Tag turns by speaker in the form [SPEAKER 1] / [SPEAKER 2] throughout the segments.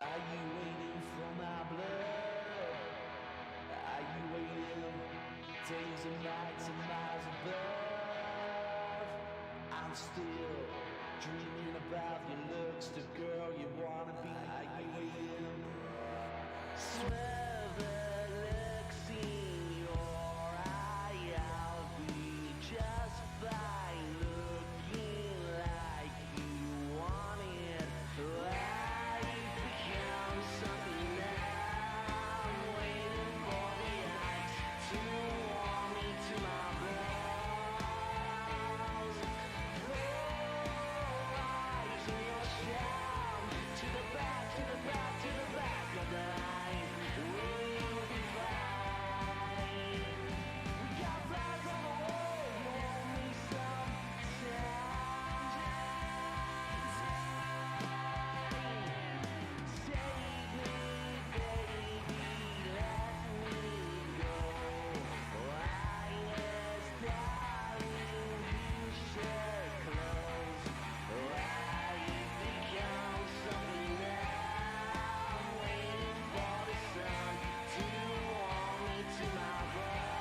[SPEAKER 1] Are you waiting for my blood? Are you waiting days and nights and miles above? I'm still dreaming about your looks, the girl you wanna be. Are you waiting? Smell the looks in your eye. I'll be just fine, looking like you want it. Life becomes something now. I'm waiting for the ice to warm me to my blouse. Oh, eyes in your shout. To the back, to the back, to the back of the line. Will you be fine? We got flags on the wall. You owe me some time. Save me, baby, let me go. Eyeless, darling, you should close. Life becomes something now. I'm waiting for the sun to warm me to my brows.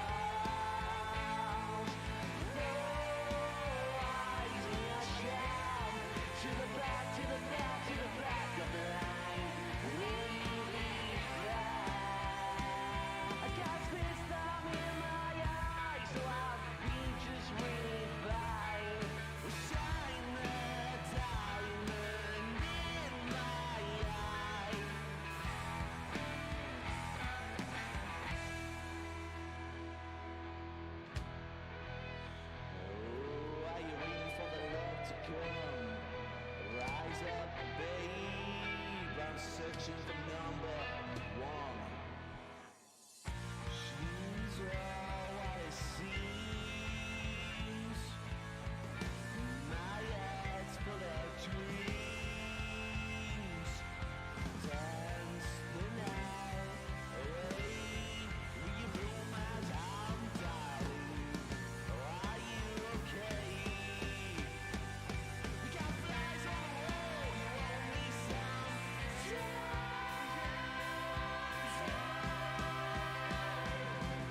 [SPEAKER 1] Eyes in your shout. To the back, to the back, to the back of the line. Will you be fine? I got space down in my eyes, so I'll be just really fine. Shine the diamond in my eye. Oh, are you waiting for the love to come? Rise up, babe. I'm searching for number one. She's all what it seems. My head's full of dreams. Dance the night away. Will you blow my time, darling? Are you okay? We got flags on the wall. You owe me some time.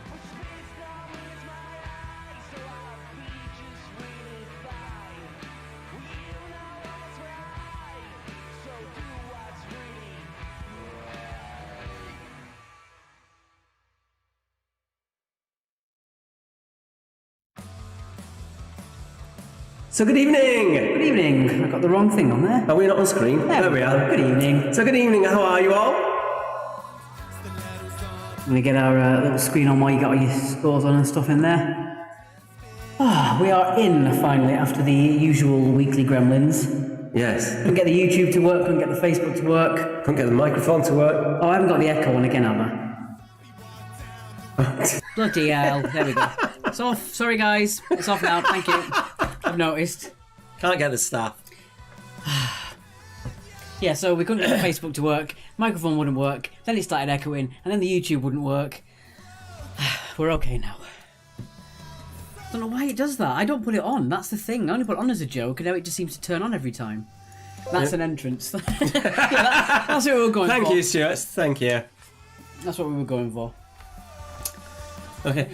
[SPEAKER 1] With space down in my eyes, so I'll be just really fine. Well, you know what's right, so do what's really right.
[SPEAKER 2] So good evening!
[SPEAKER 3] Good evening. I got the wrong thing on there.
[SPEAKER 2] Are we not on screen? There we are.
[SPEAKER 3] Good evening.
[SPEAKER 2] So good evening, how are you all?
[SPEAKER 3] Let me get our little screen on while you got all your scores on and stuff in there. We are in finally after the usual weekly gremlins.
[SPEAKER 2] Yes.
[SPEAKER 3] Couldn't get the YouTube to work, couldn't get the Facebook to work.
[SPEAKER 2] Couldn't get the microphone to work.
[SPEAKER 3] Oh, I haven't got the echo on again, have I? Bloody hell. There we go. It's off. Sorry, guys. It's off now. Thank you. I've noticed.
[SPEAKER 2] Can't get the staff.
[SPEAKER 3] Yeah, so we couldn't get the Facebook to work, microphone wouldn't work, then it started echoing, and then the YouTube wouldn't work. We're okay now. Don't know why it does that. I don't put it on. That's the thing. I only put it on as a joke, and now it just seems to turn on every time. That's an entrance. That's what we were going for.
[SPEAKER 2] Thank you, Stuart. Thank you.
[SPEAKER 3] That's what we were going for.
[SPEAKER 2] Okay.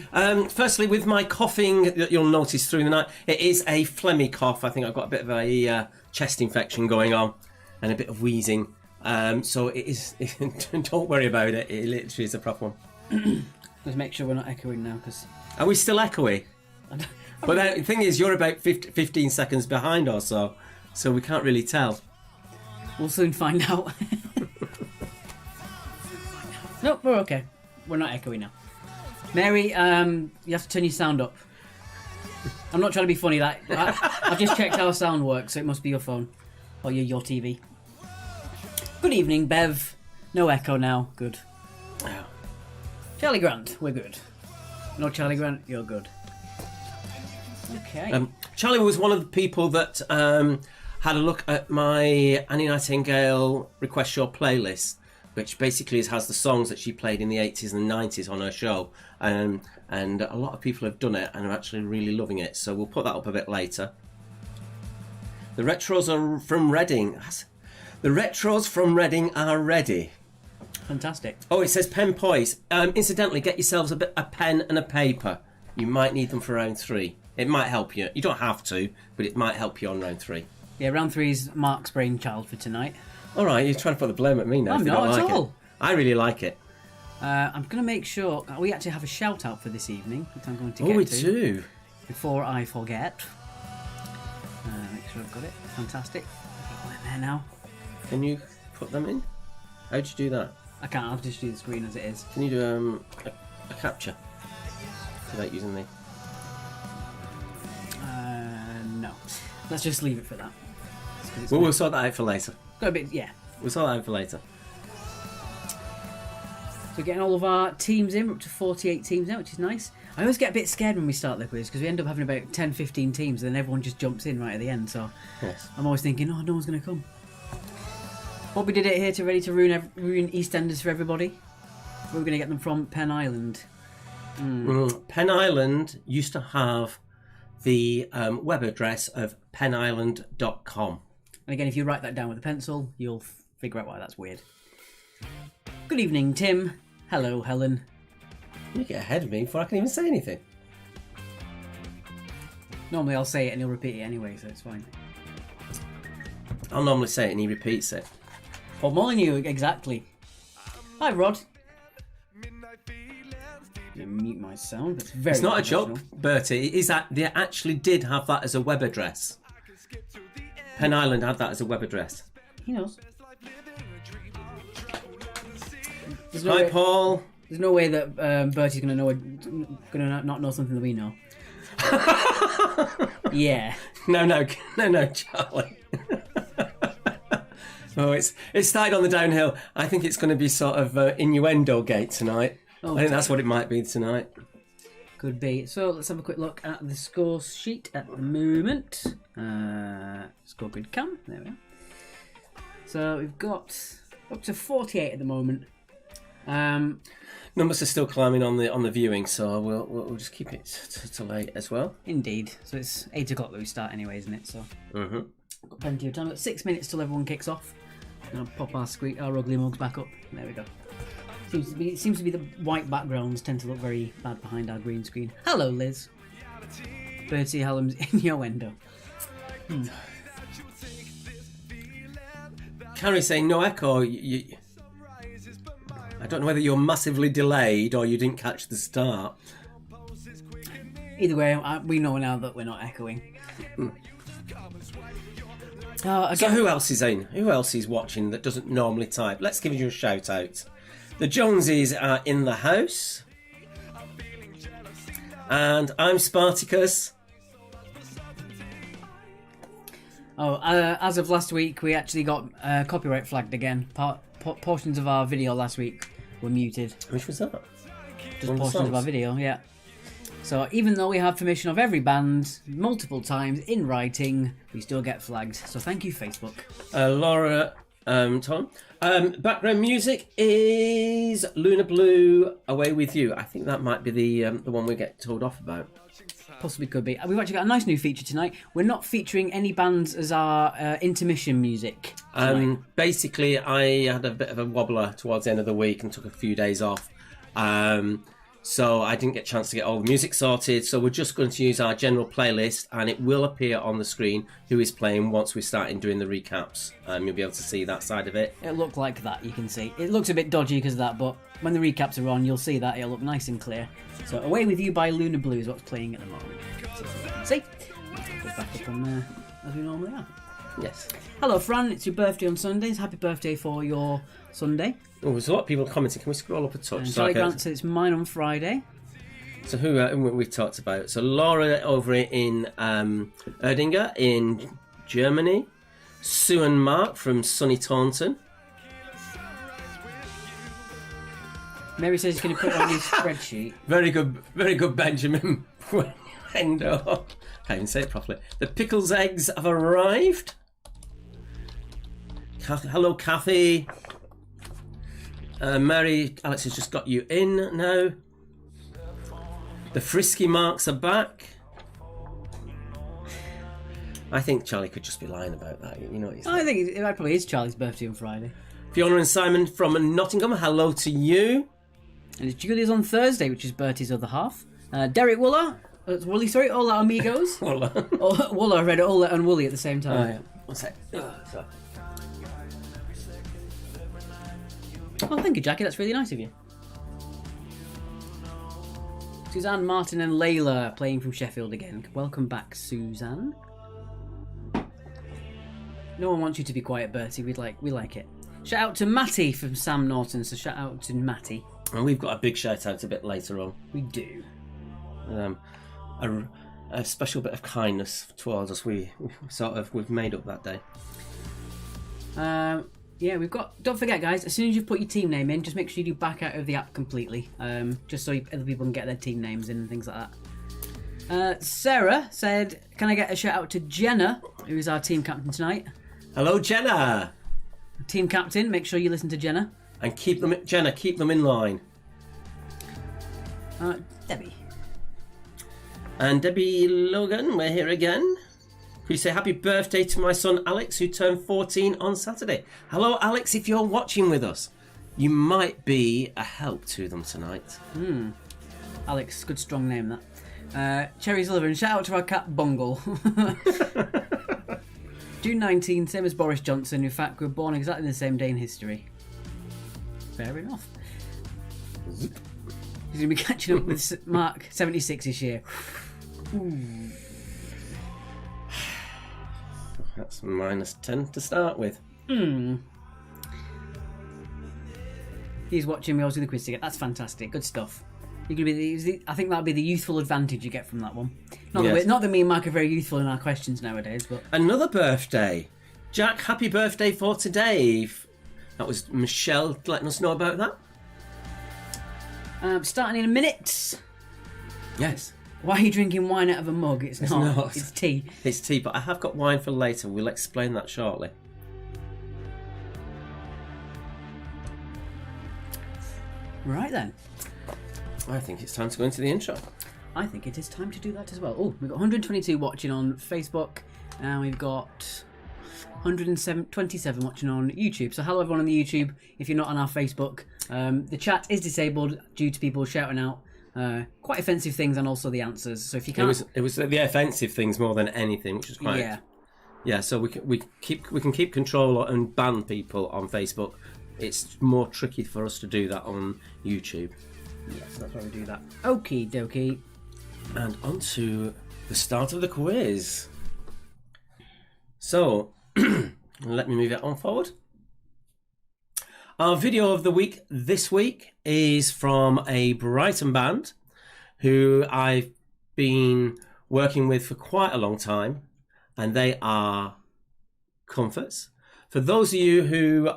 [SPEAKER 2] Firstly, with my coughing that you'll notice through the night, it is a phlegmy cough. I think I've got a bit of a chest infection going on and a bit of wheezing. So it is. Don't worry about it. It literally is a proper one.
[SPEAKER 3] Let's make sure we're not echoing now, because...
[SPEAKER 2] Are we still echoey? But the thing is, you're about 15 seconds behind or so we can't really tell.
[SPEAKER 3] We'll soon find out. Nope, we're okay. We're not echoing now. Mary, you have to turn your sound up. I'm not trying to be funny. I've just checked how sound works, so it must be your phone. Or your TV. Good evening, Bev. No echo now. Good.
[SPEAKER 2] Oh.
[SPEAKER 3] Charlie Grant, we're good. No Charlie Grant, you're good. Okay.
[SPEAKER 2] Charlie was one of the people that had a look at my Annie Nightingale Request Show playlist, which basically has the songs that she played in the 80s and 90s on her show. And a lot of people have done it and are actually really loving it. So we'll put that up a bit later. The Retros are from Reading. The retros from Reading are ready.
[SPEAKER 3] Fantastic.
[SPEAKER 2] Oh, it says pen poise. Incidentally, get yourselves a pen and a paper. You might need them for round 3. It might help you. You don't have to, but it might help you on round 3.
[SPEAKER 3] Yeah, round 3 is Mark's brainchild for tonight.
[SPEAKER 2] All right, you're trying to put the blame at me now.
[SPEAKER 3] I'm
[SPEAKER 2] if you
[SPEAKER 3] not
[SPEAKER 2] don't
[SPEAKER 3] at
[SPEAKER 2] like
[SPEAKER 3] all.
[SPEAKER 2] It. I really like it.
[SPEAKER 3] I'm going to make sure we actually have a shout out for this evening, which I'm going to get
[SPEAKER 2] Oh, we
[SPEAKER 3] to
[SPEAKER 2] do.
[SPEAKER 3] before I forget. Make sure I've got it. Fantastic. I've got it there now.
[SPEAKER 2] Can you put them in? How'd you do that?
[SPEAKER 3] I can't. I'll just do the screen as it is.
[SPEAKER 2] Can you do a capture without using the?
[SPEAKER 3] No. Let's just leave it for that.
[SPEAKER 2] Well, we'll sort that out for later.
[SPEAKER 3] Got a bit, yeah.
[SPEAKER 2] We'll sort that out for later.
[SPEAKER 3] So getting all of our teams in. We're up to 48 teams now, which is nice. I always get a bit scared when we start the quiz because we end up having about 10, 15 teams and then everyone just jumps in right at the end. So
[SPEAKER 2] Yes.
[SPEAKER 3] I'm always thinking, oh, no one's going to come. But we did it here to ready to ruin EastEnders for everybody. Where we're going to get them from Penn Island.
[SPEAKER 2] Penn Island used to have the web address of pennisland.com.
[SPEAKER 3] And again, if you write that down with a pencil, you'll figure out why that's weird. Good evening, Tim. Hello, Helen.
[SPEAKER 2] You get ahead of me before I can even say anything.
[SPEAKER 3] Normally I'll say it and he'll repeat it anyway, so it's fine.
[SPEAKER 2] I'll normally say it and he repeats it.
[SPEAKER 3] Paul Molyneux, exactly. Hi, Rod. I'm gonna mute my sound. It's very.
[SPEAKER 2] It's not a
[SPEAKER 3] professional.
[SPEAKER 2] joke, Bertie. It is that they actually did have that as a web address. Penn Island had that as a web address.
[SPEAKER 3] He knows.
[SPEAKER 2] Hi, Paul.
[SPEAKER 3] There's no way that Bertie's gonna not know something that we know. Yeah.
[SPEAKER 2] No, Charlie. Oh, it's started on the downhill. I think it's going to be sort of innuendo gate tonight.
[SPEAKER 3] Oh,
[SPEAKER 2] I think that's what it might be tonight.
[SPEAKER 3] Could be. So let's have a quick look at the score sheet at the moment. Score grid cam. There we are. So we've got up to 48 at the moment.
[SPEAKER 2] Numbers are still climbing on the viewing, so we'll just keep it to late as well.
[SPEAKER 3] Indeed. So it's 8 o'clock that we start anyway, isn't it? So
[SPEAKER 2] Mhm.
[SPEAKER 3] got plenty of time. Got 6 minutes till everyone kicks off. And I'll pop our ugly mugs back up. There we go. Seems to be the white backgrounds tend to look very bad behind our green screen. Hello, Liz. Bertie Hallam's innuendo.
[SPEAKER 2] Carrie's saying no echo. I don't know whether you're massively delayed or you didn't catch the start.
[SPEAKER 3] Either way, we know now that we're not echoing.
[SPEAKER 2] So who else is in? Who else is watching that doesn't normally type? Let's give you a shout out. The Joneses are in the house. And I'm Spartacus.
[SPEAKER 3] As of last week, we actually got copyright flagged again. Portions of our video last week were muted.
[SPEAKER 2] Which was that?
[SPEAKER 3] Just
[SPEAKER 2] One of the
[SPEAKER 3] portions of our
[SPEAKER 2] songs?
[SPEAKER 3] video, yeah. So even though we have permission of every band multiple times in writing, we still get flagged. So thank you, Facebook.
[SPEAKER 2] Laura, Tom. Background music is Luna Blue, Away With You. I think that might be the one we get told off about.
[SPEAKER 3] Possibly could be. We've actually got a nice new feature tonight. We're not featuring any bands as our intermission music tonight.
[SPEAKER 2] Basically, I had a bit of a wobbler towards the end of the week and took a few days off. So I didn't get a chance to get all the music sorted. So we're just going to use our general playlist and it will appear on the screen who is playing once we start doing the recaps. You'll be able to see that side of it.
[SPEAKER 3] It'll look like that, you can see. It looks a bit dodgy because of that, but when the recaps are on, you'll see that it'll look nice and clear. So Away With You by Luna Blue is what's playing at the moment. So you can see. Put it back up on there as we normally are.
[SPEAKER 2] Yes.
[SPEAKER 3] Hello, Fran. It's your birthday on Sundays. Happy birthday for your Sunday.
[SPEAKER 2] Oh, there's a lot of people commenting. Can we scroll up a touch?
[SPEAKER 3] And Charlie Grant says it's mine on Friday.
[SPEAKER 2] So who we talked about? So Laura over in Erdinger in Germany. Sue and Mark from sunny Taunton.
[SPEAKER 3] Mary says he's going to put it on his spreadsheet.
[SPEAKER 2] Very good, Benjamin. Endo. Can't even say it properly. The pickles eggs have arrived. Hello, Kathy. Mary, Alex has just got you in now. The frisky marks are back. I think Charlie could just be lying about that. You know what he's
[SPEAKER 3] I think it probably is Charlie's birthday on Friday.
[SPEAKER 2] Fiona and Simon from Nottingham, hello to you.
[SPEAKER 3] And it's Julia's on Thursday, which is Bertie's other half. Derek Wooler, Hola amigos.
[SPEAKER 2] Hola.
[SPEAKER 3] Wooler, I read it Ola and Wooly at the same time.
[SPEAKER 2] Oh, yeah. One sec. Sorry.
[SPEAKER 3] Oh, thank you, Jackie. That's really nice of you. Suzanne, Martin, and Layla playing from Sheffield again. Welcome back, Suzanne. No one wants you to be quiet, Bertie. We like it. Shout out to Matty from Sam Norton. So shout out to Matty.
[SPEAKER 2] And we've got a big shout out a bit later on.
[SPEAKER 3] We do.
[SPEAKER 2] A special bit of kindness towards us. We've made up that day.
[SPEAKER 3] Yeah, we've got. Don't forget, guys. As soon as you've put your team name in, just make sure you back out of the app completely, just so other people can get their team names in and things like that. Sarah said, "Can I get a shout out to Jenna, who is our team captain tonight?"
[SPEAKER 2] Hello, Jenna.
[SPEAKER 3] Team captain, make sure you listen to Jenna.
[SPEAKER 2] And keep them in line.
[SPEAKER 3] Debbie.
[SPEAKER 2] And Debbie Logan, we're here again. Can you say happy birthday to my son Alex, who turned 14 on Saturday? Hello, Alex, if you're watching with us, you might be a help to them tonight.
[SPEAKER 3] Alex, good strong name that. Cherry Sullivan, shout out to our cat Bungle. June 19, same as Boris Johnson. In fact, we were born exactly the same day in history. Fair enough. He's going to be catching up with Mark 76 this year. Ooh.
[SPEAKER 2] That's -10 to start with.
[SPEAKER 3] He's watching me always do the quiz ticket. That's fantastic. Good stuff. You're gonna be I think that'll be the youthful advantage you get from that one. Not that me and Mark are very youthful in our questions nowadays, but
[SPEAKER 2] another birthday. Jack, happy birthday for today. That was Michelle letting us know about that.
[SPEAKER 3] Starting in a minute.
[SPEAKER 2] Yes.
[SPEAKER 3] Why are you drinking wine out of a mug? It's not. It's tea.
[SPEAKER 2] It's tea, but I have got wine for later. We'll explain that shortly.
[SPEAKER 3] Right then.
[SPEAKER 2] I think it's time to go into the intro.
[SPEAKER 3] I think it is time to do that as well. Oh, we've got 122 watching on Facebook, and we've got 127 watching on YouTube. So hello everyone on the YouTube. If you're not on our Facebook, the chat is disabled due to people shouting out quite offensive things and also the answers. So if you can't,
[SPEAKER 2] it was the offensive things more than anything, which is quite yeah. So we can keep control and ban people on Facebook. It's more tricky for us to do that on YouTube.
[SPEAKER 3] Yes, that's why we do that. Okie dokie.
[SPEAKER 2] And on to the start of the quiz. So, let me move it on forward. Our video of the week this week is from a Brighton band who I've been working with for quite a long time, and they are Comforts. For those of you who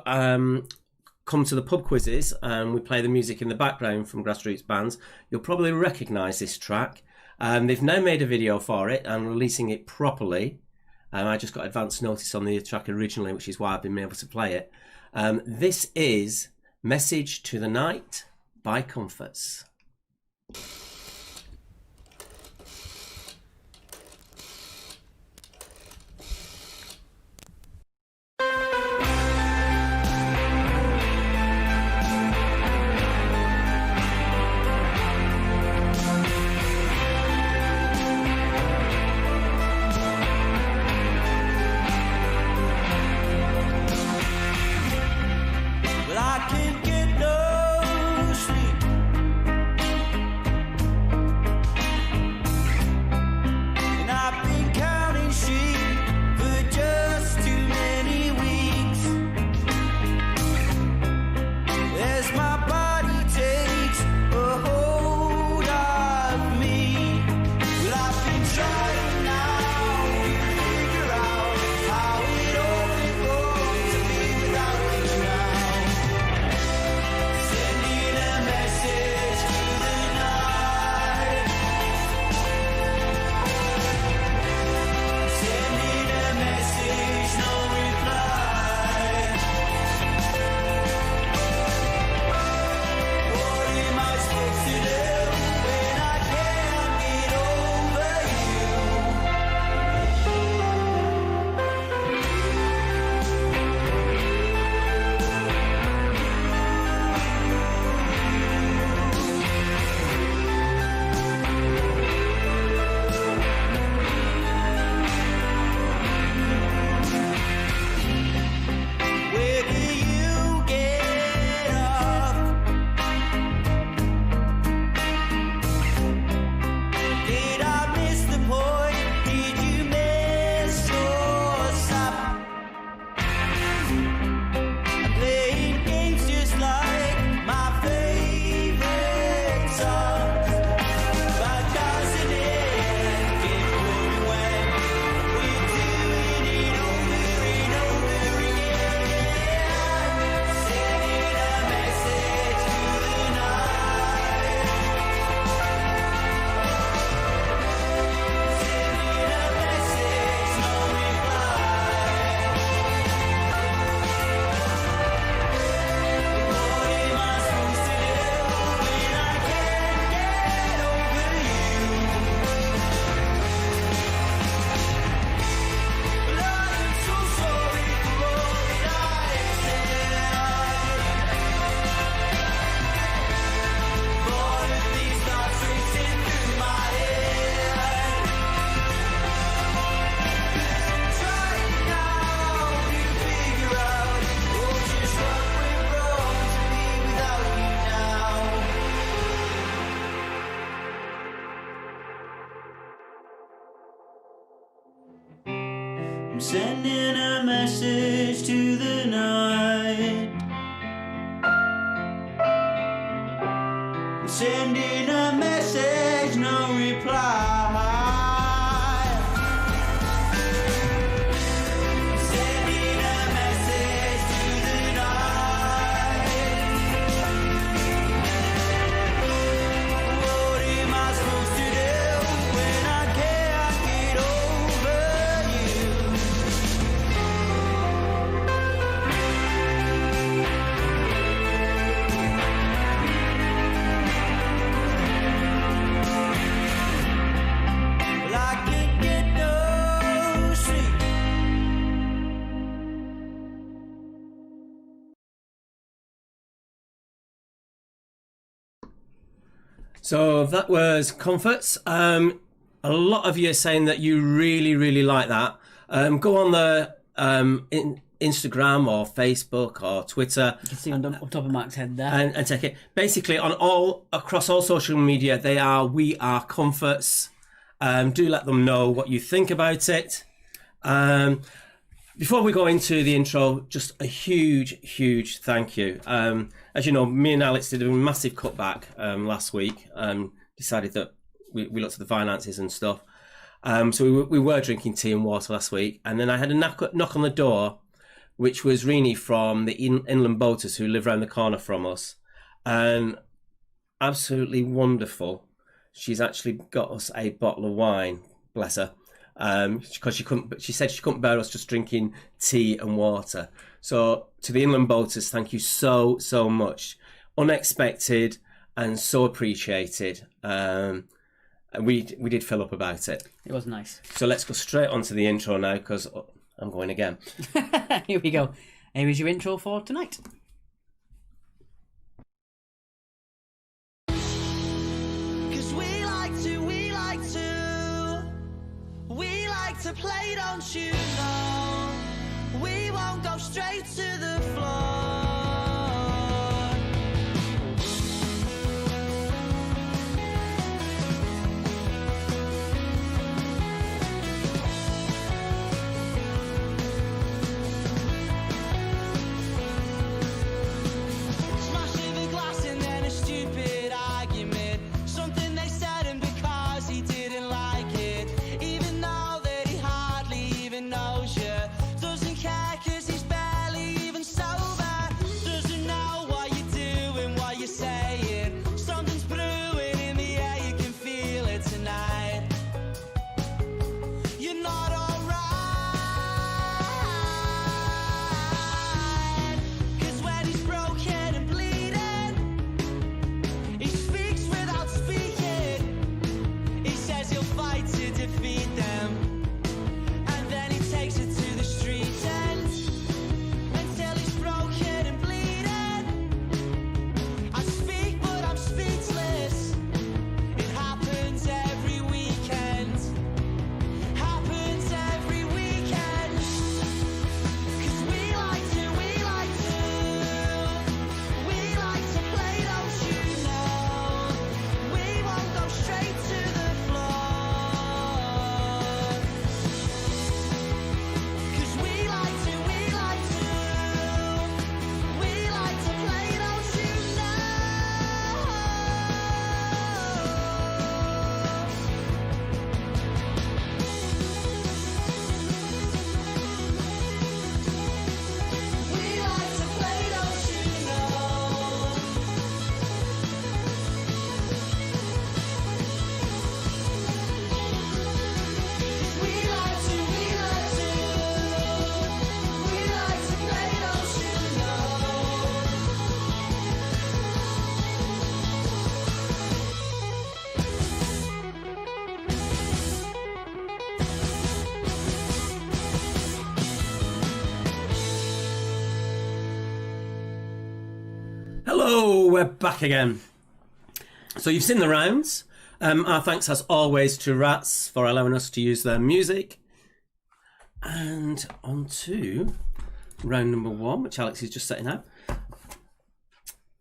[SPEAKER 2] come to the pub quizzes and we play the music in the background from grassroots bands, you'll probably recognise this track. They've now made a video for it and releasing it properly. I just got advance notice on the track originally, which is why I've been able to play it. This is Message to the Night by Comforts. So that was Comforts. A lot of you are saying that you really, really like that. Go on the Instagram or Facebook or Twitter.
[SPEAKER 3] You can see on top of Mark's head there.
[SPEAKER 2] And take it. Basically, across all social media, We Are Comforts. Do let them know what you think about it. Before we go into the intro, just a huge thank you. As you know, me and Alex did a massive cutback last week. Decided that we looked at the finances and stuff. So we were drinking tea and water last week. And then I had a knock on the door, which was Rini from the Inland Boaters who live around the corner from us. And absolutely wonderful. She's actually got us a bottle of wine, bless her. Because she said she couldn't bear us just drinking tea and water. So to the Inland Boaters, thank you so much. Unexpected and so appreciated. And we did fill up about it.
[SPEAKER 3] It was nice.
[SPEAKER 2] So let's go straight on to the intro now, because I'm going again.
[SPEAKER 3] Here we go. Here is your intro for tonight.
[SPEAKER 1] To play, don't you know? We won't go straight to the floor. Smashing the glass and then a stupid argument. Something they said and because he didn't like it. Even though knows you, doesn't care cause he's barely even sober, doesn't know what you're doing, what you're saying, something's brewing in the air, you can feel it tonight, you're not alright, cause when he's broken and bleeding, he speaks without speaking, he says he'll fight to defeat them. Takes it to the street end until he's broken and bleeding. I speak, but I'm speechless. It happens every weekend. Happens every weekend. 'Cause we like to play, don't you know? We won't go straight to the floor.
[SPEAKER 2] Hello, we're back again. So you've seen the rounds. Our thanks as always to Rats for allowing us to use their music. And on to round number 1, which Alex is just setting out.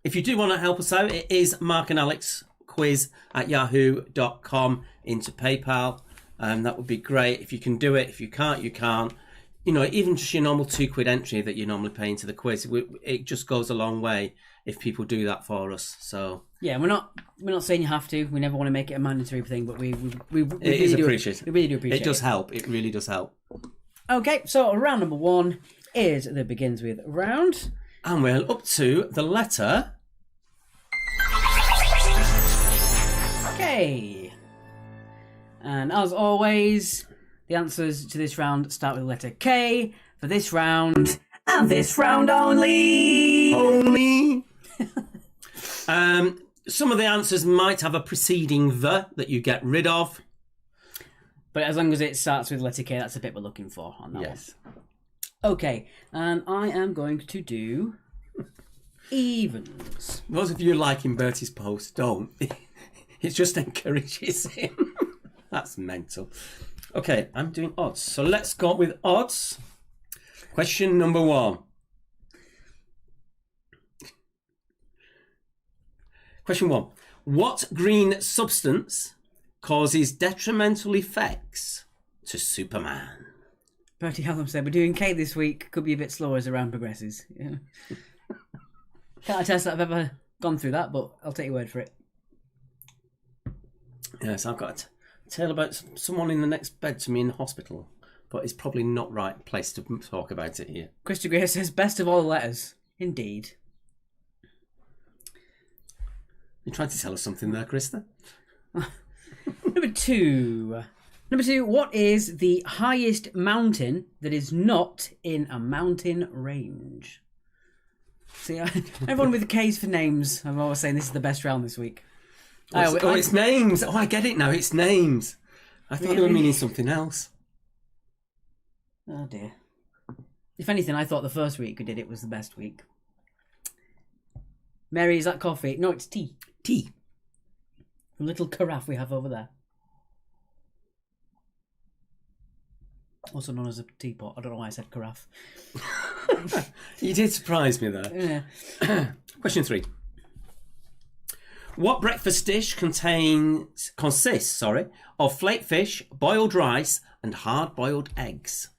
[SPEAKER 2] If you do want to help us out, it is Mark and Alex quiz at yahoo.com into PayPal. That would be great if you can do it. If you can't, you can't. You know, even just your normal £2 entry that you normally pay into the quiz, it just goes a long way if people do that for us. So
[SPEAKER 3] yeah, we're not saying you have to. We never want to make it a mandatory thing, but we
[SPEAKER 2] it
[SPEAKER 3] really
[SPEAKER 2] is
[SPEAKER 3] do
[SPEAKER 2] appreciated.
[SPEAKER 3] We really do appreciate it.
[SPEAKER 2] It does help. It really does help.
[SPEAKER 3] Okay, so round number 1 is that begins with round,
[SPEAKER 2] and we're up to the letter
[SPEAKER 3] K. And as always, the answers to this round start with the letter K for this round, and this round only.
[SPEAKER 2] Some of the answers might have a preceding the that you get rid of.
[SPEAKER 3] But as long as it starts with letter K, that's the bit we're looking for on that
[SPEAKER 2] Yes.
[SPEAKER 3] one. Okay, and I am going to do evens.
[SPEAKER 2] Those of you liking Bertie's post, don't. It just encourages him. That's mental. Okay, I'm doing odds. So let's go with odds. Question number 1. Question 1. What green substance causes detrimental effects to Superman?
[SPEAKER 3] Bertie Hallam said, we're doing K this week. Could be a bit slower as the round progresses. Yeah. Can't attest that I've ever gone through that, but I'll take your word for it.
[SPEAKER 2] Yes, I've got a tale about someone in the next bed to me in the hospital, but it's probably not right place to talk about it here.
[SPEAKER 3] Christy Gray says, best of all the letters. Indeed.
[SPEAKER 2] You're trying to tell us something there, Krista?
[SPEAKER 3] Number 2. What is the highest mountain that is not in a mountain range? See, everyone with K's for names, I'm always saying this is the best round this week.
[SPEAKER 2] It's names. Oh, I get it now. It's names. I thought they were meaning something else.
[SPEAKER 3] Oh, dear. If anything, I thought the first week we did it was the best week. Mary, is that coffee? No, it's tea.
[SPEAKER 2] Tea.
[SPEAKER 3] A little carafe we have over there. Also known as a teapot. I don't know why I said carafe.
[SPEAKER 2] You did surprise me there.
[SPEAKER 3] Yeah.
[SPEAKER 2] Question 3. What breakfast dish consists of flake fish, boiled rice, and hard-boiled eggs?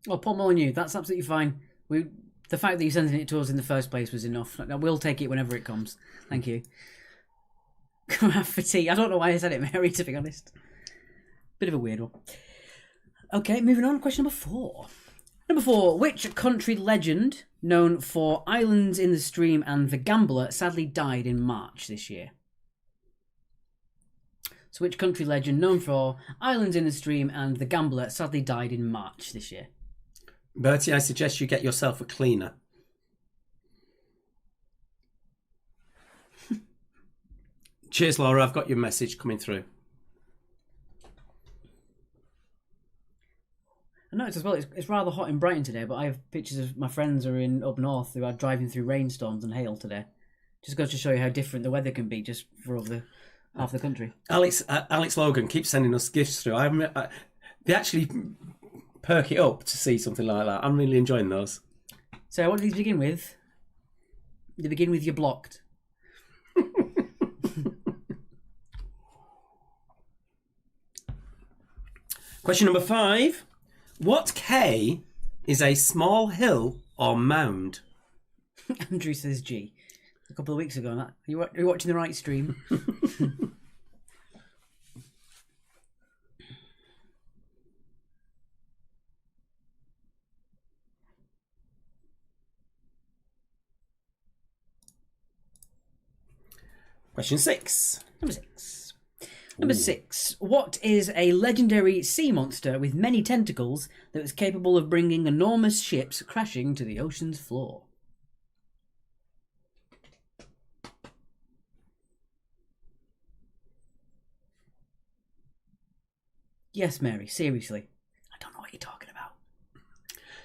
[SPEAKER 3] Oh, Paul Molyneux, that's absolutely fine. The fact that you sent it to us in the first place was enough. We'll take it whenever it comes. Thank you. Carafe for tea. I don't know why I said it, Mary, to be honest. Bit of a weird one. Okay, moving on. Question number 4. Number 4. Which country legend, known for Islands in the Stream and The Gambler, sadly died in March this year? So which country legend, known for Islands in the Stream and The Gambler, sadly died in March this year?
[SPEAKER 2] Bertie, I suggest you get yourself a cleaner. Cheers, Laura. I've got your message coming through.
[SPEAKER 3] I noticed as well, it's rather hot in Brighton today, but I have pictures of my friends who are in up north who are driving through rainstorms and hail today. Just goes to show you how different the weather can be just for over half the country.
[SPEAKER 2] Alex Logan keeps sending us gifts through. They actually perk it up to see something like that. I'm really enjoying those.
[SPEAKER 3] So what do these begin with? They begin with "you're blocked."
[SPEAKER 2] Question number 5. What K is a small hill or mound?
[SPEAKER 3] Andrew says G. A couple of weeks ago. Are you watching the right stream?
[SPEAKER 2] Question 6.
[SPEAKER 3] Number 6. What is a legendary sea monster with many tentacles that was capable of bringing enormous ships crashing to the ocean's floor? Yes, Mary, seriously. I don't know what you're talking about.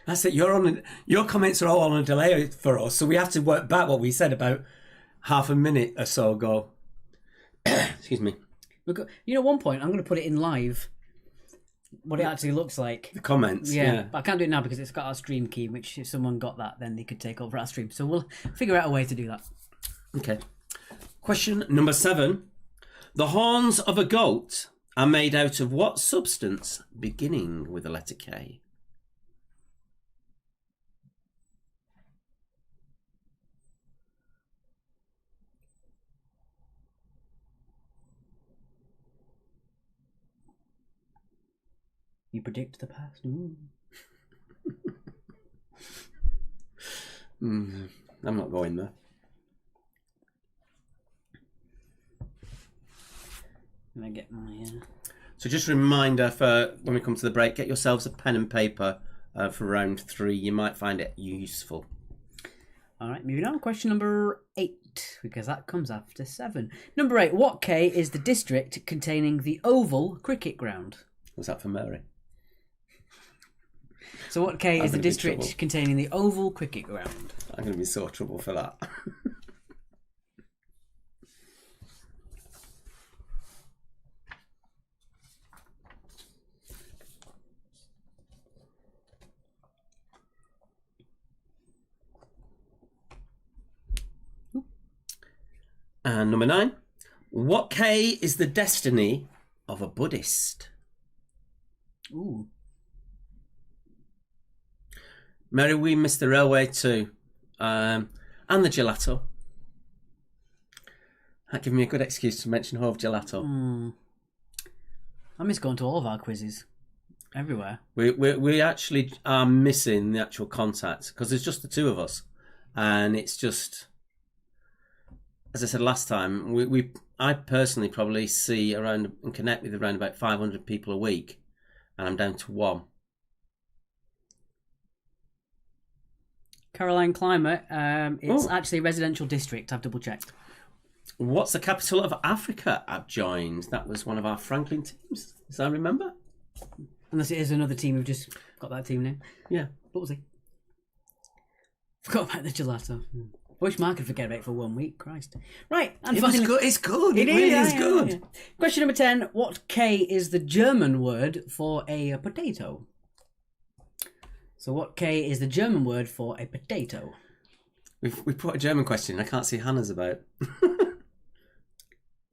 [SPEAKER 2] That's it. Your comments are all on a delay for us, so we have to work back what we said about half a minute or so ago. Excuse me.
[SPEAKER 3] At one point, I'm going to put it in live, what it actually looks like.
[SPEAKER 2] The comments, yeah.
[SPEAKER 3] But I can't do it now because it's got our stream key, which if someone got that, then they could take over our stream. So we'll figure out a way to do that.
[SPEAKER 2] Okay. Question number 7. The horns of a goat are made out of what substance beginning with the letter K?
[SPEAKER 3] You predict the past. Ooh.
[SPEAKER 2] I'm not going there.
[SPEAKER 3] Can I get my...
[SPEAKER 2] So just a reminder for when we come to the break, get yourselves a pen and paper for round 3. You might find it useful. All
[SPEAKER 3] right, moving on. Question number 8, because that comes after 7. Number 8. What K is the district containing the Oval Cricket Ground?
[SPEAKER 2] Was that for Mary?
[SPEAKER 3] So what K
[SPEAKER 2] I'm
[SPEAKER 3] is the
[SPEAKER 2] gonna be in
[SPEAKER 3] district
[SPEAKER 2] trouble.
[SPEAKER 3] containing the oval cricket ground?
[SPEAKER 2] I'm going to be in sore trouble for that. And number 9. What K is the destiny of a Buddhist?
[SPEAKER 3] Ooh.
[SPEAKER 2] Mary, we missed the railway too. And the gelato. That gave me a good excuse to mention Hove Gelato.
[SPEAKER 3] I miss going to all of our quizzes. Everywhere.
[SPEAKER 2] We actually are missing the actual contact because there's just the two of us. And it's just, as I said last time, I personally probably see around and connect with around about 500 people a week. And I'm down to 1.
[SPEAKER 3] Caroline Climate, it's actually a residential district. I've double checked.
[SPEAKER 2] What's the capital of Africa? I've joined. That was one of our Franklin teams, as I remember.
[SPEAKER 3] Unless it is another team who've just got that team name.
[SPEAKER 2] Yeah.
[SPEAKER 3] What was he? Forgot about the gelato. I wish Mark could forget about it for 1 week. Christ. Right. And
[SPEAKER 2] It was
[SPEAKER 3] finally,
[SPEAKER 2] good. It's good. It
[SPEAKER 3] It
[SPEAKER 2] really
[SPEAKER 3] is,
[SPEAKER 2] is
[SPEAKER 3] yeah,
[SPEAKER 2] good.
[SPEAKER 3] yeah. Question number 10. What K is the German word for a potato? So what K is the German word for a potato?
[SPEAKER 2] We put a German question. I can't see Hannah's about.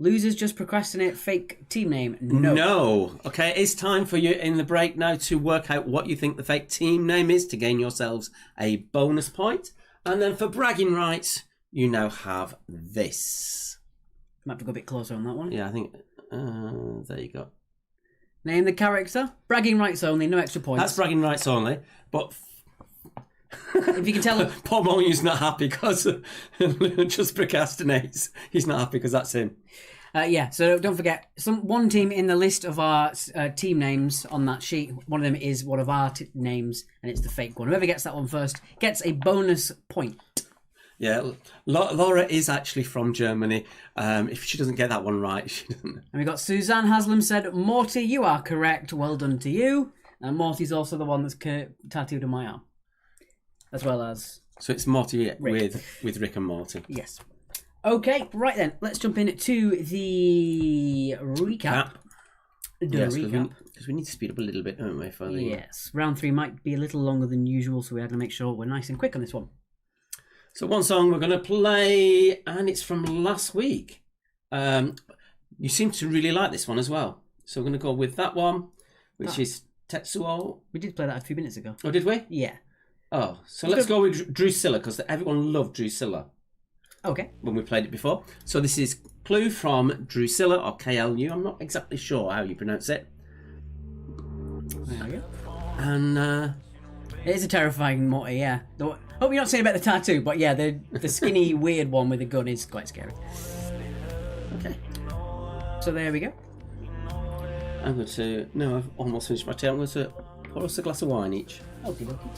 [SPEAKER 3] Losers just procrastinate fake team name. No.
[SPEAKER 2] Okay, it's time for you in the break now to work out what you think the fake team name is to gain yourselves a bonus point. And then for bragging rights, you now have this.
[SPEAKER 3] Might have to go a bit closer on that one.
[SPEAKER 2] Yeah, I think... there you go.
[SPEAKER 3] Name the character. Bragging rights only, no extra points.
[SPEAKER 2] That's bragging rights only. But
[SPEAKER 3] If you can tell...
[SPEAKER 2] Paul Molyneux's not happy because just procrastinates. He's not happy because that's him.
[SPEAKER 3] Yeah, so don't forget, one team in the list of our team names on that sheet, one of them is one of our names, and it's the fake one. Whoever gets that one first gets a bonus point.
[SPEAKER 2] Yeah, Laura is actually from Germany. If she doesn't get that one right, she doesn't.
[SPEAKER 3] And we got Suzanne Haslam said, Morty, you are correct. Well done to you. And Morty's also the one that's tattooed on my arm. As well as...
[SPEAKER 2] So it's Morty
[SPEAKER 3] Rick.
[SPEAKER 2] with Rick and Morty.
[SPEAKER 3] Yes. Okay, right then. Let's jump in to the recap.
[SPEAKER 2] Yes, because we need to speed up a little bit, don't we? For the...
[SPEAKER 3] Yes. Round 3 might be a little longer than usual, so we have to make sure we're nice and quick on this one.
[SPEAKER 2] So one song we're going to play, and it's from last week. You seem to really like this one as well. So we're going to go with that one, which is Tetsuo.
[SPEAKER 3] We did play that a few minutes ago.
[SPEAKER 2] Oh, did we?
[SPEAKER 3] Yeah.
[SPEAKER 2] Oh, so let's go with Drusilla, because everyone loved Drusilla
[SPEAKER 3] Okay.
[SPEAKER 2] when we played it before. So this is Clue from Drusilla, or KLU. I'm not exactly sure how you pronounce it.
[SPEAKER 3] There we go.
[SPEAKER 2] And
[SPEAKER 3] It is a terrifying Morty, yeah. Hope you're not saying about the tattoo, but yeah, the skinny, weird one with the gun is quite scary.
[SPEAKER 2] okay,
[SPEAKER 3] So there we go.
[SPEAKER 2] I'm going to... No, I've almost finished my tea. I'm going to pour us a glass of wine each.
[SPEAKER 3] Okie dokie.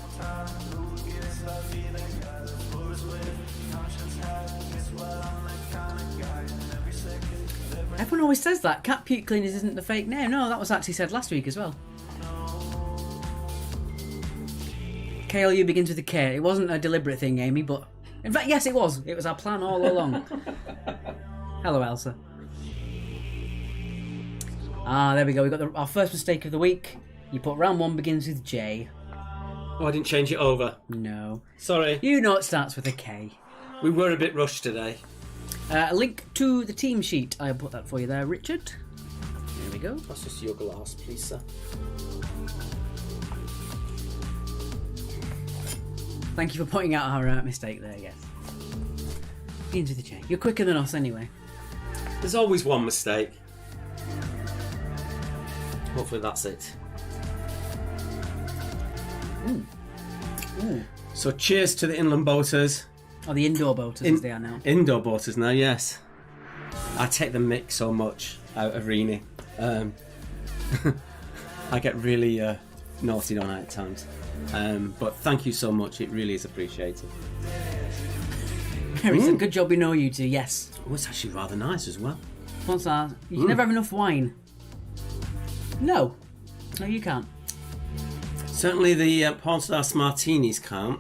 [SPEAKER 3] Everyone always says that. Cat puke cleaners isn't the fake name. No, that was actually said last week as well. KLU begins with a K. It wasn't a deliberate thing, Amy, but... In fact, yes, it was. It was our plan all along. Hello, Elsa. Ah, there we go. We got our first mistake of the week. You put round 1 begins with J.
[SPEAKER 2] Oh, I didn't change it over.
[SPEAKER 3] No.
[SPEAKER 2] Sorry.
[SPEAKER 3] You know it starts with a K.
[SPEAKER 2] We were a bit rushed today.
[SPEAKER 3] A link to the team sheet. I'll put that for you there, Richard. There we go.
[SPEAKER 2] That's just your glass, please, sir.
[SPEAKER 3] Thank you for pointing out our mistake there, yes. Begins with a J. You're quicker than us anyway.
[SPEAKER 2] There's always one mistake. Hopefully that's it.
[SPEAKER 3] Ooh.
[SPEAKER 2] So cheers to the inland boaters.
[SPEAKER 3] Oh, the indoor boaters as they are now.
[SPEAKER 2] Indoor boaters now, yes. I take the mick so much out of Rini. I get really naughty on it at times. But thank you so much. It really is appreciated.
[SPEAKER 3] It's a good job we know you two, yes.
[SPEAKER 2] Oh, it's actually rather nice as well.
[SPEAKER 3] What's that? You can never have enough wine. No. No, you can't.
[SPEAKER 2] Certainly the porn stars martinis can't.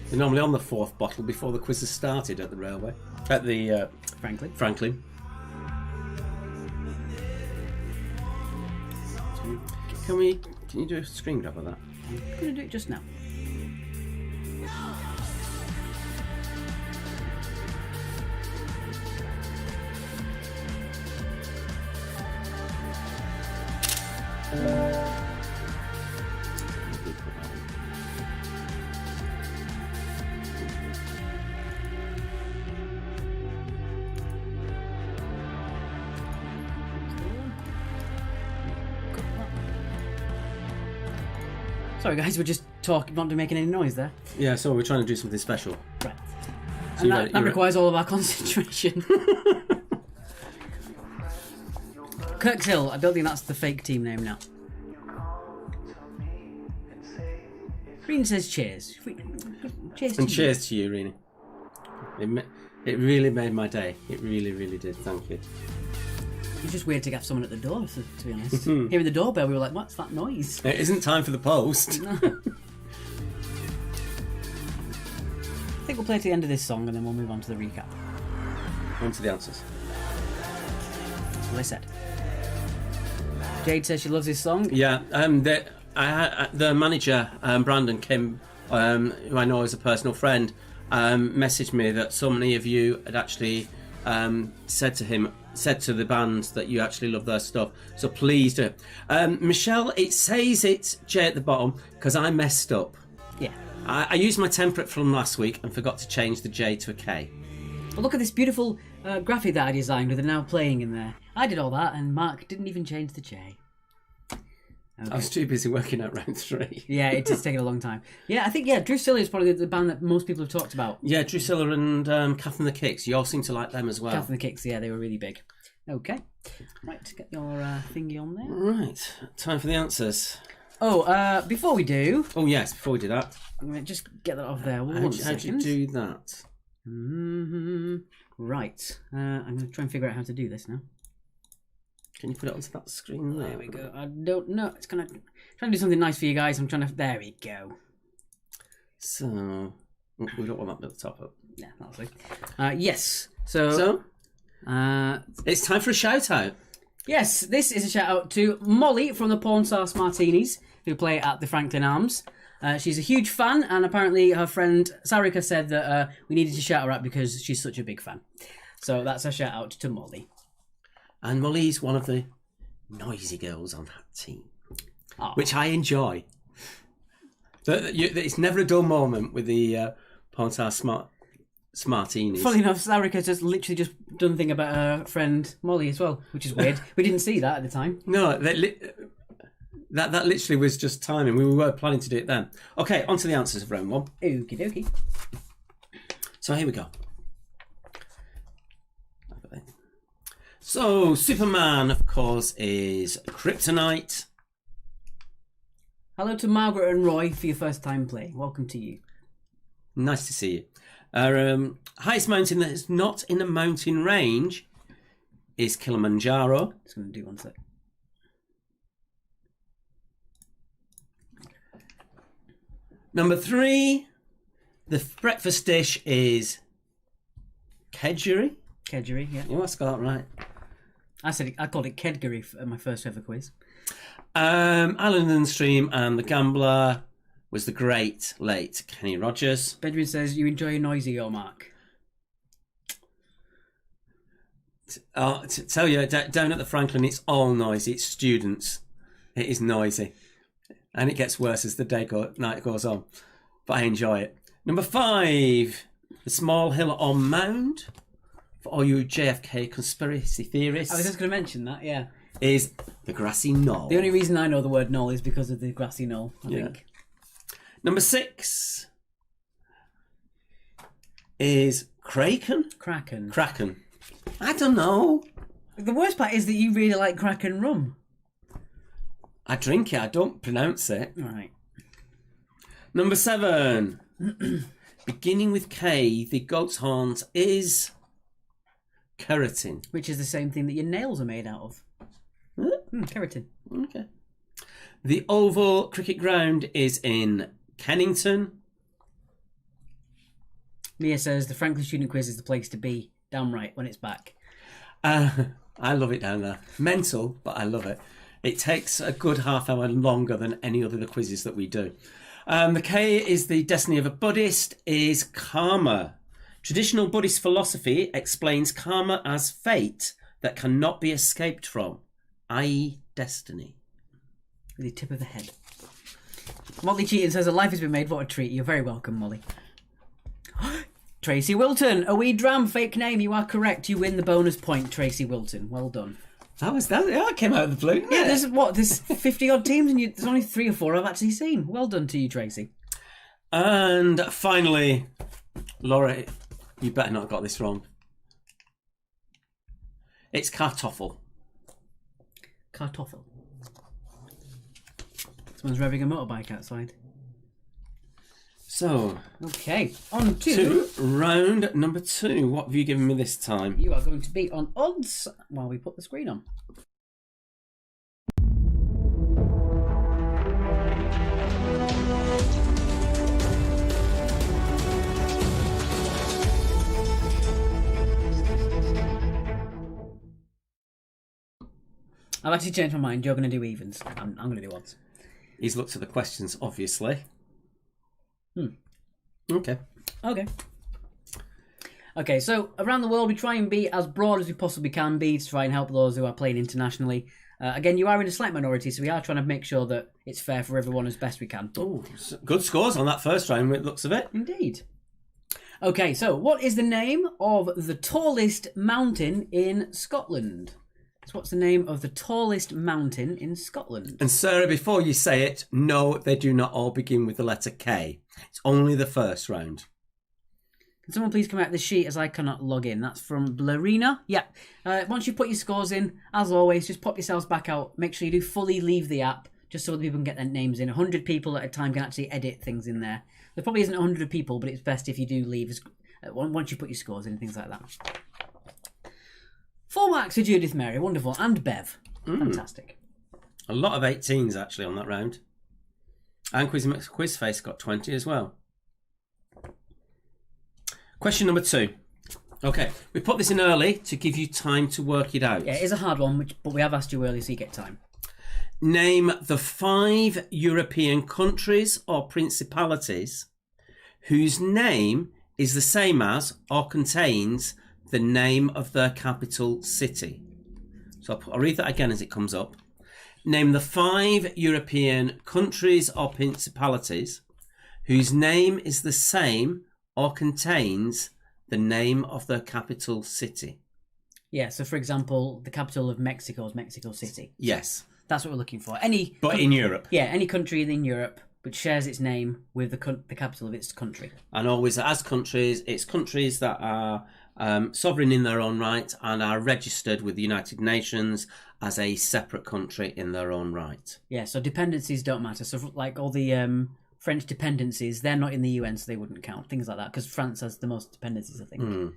[SPEAKER 2] They're normally on the 4th bottle before the quiz has started at the railway. At the Franklin. Can you do a screen grab of that?
[SPEAKER 3] I'm going to do it just now. Sorry guys, we're just talking, not making any noise there.
[SPEAKER 2] Yeah, so we're trying to do something special.
[SPEAKER 3] Right.
[SPEAKER 2] So
[SPEAKER 3] And that requires all of our concentration. Kirkshill, I don't think that's the fake team name now. Reen says cheers. Cheers to
[SPEAKER 2] And
[SPEAKER 3] you.
[SPEAKER 2] cheers to you, Rini. It really made my day. It really, really did. Thank you.
[SPEAKER 3] It's just weird to have someone at the door, to be honest. Hearing the doorbell, we were like, what's that noise?
[SPEAKER 2] It isn't time for the post.
[SPEAKER 3] No. I think we'll play to the end of this song and then we'll move on to the recap.
[SPEAKER 2] On to the answers.
[SPEAKER 3] That's what I said. Jade says she loves this song.
[SPEAKER 2] Yeah, the manager, Brandon Kim, who I know is a personal friend, messaged me that so many of you had actually said to the band that you actually love their stuff. So please do. Michelle, it says it's J at the bottom because I messed up.
[SPEAKER 3] Yeah.
[SPEAKER 2] I used my template from last week and forgot to change the J to a K.
[SPEAKER 3] But look at this beautiful graphic that I designed with it now playing in there. I did all that and Mark didn't even change the J. Okay.
[SPEAKER 2] I was too busy working out round 3.
[SPEAKER 3] Yeah, it is taking a long time. Yeah, I think, Drusilla is probably the band that most people have talked about.
[SPEAKER 2] Yeah, Drusilla and Kath and the Kicks. You all seem to like them as well.
[SPEAKER 3] Kath and the Kicks, yeah, they were really big. Okay. Right, get your thingy on there.
[SPEAKER 2] Right, time for the answers.
[SPEAKER 3] Oh, before we do...
[SPEAKER 2] Oh, yes, before we do that.
[SPEAKER 3] I'm going to just get that off there.
[SPEAKER 2] How'd you do that?
[SPEAKER 3] Mm-hmm. Right. I'm going to try and figure out how to do this now.
[SPEAKER 2] Can you put it onto that screen there?
[SPEAKER 3] There we go. I don't know. It's trying to do something nice for you guys. I'm trying to... There we go.
[SPEAKER 2] So... we don't want that bit at the top up.
[SPEAKER 3] Yeah, that'll do. Yes. So
[SPEAKER 2] it's time for a shout out.
[SPEAKER 3] Yes, this is a shout out to Molly from the Porn Stars Martinis, who play at the Franklin Arms. She's a huge fan, and apparently her friend Sarika said that we needed to shout her out because she's such a big fan. So that's a shout out to Molly.
[SPEAKER 2] And Molly's one of the noisy girls on that team,
[SPEAKER 3] Oh.
[SPEAKER 2] which I enjoy. It's never a dull moment with the Porn Stars Smartinis.
[SPEAKER 3] Funny enough, Sarika's just literally just done a thing about her friend Molly as well, which is weird. We didn't see that at the time.
[SPEAKER 2] No, that literally was just timing. We were planning to do it then. Okay, on to the answers of round 1.
[SPEAKER 3] Okie dokie.
[SPEAKER 2] So here we go. So Superman, of course, is Kryptonite.
[SPEAKER 3] Hello to Margaret and Roy for your first time playing. Welcome to you.
[SPEAKER 2] Nice to see you. Our highest mountain that is not in a mountain range is Kilimanjaro.
[SPEAKER 3] Just going to do one sec.
[SPEAKER 2] Number 3, the breakfast dish is kedgeree.
[SPEAKER 3] Kedgeree, yeah.
[SPEAKER 2] You must got that right.
[SPEAKER 3] I called it Kedgeree for my first ever quiz.
[SPEAKER 2] Island and Stream and The Gambler was the great late Kenny Rogers.
[SPEAKER 3] Benjamin says, you enjoy a noisy, or Mark?
[SPEAKER 2] To tell you, down at the Franklin, it's all noisy. It's students. It is noisy. And it gets worse as the night goes on. But I enjoy it. Number 5, the Small Hill or Mound, for all you JFK conspiracy theorists.
[SPEAKER 3] I was just going to mention that, yeah.
[SPEAKER 2] Is the Grassy Knoll.
[SPEAKER 3] The only reason I know the word knoll is because of the grassy knoll, I think.
[SPEAKER 2] Number 6 is Kraken.
[SPEAKER 3] Kraken.
[SPEAKER 2] I don't know.
[SPEAKER 3] The worst part is that you really like Kraken rum.
[SPEAKER 2] I drink it, I don't pronounce it.
[SPEAKER 3] All right.
[SPEAKER 2] Number 7, beginning with K, the goat's horns is keratin.
[SPEAKER 3] Which is the same thing that your nails are made out of.
[SPEAKER 2] Huh?
[SPEAKER 3] Keratin.
[SPEAKER 2] Okay. The Oval Cricket Ground is in Kennington.
[SPEAKER 3] Mia says the Franklin Student Quiz is the place to be. Damn right, when it's back.
[SPEAKER 2] I love it down there. Mental, but I love it. It takes a good half hour longer than any other of the quizzes that we do. The K is the destiny of a Buddhist, is karma. Traditional Buddhist philosophy explains karma as fate that cannot be escaped from, i.e. destiny.
[SPEAKER 3] With the tip of the head. Molly Cheaton says a life has been made. What a treat. You're very welcome, Molly. Tracy Wilton, a wee dram, fake name. You are correct. You win the bonus point, Tracy Wilton. Well done.
[SPEAKER 2] That came out of the blue, didn't it?
[SPEAKER 3] There's 50 odd teams and there's only 3 or 4 I've actually seen. Well done to you, Tracy.
[SPEAKER 2] And finally, Laura, you better not have got this wrong. It's Kartoffel.
[SPEAKER 3] Kartoffel. Someone's revving a motorbike outside.
[SPEAKER 2] So,
[SPEAKER 3] okay, on to
[SPEAKER 2] round number 2. What have you given me this time?
[SPEAKER 3] You are going to be on odds while we put the screen on. I've actually changed my mind. You're going to do evens. I'm going to do odds.
[SPEAKER 2] He's looked at the questions, obviously. Okay.
[SPEAKER 3] Okay, so around the world we try and be as broad as we possibly can be to try and help those who are playing internationally. Again, you are in a slight minority, so we are trying to make sure that it's fair for everyone as best we can.
[SPEAKER 2] Oh, good scores on that first round, with looks of it.
[SPEAKER 3] Indeed. Okay, so what is the name of the tallest mountain in Scotland? So what's the name of the tallest mountain in Scotland?
[SPEAKER 2] And Sarah, before you say it, no, they do not all begin with the letter K. It's only the first round.
[SPEAKER 3] Can someone please come out the sheet as I cannot log in? That's from Blarina. Yeah. Once you put your scores in, as always, just pop yourselves back out. Make sure you do fully leave the app, just so the people can get their names in. 100 people at a time can actually edit things in there. There probably isn't 100 people, but it's best if you do leave once you put your scores in and things like that. 4 marks for Judith Mary. Wonderful. And Bev. Fantastic.
[SPEAKER 2] A lot of 18s, actually, on that round. And Quizface got 20 as well. Question number 2. Okay, we put this in early to give you time to work it out.
[SPEAKER 3] Yeah, it is a hard one, but we have asked you early so you get time.
[SPEAKER 2] Name the 5 European countries or principalities whose name is the same as or contains the name of their capital city. So I'll read that again as it comes up. Name the 5 European countries or principalities whose name is the same or contains the name of their capital city.
[SPEAKER 3] Yeah, so for example, the capital of Mexico is Mexico City.
[SPEAKER 2] Yes.
[SPEAKER 3] That's what we're looking for.
[SPEAKER 2] But in Europe.
[SPEAKER 3] Yeah, any country in Europe which shares its name with the capital of its country.
[SPEAKER 2] And always as countries, it's countries that are sovereign in their own right and are registered with the United Nations as a separate country in their own right.
[SPEAKER 3] Yeah, so dependencies don't matter. So like all the French dependencies, they're not in the UN, so they wouldn't count. Things like that, because France has the most dependencies, I think.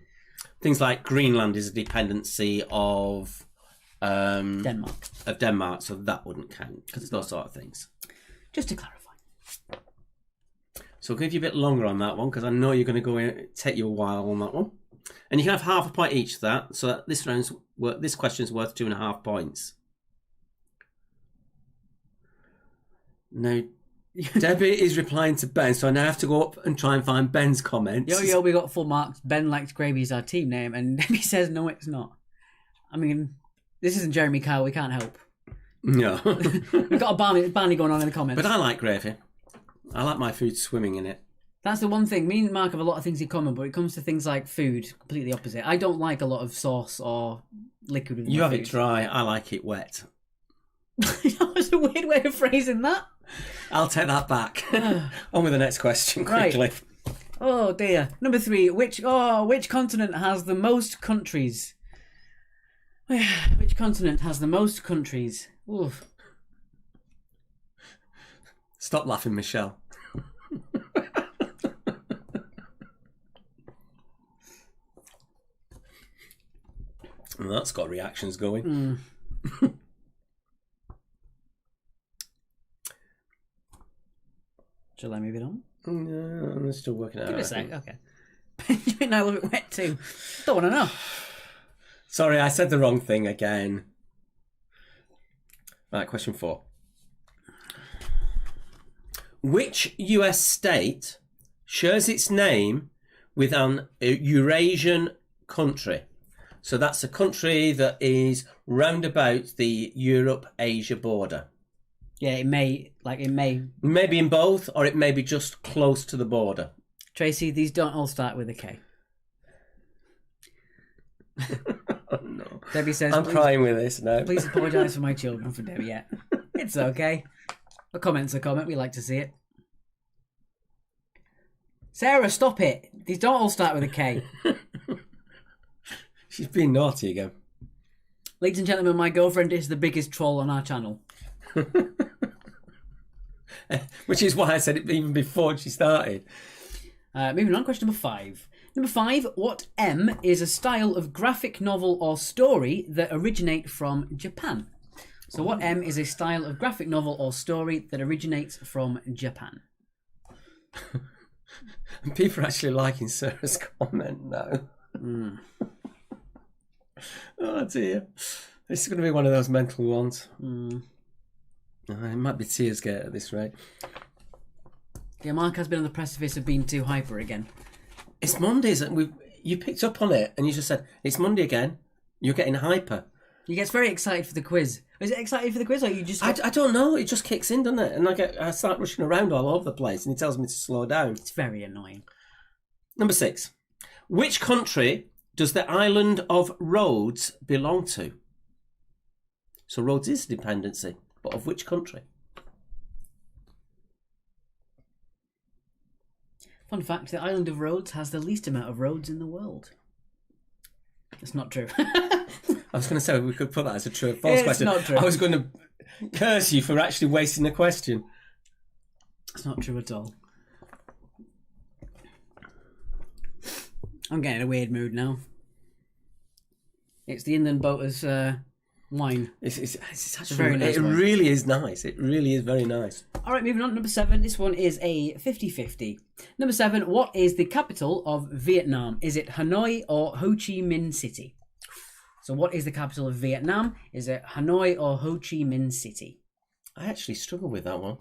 [SPEAKER 2] Things like Greenland is a dependency of Denmark, so that wouldn't count, because it's those sort of things.
[SPEAKER 3] Just to clarify.
[SPEAKER 2] So I'll give you a bit longer on that one, because I know you're going to go in, take you a while on that one. And you can have half a point each of that, so that this question's worth 2.5 points. Now, Debbie is replying to Ben, so I now have to go up and try and find Ben's comments.
[SPEAKER 3] Yo, we got full marks. Ben likes gravy is our team name, and Debbie says no, it's not. I mean, this isn't Jeremy Kyle, we can't help.
[SPEAKER 2] No.
[SPEAKER 3] We've got a Barney going on in the comments.
[SPEAKER 2] But I like gravy. I like my food swimming in it.
[SPEAKER 3] That's the one thing. Me and Mark have a lot of things in common, but when it comes to things like food, completely opposite. I don't like a lot of sauce or liquid with
[SPEAKER 2] You
[SPEAKER 3] my
[SPEAKER 2] have
[SPEAKER 3] food.
[SPEAKER 2] it dry, I like it wet.
[SPEAKER 3] That was a weird way of phrasing that.
[SPEAKER 2] I'll take that back. On with the next question quickly.
[SPEAKER 3] Right. Oh dear. Number 3. Which continent has the most countries? Which continent has the most countries? Oof.
[SPEAKER 2] Stop laughing, Michelle. Well, that's got reactions going.
[SPEAKER 3] Shall I move it on?
[SPEAKER 2] No, I'm still working out.
[SPEAKER 3] Give it a sec. Okay. Benjamin, I love it wet too. Don't want to know.
[SPEAKER 2] Sorry, I said the wrong thing again. Right, question 4. Which US state shares its name with an Eurasian country? So that's a country that is round about the Europe-Asia border.
[SPEAKER 3] Yeah, it may.
[SPEAKER 2] Maybe in both, or it may be just close to the border.
[SPEAKER 3] Tracy, these don't all start with a K.
[SPEAKER 2] Oh, no.
[SPEAKER 3] Debbie says,
[SPEAKER 2] I'm crying with this now.
[SPEAKER 3] Please apologise for my children for Debbie. Yeah, it's okay. A comment's a comment. We like to see it. Sarah, stop it. These don't all start with a K.
[SPEAKER 2] She's being naughty again.
[SPEAKER 3] Ladies and gentlemen, my girlfriend is the biggest troll on our channel.
[SPEAKER 2] Which is why I said it even before she started.
[SPEAKER 3] Moving on, question number 5. Number 5, what M is a style of graphic novel or story that originate from Japan? So what M is a style of graphic novel or story that originates from Japan?
[SPEAKER 2] And people are actually liking Sarah's comment now. Oh dear. This is going to be one of those mental ones. It might be Tearsgate at this rate.
[SPEAKER 3] Yeah, Mark has been on the precipice of being too hyper again.
[SPEAKER 2] It's Monday, isn't it? You picked up on it and you just said, it's Monday again. You're getting hyper.
[SPEAKER 3] He gets very excited for the quiz. Is it excited for the quiz or you just...
[SPEAKER 2] I don't know. It just kicks in, doesn't it? And I start rushing around all over the place and he tells me to slow down.
[SPEAKER 3] It's very annoying.
[SPEAKER 2] Number 6. Which country does the island of Rhodes belong to? So Rhodes is a dependency, but of which country?
[SPEAKER 3] Fun fact, the island of Rhodes has the least amount of roads in the world. That's not true.
[SPEAKER 2] I was going to say we could put that as a true or false question.
[SPEAKER 3] It's not true.
[SPEAKER 2] I was going to curse you for actually wasting the question.
[SPEAKER 3] It's not true at all. I'm getting in a weird mood now. It's the Inland Boaters wine.
[SPEAKER 2] It's actually
[SPEAKER 3] very nice
[SPEAKER 2] it
[SPEAKER 3] wine.
[SPEAKER 2] really is nice. It really is very nice.
[SPEAKER 3] All right, moving on. Number 7. This one is a 50-50. Number 7. What is the capital of Vietnam? Is it Hanoi or Ho Chi Minh City? So what is the capital of Vietnam? Is it Hanoi or Ho Chi Minh City?
[SPEAKER 2] I actually struggle with that one.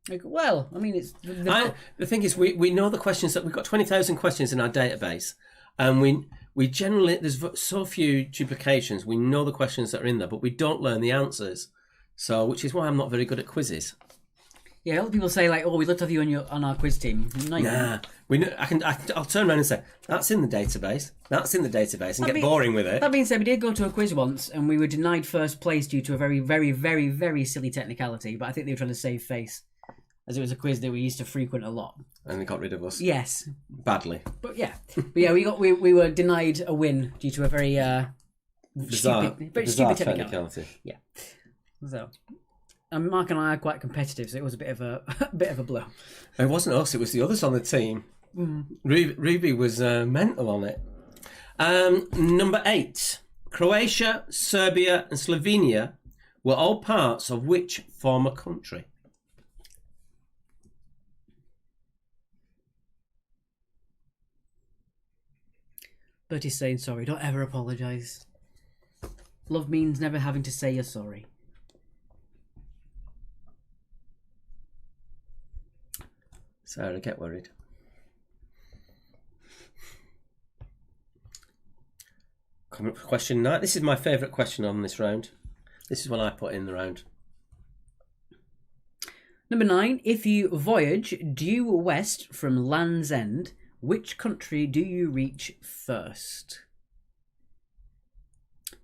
[SPEAKER 3] Like, well, I mean, it's...
[SPEAKER 2] The thing is, we know the questions that we've got 20,000 questions in our database, and we generally, there's so few duplications, we know the questions that are in there, but we don't learn the answers. So, which is why I'm not very good at quizzes.
[SPEAKER 3] Yeah, a lot of people say, like, oh, we'd love to have you on our quiz team.
[SPEAKER 2] Nah, I'll turn around and say, that's in the database, and get boring with it.
[SPEAKER 3] That being said, we did go to a quiz once, and we were denied first place due to a very, very, very, very silly technicality, but I think they were trying to save face, as it was a quiz that we used to frequent a lot.
[SPEAKER 2] And they got rid of us.
[SPEAKER 3] Yes.
[SPEAKER 2] Badly.
[SPEAKER 3] But yeah, we were denied a win due to a very
[SPEAKER 2] Bizarre
[SPEAKER 3] stupid technicality.
[SPEAKER 2] technicality.
[SPEAKER 3] Yeah. So, and Mark and I are quite competitive, so it was a bit of a blow.
[SPEAKER 2] It wasn't us; it was the others on the team. Ruby was mental on it. Number 8. Croatia, Serbia, and Slovenia were all parts of which former country?
[SPEAKER 3] Bertie's saying sorry. Don't ever apologise. Love means never having to say you're sorry.
[SPEAKER 2] Sarah, get worried. Coming up for question 9. This is my favourite question on this round. This is one I put in the round.
[SPEAKER 3] Number 9. If you voyage due west from Land's End, which country do you reach first?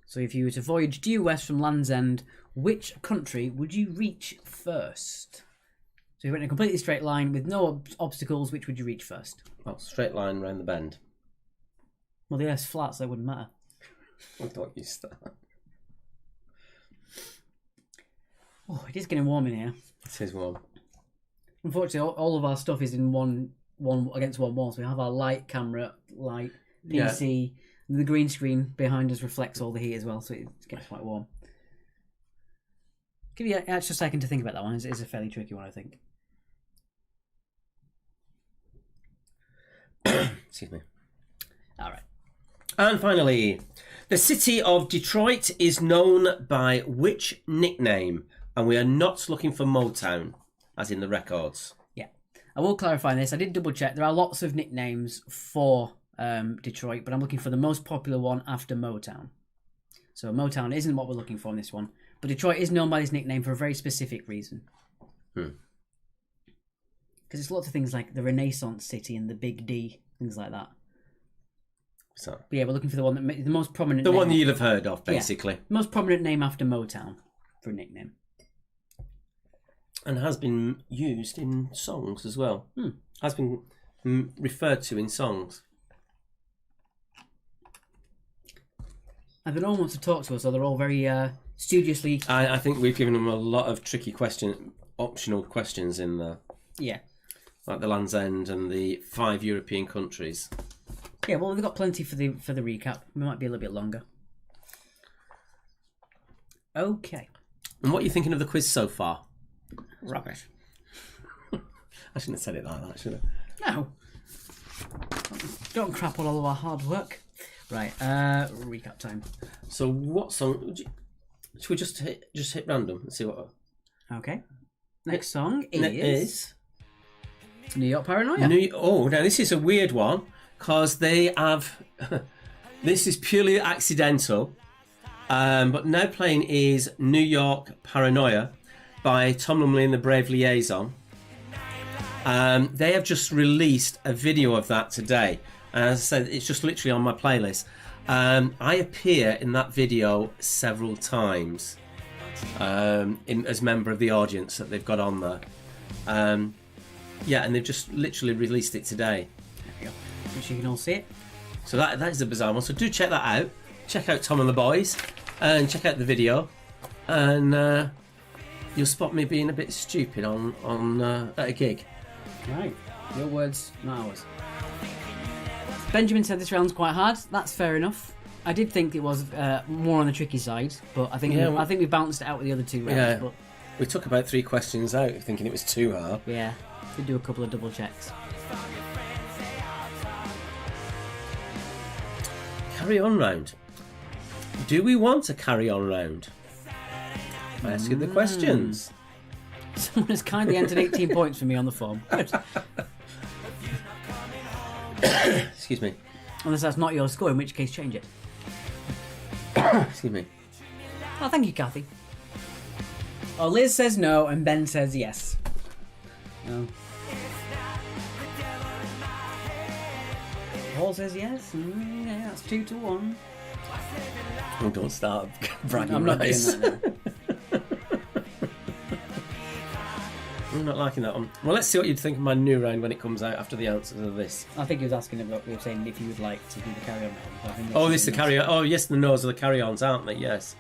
[SPEAKER 3] So if you were to voyage due west from Land's End, which country would you reach first? So you went in a completely straight line with no obstacles, which would you reach first?
[SPEAKER 2] Well, straight line round the bend.
[SPEAKER 3] Well, the Earth's flat, so it wouldn't matter.
[SPEAKER 2] Don't you start.
[SPEAKER 3] Oh, it is getting warm in here.
[SPEAKER 2] It is warm.
[SPEAKER 3] Unfortunately, all of our stuff is in one against one wall. So we have our light, camera, light, PC, and the green screen behind us reflects all the heat as well, so it gets quite warm. Give you an extra second to think about that one. It's a fairly tricky one, I think.
[SPEAKER 2] Excuse me.
[SPEAKER 3] All right.
[SPEAKER 2] And finally, the city of Detroit is known by which nickname? And we are not looking for Motown, as in the records.
[SPEAKER 3] Yeah. I will clarify this. I did double check. There are lots of nicknames for Detroit, but I'm looking for the most popular one after Motown. So Motown isn't what we're looking for in this one. But Detroit is known by this nickname for a very specific reason. Because it's lots of things like the Renaissance City and the Big D, things like that.
[SPEAKER 2] So,
[SPEAKER 3] But yeah, we're looking for the one that the most prominent.
[SPEAKER 2] the
[SPEAKER 3] name.
[SPEAKER 2] one you'd have heard of, basically.
[SPEAKER 3] Yeah, most prominent name after Motown for a nickname.
[SPEAKER 2] And has been used in songs as well. Has been referred to in songs.
[SPEAKER 3] And they all want to talk to us, so they're all very studiously.
[SPEAKER 2] I think we've given them a lot of tricky optional questions in there.
[SPEAKER 3] Yeah.
[SPEAKER 2] Like the Land's End and the 5 European countries.
[SPEAKER 3] Yeah, well, we've got plenty for the recap. We might be a little bit longer. Okay.
[SPEAKER 2] And what are you thinking of the quiz so far?
[SPEAKER 3] Rubbish.
[SPEAKER 2] I shouldn't have said it like that, should
[SPEAKER 3] I? No. Don't crap on all of our hard work. Right, recap time.
[SPEAKER 2] So what song... Should we just hit random and see what...
[SPEAKER 3] Okay. Next song
[SPEAKER 2] is
[SPEAKER 3] New York Paranoia.
[SPEAKER 2] Now this is a weird one, because they have... This is purely accidental, but now playing is New York Paranoia by Tom Lumley and the Brave Liaison. They have just released a video of that today. As I said, it's just literally on my playlist. I appear in that video several times as member of the audience that they've got on there. Yeah, and they've just literally released it today.
[SPEAKER 3] There we go. Which you can all see it.
[SPEAKER 2] So that is a bizarre one. So do check that out. Check out Tom and the Boys and check out the video. And you'll spot me being a bit stupid on at a gig.
[SPEAKER 3] Right. Your words, not ours. Benjamin said this round's quite hard. That's fair enough. I did think it was more on the tricky side, but I think we bounced it out with the other two rounds.
[SPEAKER 2] Yeah.
[SPEAKER 3] But
[SPEAKER 2] We took about 3 questions out thinking it was too hard.
[SPEAKER 3] yeah, did do a couple of double checks.
[SPEAKER 2] Carry on round. Do we want a carry on round? I ask you the questions.
[SPEAKER 3] Someone has kindly entered 18 points for me on the form. Good.
[SPEAKER 2] Excuse me.
[SPEAKER 3] Unless that's not your score, in which case change it.
[SPEAKER 2] Excuse me.
[SPEAKER 3] Oh, thank you, Kathy. Oh, Liz says no, and Ben says yes. No. Paul says yes. Yeah, that's 2-1.
[SPEAKER 2] Oh, don't start bragging
[SPEAKER 3] I'm not
[SPEAKER 2] rights.
[SPEAKER 3] doing that now.
[SPEAKER 2] I'm not liking that one. Well, let's see what you'd think of my new round when it comes out after the answers of this.
[SPEAKER 3] I think he was asking about, we were saying if you would like to do the carry-on round. I think
[SPEAKER 2] Oh,
[SPEAKER 3] that's
[SPEAKER 2] this is the
[SPEAKER 3] nice.
[SPEAKER 2] carry on. Oh, yes, the no's are the carry ons, aren't they? Yes.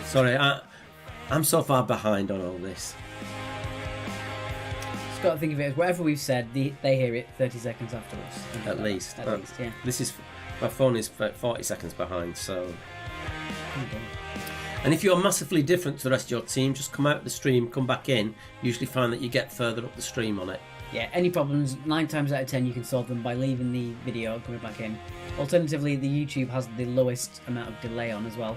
[SPEAKER 2] Sorry, I'm so far behind on all this.
[SPEAKER 3] Just got to think of it as whatever we've said, they hear it 30 seconds after us.
[SPEAKER 2] At least.
[SPEAKER 3] At least, yeah.
[SPEAKER 2] This is my phone is 40 seconds behind, so.
[SPEAKER 3] Okay.
[SPEAKER 2] And if you're massively different to the rest of your team, just come out of the stream, come back in. You usually find that you get further up the stream on it.
[SPEAKER 3] Yeah, any problems, 9 times out of 10 you can solve them by leaving the video and coming back in. Alternatively, the YouTube has the lowest amount of delay on as well.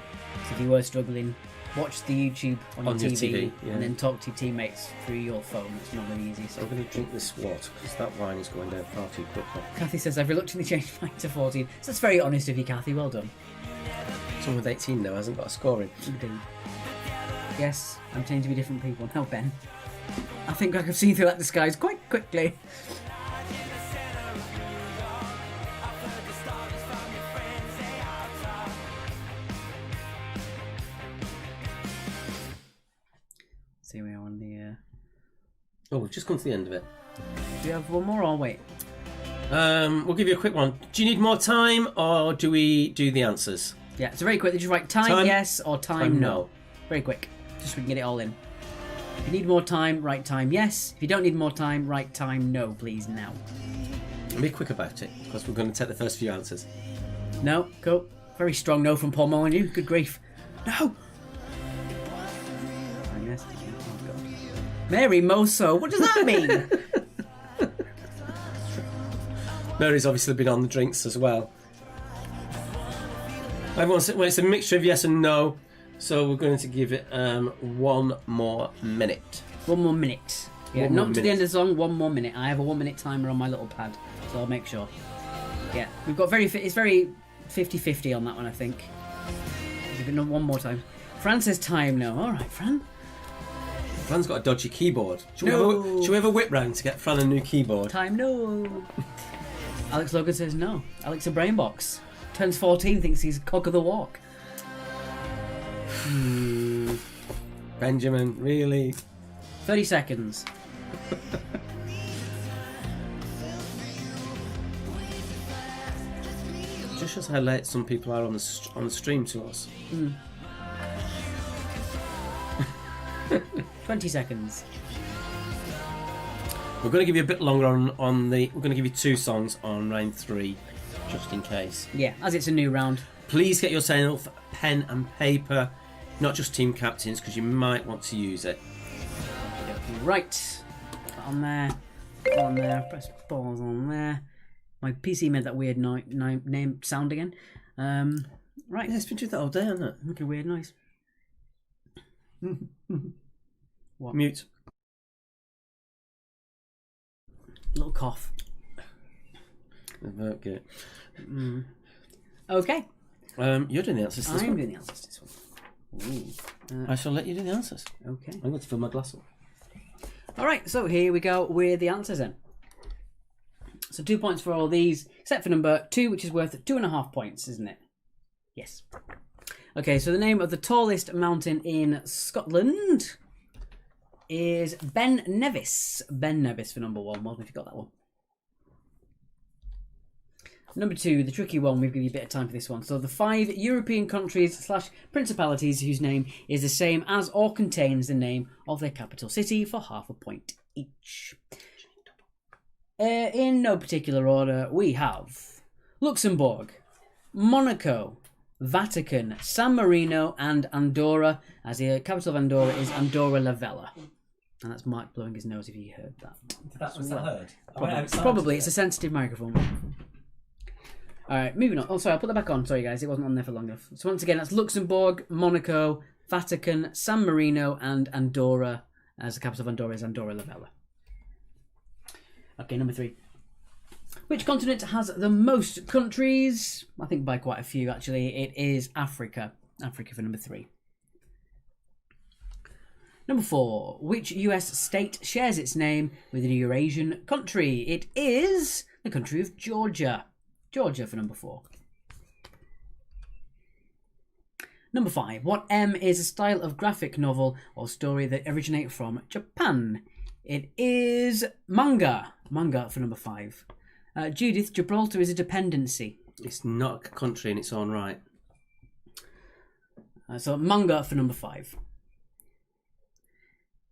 [SPEAKER 3] So if you were struggling, watch the YouTube on your TV,
[SPEAKER 2] yeah.
[SPEAKER 3] and then talk to your teammates through your phone. It's not really easy. So
[SPEAKER 2] I'm going to drink this water because that wine is going down far too quickly.
[SPEAKER 3] Kathy says, I've reluctantly changed mine to 14. So that's very honest of you, Kathy. Well done.
[SPEAKER 2] Someone with 18 now hasn't got a scoring.
[SPEAKER 3] Indeed. Yes, I'm tending to be different people. No, Ben. I think I can see through that disguise quite quickly. See, we are on the.
[SPEAKER 2] Oh, we've just come to the end of it.
[SPEAKER 3] Do you have one more or wait?
[SPEAKER 2] We'll give you a quick one. Do you need more time or do we do the answers?
[SPEAKER 3] Yeah, so very quick. Just write time yes or time no. Very quick. Just so we can get it all in. If you need more time, write time yes. If you don't need more time, write time no, please, now.
[SPEAKER 2] Be quick about it because we're going to take the first few answers.
[SPEAKER 3] No, cool. Very strong no from Paul Molyneux. Good grief. No! Time yes. Mary Moso. What does that mean?
[SPEAKER 2] Mary's obviously been on the drinks as well. Everyone said, well, it's a mixture of yes and no, so we're going to give it 1 more minute.
[SPEAKER 3] 1 more minute. Yeah,
[SPEAKER 2] One
[SPEAKER 3] not
[SPEAKER 2] more
[SPEAKER 3] to the
[SPEAKER 2] minute.
[SPEAKER 3] end of the song. 1 more minute. I have a 1 minute timer on my little pad, so I'll make sure. Yeah, we've got it's very 50-50 on that one, I think. Give it one more time. Fran says time now. All right, Fran.
[SPEAKER 2] Fran's got a dodgy keyboard. Should
[SPEAKER 3] No.
[SPEAKER 2] we have a whip round to get Fran a new keyboard?
[SPEAKER 3] Time no. Alex Logan says no. Alex a brain box. Turns 14, thinks he's cock of the walk.
[SPEAKER 2] Benjamin, really?
[SPEAKER 3] 30 seconds.
[SPEAKER 2] Just shows how late some people are on the stream to us.
[SPEAKER 3] 20 seconds.
[SPEAKER 2] We're going to give you a bit longer on the. We're going to give you 2 songs on round 3, just in case.
[SPEAKER 3] Yeah, as it's a new round.
[SPEAKER 2] Please get yourself pen and paper, not just team captains, because you might want to use it.
[SPEAKER 3] Right. Put on there. Put on there. Press pause on there. My PC made that weird name sound again. Right.
[SPEAKER 2] Yeah, it's been doing that all day, hasn't it?
[SPEAKER 3] Make a weird noise. What?
[SPEAKER 2] Mute.
[SPEAKER 3] Little cough.
[SPEAKER 2] Okay.
[SPEAKER 3] Okay.
[SPEAKER 2] You're doing the answers to this
[SPEAKER 3] I'm
[SPEAKER 2] one.
[SPEAKER 3] doing the answers to this one. Ooh.
[SPEAKER 2] I shall let you do the answers.
[SPEAKER 3] Okay.
[SPEAKER 2] I'm going to fill my glass up.
[SPEAKER 3] All right, so here we go with the answers then. So 2 points for all these, except for number 2, which is worth 2.5 points, isn't it? Yes. Okay, so the name of the tallest mountain in Scotland is Ben Nevis. Ben Nevis for number 1. Well, if you got that one. Number 2, the tricky one. We've given you a bit of time for this one. So the 5 European countries / principalities whose name is the same as or contains the name of their capital city for half a point each. In no particular order, we have Luxembourg, Monaco, Vatican, San Marino, and Andorra, as the capital of Andorra is Andorra la Vella. And that's Mark blowing his nose if you heard that.
[SPEAKER 2] That was heard.
[SPEAKER 3] Probably. It's a sensitive microphone. Alright, moving on. Oh, sorry, I'll put that back on. Sorry, guys, it wasn't on there for long enough. So once again, that's Luxembourg, Monaco, Vatican, San Marino, and Andorra, as the capital of Andorra is Andorra la Vella. Okay, number 3. Which continent has the most countries? I think by quite a few, actually. It is Africa. Africa for number 3. Number 4. Which US state shares its name with a Eurasian country? It is the country of Georgia. Georgia for number 4. Number 5. What M is a style of graphic novel or story that originate from Japan? It is manga. Manga for number 5. Judith, Gibraltar is a dependency.
[SPEAKER 2] It's not a country in its own right.
[SPEAKER 3] So manga for number 5.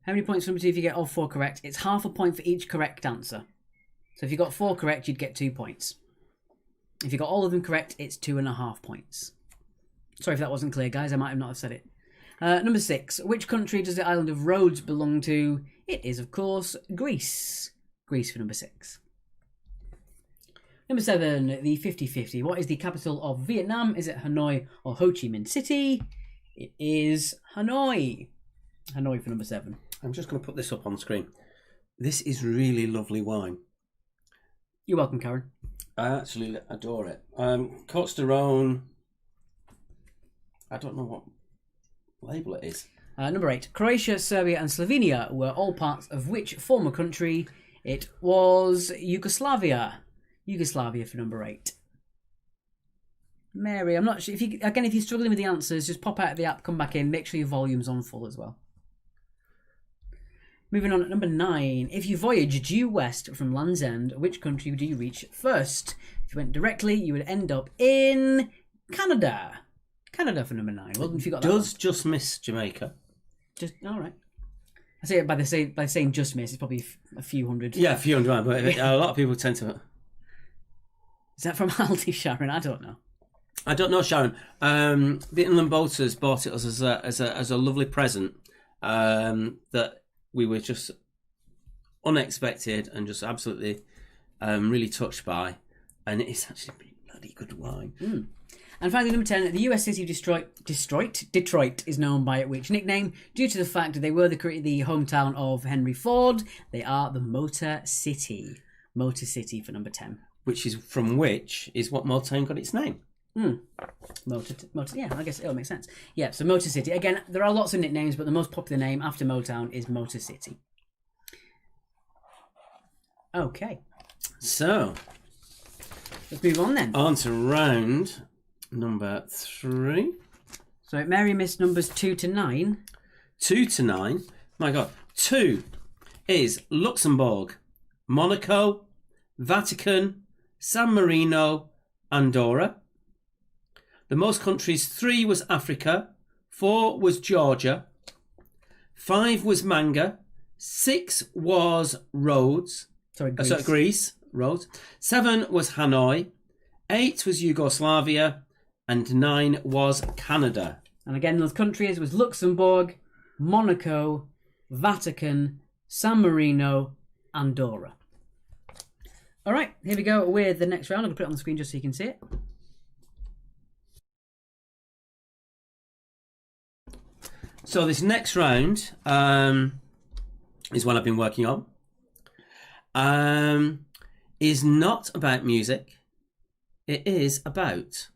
[SPEAKER 3] How many points for number 2 if you get all 4 correct? It's half a point for each correct answer. So if you got 4 correct, you'd get 2 points. If you got all of them correct, it's 2.5 points. Sorry if that wasn't clear, guys. I might not have said it. Number 6. Which country does the island of Rhodes belong to? It is, of course, Greece. Greece for number 6. Number 7. The 50-50. What is the capital of Vietnam? Is it Hanoi or Ho Chi Minh City? It is Hanoi. Hanoi for number 7.
[SPEAKER 2] I'm just going to put this up on screen. This is really lovely wine.
[SPEAKER 3] You're welcome, Karen.
[SPEAKER 2] I actually adore it. Côte d'Aron. I don't know what label it is.
[SPEAKER 3] Number 8. Croatia, Serbia and Slovenia were all parts of which former country? It was Yugoslavia. Yugoslavia for number 8. Mary, I'm not sure. If you're struggling with the answers, just pop out of the app, come back in. Make sure your volume's on full as well. Moving on at number 9. If you voyage due west from Land's End, which country do you reach first? If you went directly, you would end up in Canada. Canada for number 9. Well, if you got that
[SPEAKER 2] Does
[SPEAKER 3] one.
[SPEAKER 2] just miss Jamaica.
[SPEAKER 3] Just all right. I say it by saying just miss. It's probably a few hundred.
[SPEAKER 2] Yeah, a few hundred, but a lot of people tend to.
[SPEAKER 3] Is that from Aldi, Sharon? I don't know.
[SPEAKER 2] I don't know, Sharon. The Inland Boaters bought it as a lovely present. That we were just unexpected and just absolutely really touched by. And it's actually bloody good wine.
[SPEAKER 3] And finally, number 10, the US city of Detroit is known by which nickname? Due to the fact that they were the hometown of Henry Ford, they are the Motor City. Motor City for number 10.
[SPEAKER 2] Which is what Motown got its name.
[SPEAKER 3] Motor, yeah, I guess it'll make sense. Yeah, so Motor City. Again, there are lots of nicknames, but the most popular name after Motown is Motor City. Okay.
[SPEAKER 2] So,
[SPEAKER 3] let's move on then.
[SPEAKER 2] On to round number 3.
[SPEAKER 3] So Mary missed numbers 2 to 9.
[SPEAKER 2] 2 to 9. My God. 2 is Luxembourg, Monaco, Vatican, San Marino, Andorra. The most countries, 3 was Africa, 4 was Georgia, 5 was Manga, 6 was Rhodes. Greece. Rhodes. 7 was Hanoi, 8 was Yugoslavia, and 9 was Canada.
[SPEAKER 3] And again, those countries was Luxembourg, Monaco, Vatican, San Marino, Andorra. All right, here we go with the next round. I'm going to put it on the screen just so you can see it.
[SPEAKER 2] So this next round is one I've been working on. Is not about music. It is about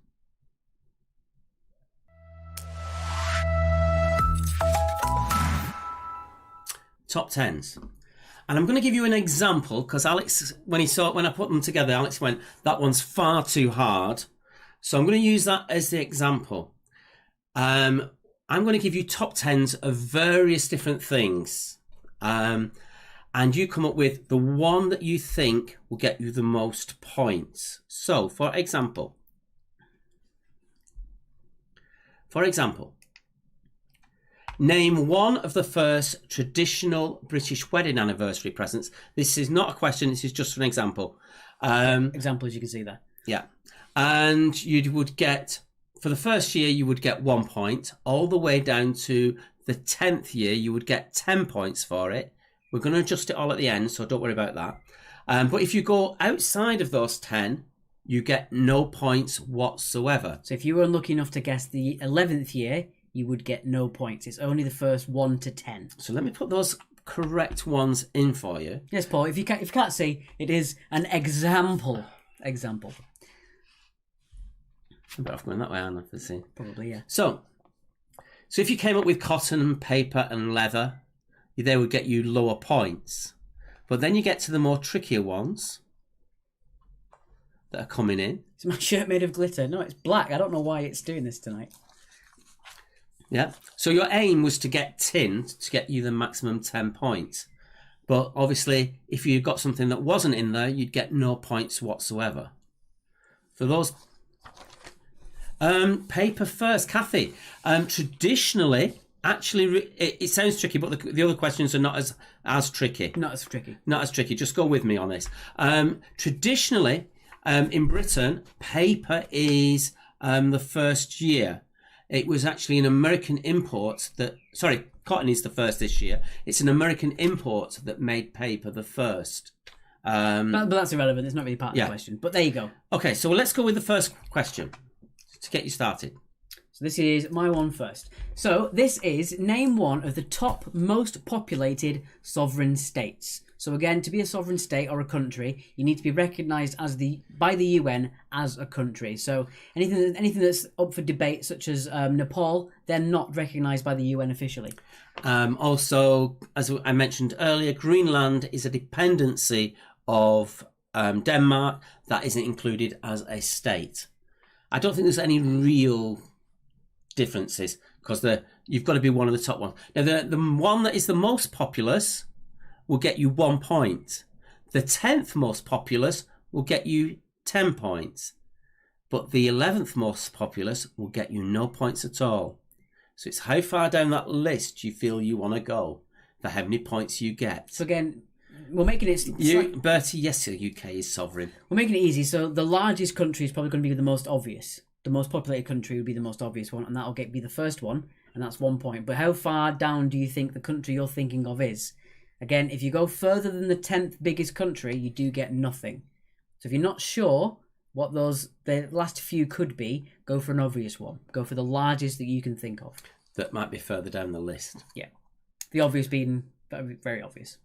[SPEAKER 2] top 10s. And I'm going to give you an example because Alex, when I put them together, Alex went, that one's far too hard. So I'm going to use that as the example. I'm going to give you top 10s of various different things. And you come up with the one that you think will get you the most points. So, for example, name one of the first traditional British wedding anniversary presents. This is not a question, this is just an example.
[SPEAKER 3] Example, as you can see there.
[SPEAKER 2] Yeah. And you would get, for the first year, you would get 1 point. All the way down to the 10th year, you would get 10 points for it. We're going to adjust it all at the end, so don't worry about that. But if you go outside of those 10, you get no points whatsoever.
[SPEAKER 3] So if you were unlucky enough to guess the 11th year, you would get no points. It's only the first 1 to 10. So
[SPEAKER 2] let me put those correct ones in for you.
[SPEAKER 3] Yes, Paul. If you can't see, it is an example.
[SPEAKER 2] I'm better off going that way, aren't I? Let's see.
[SPEAKER 3] Probably, yeah.
[SPEAKER 2] So if you came up with cotton and paper and leather, they would get you lower points. But then you get to the more trickier ones that are coming in.
[SPEAKER 3] Is my shirt made of glitter? No, it's black. I don't know why it's doing this tonight.
[SPEAKER 2] Yeah. So your aim was to get tin to get you the maximum 10 points. But obviously, if you got something that wasn't in there, you'd get no points whatsoever. For those... paper first. Kathy, traditionally... Actually, it sounds tricky, but the other questions are not as tricky.
[SPEAKER 3] Not as tricky.
[SPEAKER 2] Not as tricky. Just go with me on this. Traditionally, in Britain, paper is the first year. It was actually an American import cotton is the first this year. It's an American import that made paper the first.
[SPEAKER 3] But that's irrelevant. It's not really part of the question. But there you go.
[SPEAKER 2] Okay, so let's go with the first question to get you started.
[SPEAKER 3] So this is my one first. So this is name one of the top most populated sovereign states. So again, to be a sovereign state or a country, you need to be recognised by the UN as a country. So anything that's up for debate, such as Nepal, they're not recognised by the UN officially.
[SPEAKER 2] Also, as I mentioned earlier, Greenland is a dependency of Denmark. That isn't included as a state. I don't think there's any real differences because you've got to be one of the top ones. Now, the one that is the most populous will get you 1 point. The 10th most populous will get you 10 points. But the 11th most populous will get you no points at all. So it's how far down that list you feel you want to go, for how many points you get.
[SPEAKER 3] So again, we're making it...
[SPEAKER 2] Bertie, yes, the UK is sovereign.
[SPEAKER 3] We're making it easy. So the largest country is probably going to be the most obvious. The most populated country would be the most obvious one, and that'll be the first one, and that's 1 point. But how far down do you think the country you're thinking of is? Again, if you go further than the 10th biggest country, you do get nothing. So if you're not sure what the last few could be, go for an obvious one. Go for the largest that you can think of.
[SPEAKER 2] That might be further down the list.
[SPEAKER 3] Yeah. The obvious being very, very obvious.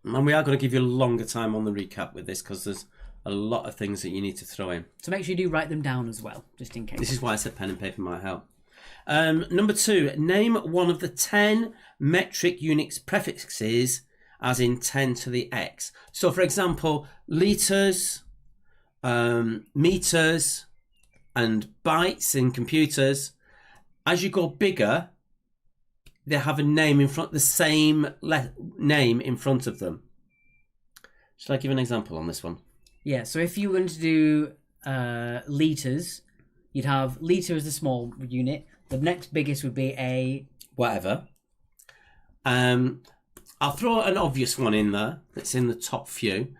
[SPEAKER 2] And we are going to give you a longer time on the recap with this because there's a lot of things that you need to throw in.
[SPEAKER 3] So make sure you do write them down as well, just in case.
[SPEAKER 2] This is why I said pen and paper might help. Number 2, name one of the 10 metric units prefixes as in 10 to the x. So, for example, litres, meters, and bytes in computers. As you go bigger, they have a name in front, the same name in front of them. Should I give an example on this one?
[SPEAKER 3] Yeah, so if you were going to do litres, you'd have litre as the small unit. The next biggest would be a...
[SPEAKER 2] Whatever. I'll throw an obvious one in there that's in the top few,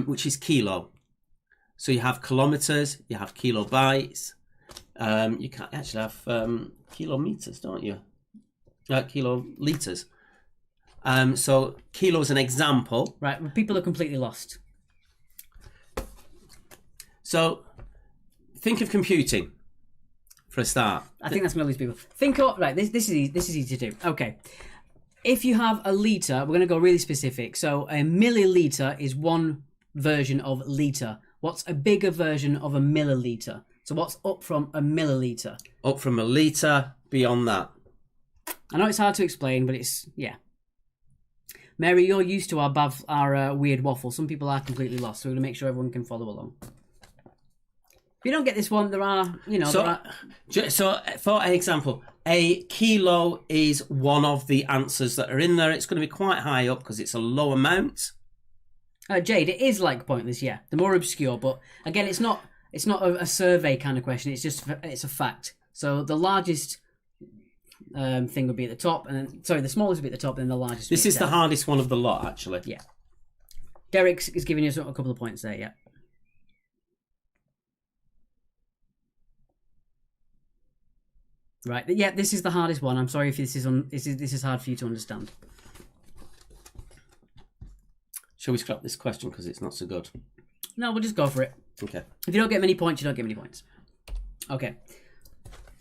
[SPEAKER 2] which is kilo. So you have kilometres, you have kilobytes. You can actually have kilometres, don't you? Kilolitres. So kilo is an example.
[SPEAKER 3] Right, well, people are completely lost.
[SPEAKER 2] So think of computing for a start.
[SPEAKER 3] I think that's going to lose people. Think of... Right, this is easy to do. Okay. If you have a litre, we're going to go really specific. So a milliliter is one version of litre. What's a bigger version of a milliliter? So what's up from a milliliter?
[SPEAKER 2] Up from a litre, beyond that.
[SPEAKER 3] I know it's hard to explain, but it's... Yeah. Mary, you're used to our weird waffle. Some people are completely lost, so we're going to make sure everyone can follow along. If you don't get this one, there are...
[SPEAKER 2] So, for example, a kilo is one of the answers that are in there. It's going to be quite high up because it's a low amount.
[SPEAKER 3] Jade, it is like pointless, yeah. The more obscure, but again, it's not a survey kind of question. It's a fact. So the largest thing would be at the top, and then, the smallest would be at the top, and then the largest.
[SPEAKER 2] This is the hardest one of the lot, actually.
[SPEAKER 3] Yeah. Derek is giving you a couple of points there. Yeah. Right. Yeah, this is the hardest one. I'm sorry if this is hard for you to understand.
[SPEAKER 2] Shall we scrap this question because it's not so good?
[SPEAKER 3] No, we'll just go for it.
[SPEAKER 2] Okay.
[SPEAKER 3] If you don't get many points, you don't get many points. Okay.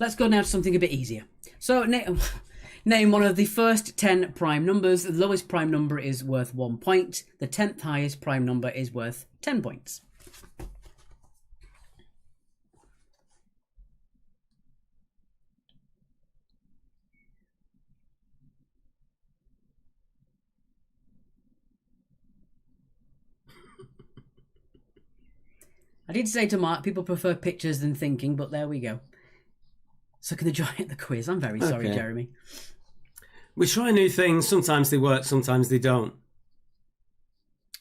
[SPEAKER 3] Let's go now to something a bit easier. So, name one of the first 10 prime numbers. The lowest prime number is worth 1 point. The 10th highest prime number is worth 10 points. I did say to Mark, people prefer pictures than thinking, but there we go. So can they join at the quiz? I'm very sorry,
[SPEAKER 2] Okay.
[SPEAKER 3] Jeremy.
[SPEAKER 2] We try new things. Sometimes they work, sometimes they don't.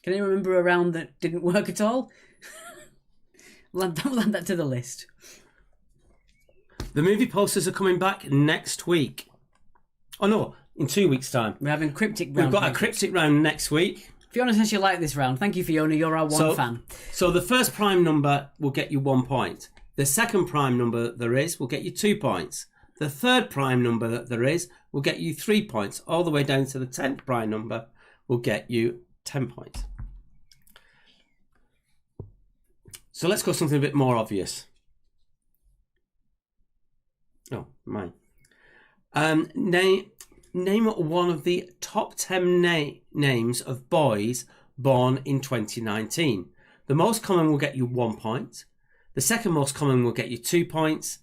[SPEAKER 3] Can you remember a round that didn't work at all? We'll add that to the list.
[SPEAKER 2] The movie posters are coming back next week. Oh no, in 2 weeks' time.
[SPEAKER 3] We're having cryptic round.
[SPEAKER 2] We've got a cryptic round next week.
[SPEAKER 3] Fiona says she liked this round. Thank you, Fiona. You're our one fan.
[SPEAKER 2] So the first prime number will get you 1 point. The second prime number that there is will get you 2 points. The third prime number that there is will get you 3 points. All the way down to the 10th prime number will get you 10 points. So let's go something a bit more obvious. Oh, mine. Name one of the top 10 names of boys born in 2019. The most common will get you 1 point. The second most common will get you 2 points.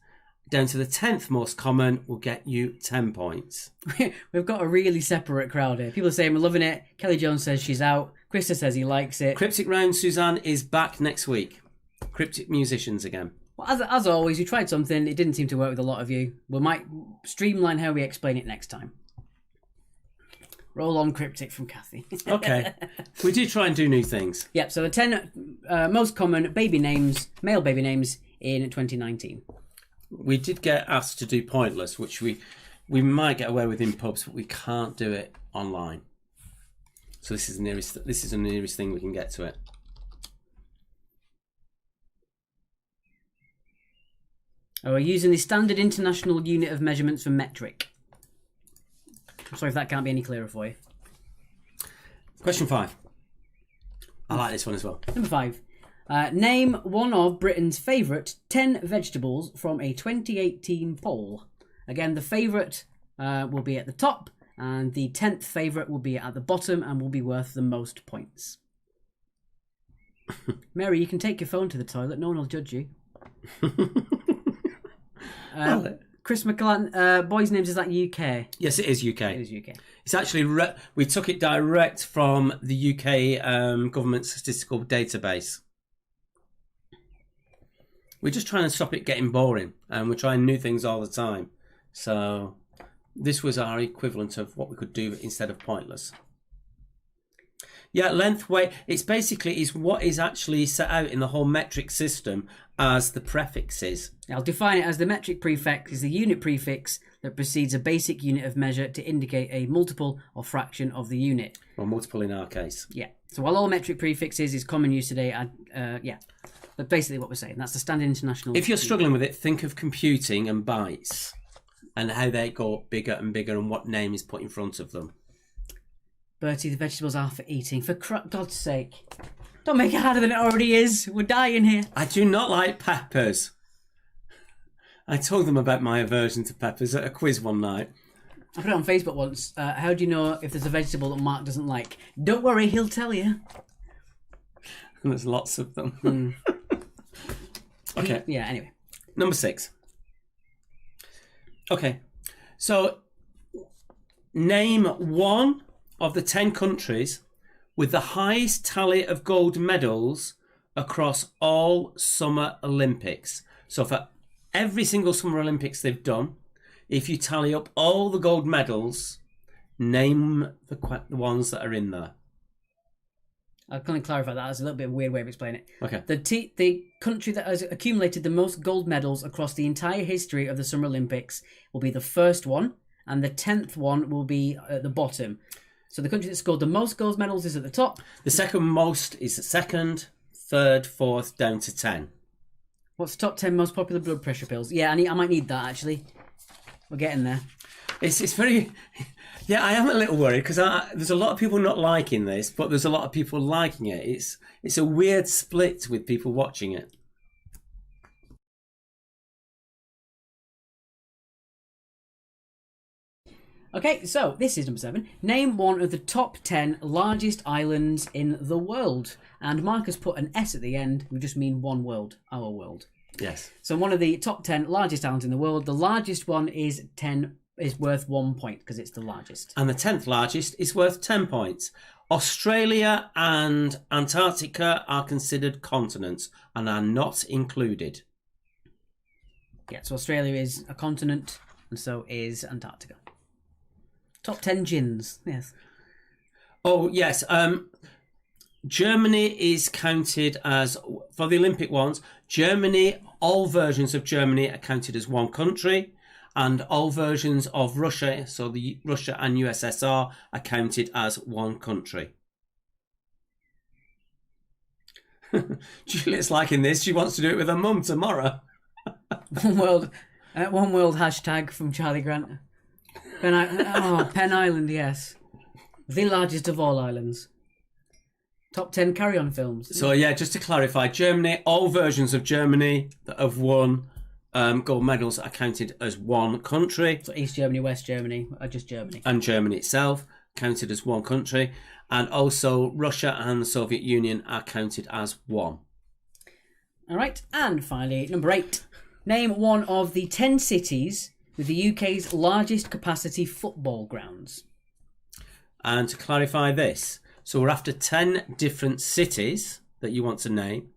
[SPEAKER 2] Down to the 10th most common will get you 10 points.
[SPEAKER 3] We've got a really separate crowd here. People are saying we're loving it. Kelly Jones says she's out. Krista says he likes it.
[SPEAKER 2] Cryptic Round, Suzanne, is back next week. Cryptic musicians again.
[SPEAKER 3] Well, as always, we tried something. It didn't seem to work with a lot of you. We might streamline how we explain it next time. Roll on cryptic from Kathy.
[SPEAKER 2] Okay. We do try and do new things.
[SPEAKER 3] Yep, so the 10 most common baby names, male baby names in 2019.
[SPEAKER 2] We did get asked to do pointless, which we might get away with in pubs, but we can't do it online. So this is the nearest thing we can get to it.
[SPEAKER 3] We're using the standard international unit of measurements for metric. I'm sorry if that can't be any clearer for you.
[SPEAKER 2] Question 5. I like this one as well.
[SPEAKER 3] Number 5. Name one of Britain's favourite 10 vegetables from a 2018 poll. Again, the favourite will be at the top, and the 10th favourite will be at the bottom and will be worth the most points. Mary, you can take your phone to the toilet. No one will judge you. Chris McClellan, boys' names, is that UK?
[SPEAKER 2] Yes, it is UK.
[SPEAKER 3] It is UK.
[SPEAKER 2] It's actually, we took it direct from the UK government statistical database. We're just trying to stop it getting boring, and we're trying new things all the time. So this was our equivalent of what we could do instead of pointless. Yeah, length, weight, it's basically is what is actually set out in the whole metric system as the prefixes.
[SPEAKER 3] I'll define it as the metric prefix is the unit prefix that precedes a basic unit of measure to indicate a multiple or fraction of the unit.
[SPEAKER 2] Or multiple in our case.
[SPEAKER 3] Yeah. So while all metric prefixes is common use today, yeah. But basically what we're saying, that's the standard international...
[SPEAKER 2] If you're struggling with it, think of computing and bytes and how they go bigger and bigger and what name is put in front of them.
[SPEAKER 3] Bertie, the vegetables are for eating. For God's sake. Don't make it harder than it already is. We're dying here.
[SPEAKER 2] I do not like peppers. I told them about my aversion to peppers at a quiz one night.
[SPEAKER 3] I put it on Facebook once. How do you know if there's a vegetable that Mark doesn't like? Don't worry, he'll tell you.
[SPEAKER 2] And there's lots of them. Okay.
[SPEAKER 3] Yeah, anyway.
[SPEAKER 2] Number 6. Okay. So, name one of the 10 countries with the highest tally of gold medals across all Summer Olympics. So for every single Summer Olympics they've done, if you tally up all the gold medals, name the ones that are in there.
[SPEAKER 3] I'll kind of clarify that. That's a little bit of a weird way of explaining it.
[SPEAKER 2] Okay.
[SPEAKER 3] The country that has accumulated the most gold medals across the entire history of the Summer Olympics will be the first one, and the 10th one will be at the bottom. So the country that scored the most gold medals is at the top.
[SPEAKER 2] The second most is the second, third, fourth, down to 10.
[SPEAKER 3] What's the top 10 most popular blood pressure pills? Yeah, I might need that, actually. We're getting there.
[SPEAKER 2] It's very... Yeah, I am a little worried because there's a lot of people not liking this, but there's a lot of people liking it. It's a weird split with people watching it.
[SPEAKER 3] Okay, so this is number 7. Name one of the top 10 largest islands in the world. And Mark has put an S at the end. We just mean one world, our world.
[SPEAKER 2] Yes.
[SPEAKER 3] So one of the top 10 largest islands in the world. The largest one is worth 1 point because it's the largest.
[SPEAKER 2] And the 10th largest is worth 10 points. Australia and Antarctica are considered continents and are not included.
[SPEAKER 3] Yeah, so Australia is a continent and so is Antarctica. Top 10 gins, yes.
[SPEAKER 2] Oh, yes. Germany is counted as, for the Olympic ones, Germany, all versions of Germany are counted as one country, and all versions of Russia, so the Russia and USSR, are counted as one country. Juliet's liking this. She wants to do it with her mum tomorrow.
[SPEAKER 3] One world hashtag from Charlie Grant. Penn Island, yes. The largest of all islands. Top 10 carry-on films.
[SPEAKER 2] So, yeah, just to clarify, Germany, all versions of Germany that have won gold medals are counted as one country.
[SPEAKER 3] So East Germany, West Germany, or just Germany.
[SPEAKER 2] And Germany itself counted as one country. And also Russia and the Soviet Union are counted as one.
[SPEAKER 3] All right, and finally, number 8. Name one of the 10 cities with the UK's largest capacity football grounds.
[SPEAKER 2] And to clarify this, so we're after 10 different cities that you want to name.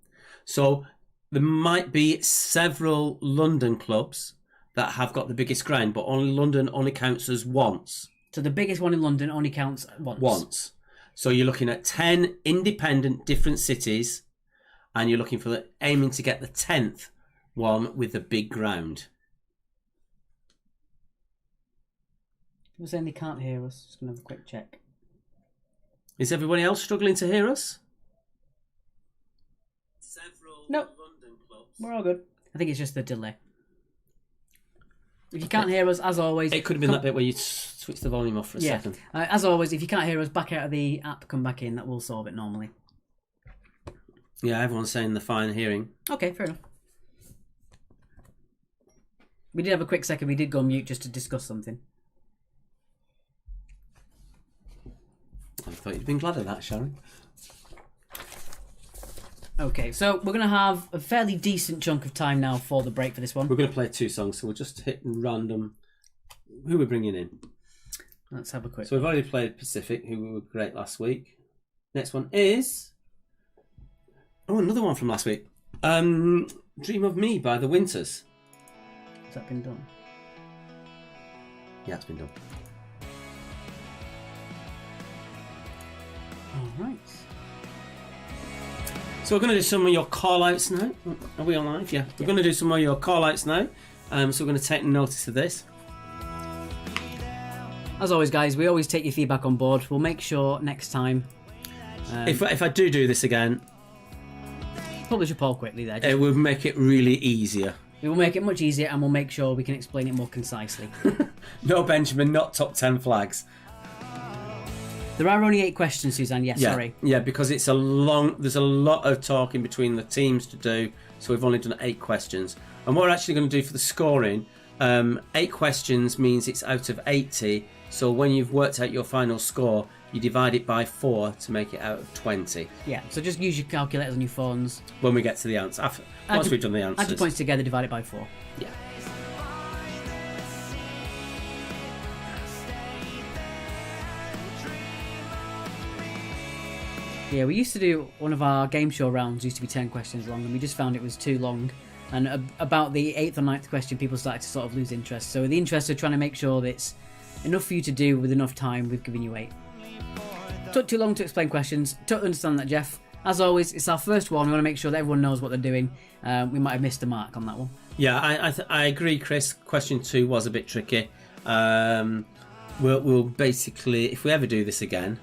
[SPEAKER 2] So there might be several London clubs that have got the biggest ground, but only London only counts as once.
[SPEAKER 3] So the biggest one in London only counts once.
[SPEAKER 2] Once. So you're looking at 10 independent different cities, and you're looking for aiming to get the 10th one with the big ground.
[SPEAKER 3] People saying they can't hear us. Just going to have a quick check.
[SPEAKER 2] Is everybody else struggling to hear us? Several
[SPEAKER 3] Nope.
[SPEAKER 2] London clubs.
[SPEAKER 3] We're all good. I think it's just the delay. If you can't hear us, as always...
[SPEAKER 2] It could have been that bit where you switch the volume off for a second.
[SPEAKER 3] As always, if you can't hear us, back out of the app, come back in. That will solve it normally.
[SPEAKER 2] Yeah, everyone's saying they're fine hearing.
[SPEAKER 3] Okay, fair enough. We did have a quick second. We did go mute just to discuss something.
[SPEAKER 2] I thought you'd been glad of that, Sharon.
[SPEAKER 3] Okay, so we're going to have a fairly decent chunk of time now for the break for this one.
[SPEAKER 2] We're going to play 2 songs, so we'll just hit random. Who we're bringing in?
[SPEAKER 3] Let's have a quick.
[SPEAKER 2] So we've already played Pacific, who were great last week. Next one is... Oh, another one from last week. Dream of Me by The Winters.
[SPEAKER 3] Has that been done?
[SPEAKER 2] Yeah, it's been done.
[SPEAKER 3] All right.
[SPEAKER 2] So we're going to do some of your call-outs now. Are we on live? Yeah. We're going to do some of your call-outs now. So we're going to take notice of this.
[SPEAKER 3] As always, guys, we always take your feedback on board. We'll make sure next time...
[SPEAKER 2] If I do this again...
[SPEAKER 3] Publish a poll quickly there.
[SPEAKER 2] It will make it really easier.
[SPEAKER 3] We will make it much easier and we'll make sure we can explain it more concisely.
[SPEAKER 2] No, Benjamin, not top 10 flags.
[SPEAKER 3] There are only 8 questions, Suzanne. Yes,
[SPEAKER 2] Yeah,
[SPEAKER 3] sorry.
[SPEAKER 2] yeah, because there's a lot of talking between the teams to do, so we've only done 8 questions. And what we're actually going to do for the scoring, 8 questions means it's out of 80, so when you've worked out your final score, you divide it by 4 to make it out of 20.
[SPEAKER 3] Yeah, so just use your calculators on your phones.
[SPEAKER 2] When we get to the answer, once we've done the answers.
[SPEAKER 3] Add your points together, divide it by 4.
[SPEAKER 2] Yeah.
[SPEAKER 3] Yeah, we used to do one of our game show rounds, used to be 10 questions long, and we just found it was too long. And about the 8th or 9th question, people started to sort of lose interest. So, in the interest of trying to make sure that it's enough for you to do with enough time, we've given you 8. Took too long to explain questions. Totally understand that, Jeff. As always, it's our first one. We want to make sure that everyone knows what they're doing. We might have missed the mark on that one.
[SPEAKER 2] Yeah, I agree, Chris. Question 2 was a bit tricky. We'll basically, if we ever do this again,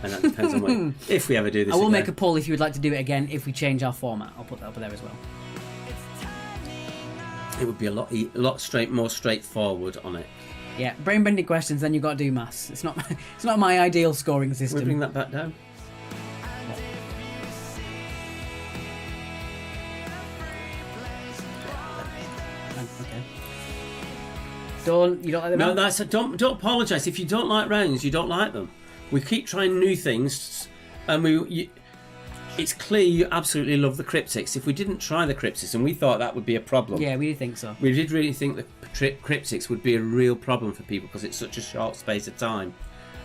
[SPEAKER 2] and that depends on what, if we ever do this
[SPEAKER 3] I will
[SPEAKER 2] again.
[SPEAKER 3] make a poll if you would like to do it again if we change our format. I'll put that up there as well.
[SPEAKER 2] It would be a lot more straightforward on it.
[SPEAKER 3] Yeah, brain bending questions, then you've got to do maths. It's not my ideal scoring system.
[SPEAKER 2] We'll bring that back down.
[SPEAKER 3] Okay. You don't like them?
[SPEAKER 2] No, don't apologise. If you don't like rounds, you don't like them. We keep trying new things, and it's clear you absolutely love the cryptics. If we didn't try the cryptics, and we thought that would be a problem.
[SPEAKER 3] Yeah, we did think so.
[SPEAKER 2] We did really think the cryptics would be a real problem for people because it's such a short space of time.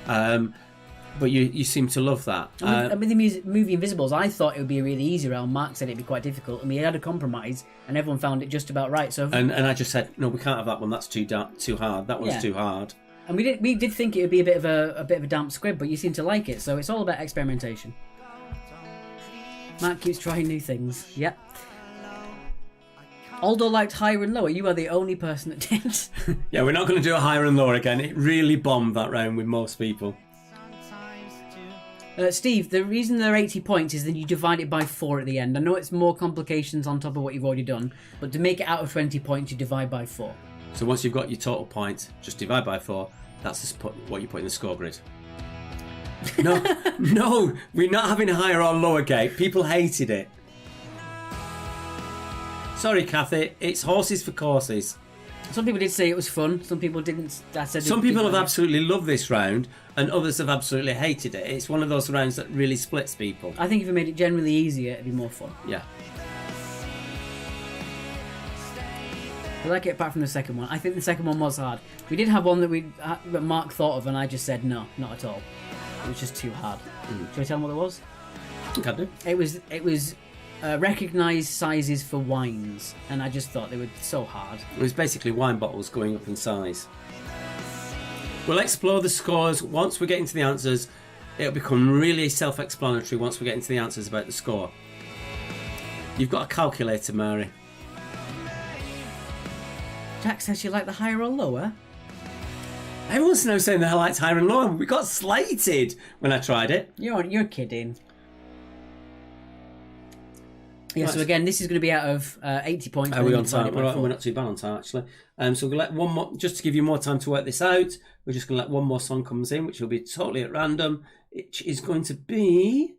[SPEAKER 2] But you seem to love that.
[SPEAKER 3] With the movie Invisibles, I thought it would be a really easy round. Mark said it'd be quite difficult, and we had a compromise, and everyone found it just about right. So,
[SPEAKER 2] and I just said, no, we can't have that one. That's too hard. That one's too hard.
[SPEAKER 3] And we did think it would be a bit of a damp squib, but you seem to like it. So it's all about experimentation. Mark keeps trying new things. Yep. Aldo liked higher and lower. You are the only person that did.
[SPEAKER 2] Yeah, we're not going to do a higher and lower again. It really bombed that round with most people.
[SPEAKER 3] Steve, the reason there are 80 points is that you divide it by 4 at the end. I know it's more complications on top of what you've already done, but to make it out of 20 points, you divide by 4.
[SPEAKER 2] So once you've got your total points, just divide by 4. That's what you put in the score grid. No, no, we're not having a higher or lower gate. People hated it. Sorry, Kathy. It's horses for courses.
[SPEAKER 3] Some people did say it was fun. Some people didn't.
[SPEAKER 2] Some people have absolutely loved this round, and others have absolutely hated it. It's one of those rounds that really splits people.
[SPEAKER 3] I think if we made it generally easier, it'd be more fun.
[SPEAKER 2] Yeah.
[SPEAKER 3] I like it apart from the second one. I think the second one was hard. We did have one that Mark thought of, and I just said no, not at all. It was just too hard. Shall I tell him what it was?
[SPEAKER 2] Can do.
[SPEAKER 3] It was recognised sizes for wines, and I just thought they were so hard.
[SPEAKER 2] It was basically wine bottles going up in size. We'll explore the scores once we get into the answers. It'll become really self-explanatory once we get into the answers about the score. You've got a calculator, Mary.
[SPEAKER 3] Jack says you like the higher or lower.
[SPEAKER 2] Everyone's now saying they liked higher and lower. We got slated when I tried it.
[SPEAKER 3] You're kidding. Yeah,
[SPEAKER 2] Right.
[SPEAKER 3] so again, this is going to be out of 80 points.
[SPEAKER 2] Are we on
[SPEAKER 3] Divide it
[SPEAKER 2] time?
[SPEAKER 3] by four.
[SPEAKER 2] We're not too bad on time, actually. So we're going to let one more, just to give you more time to work this out, we're just going to let one more song comes in, which will be totally at random. It is going to be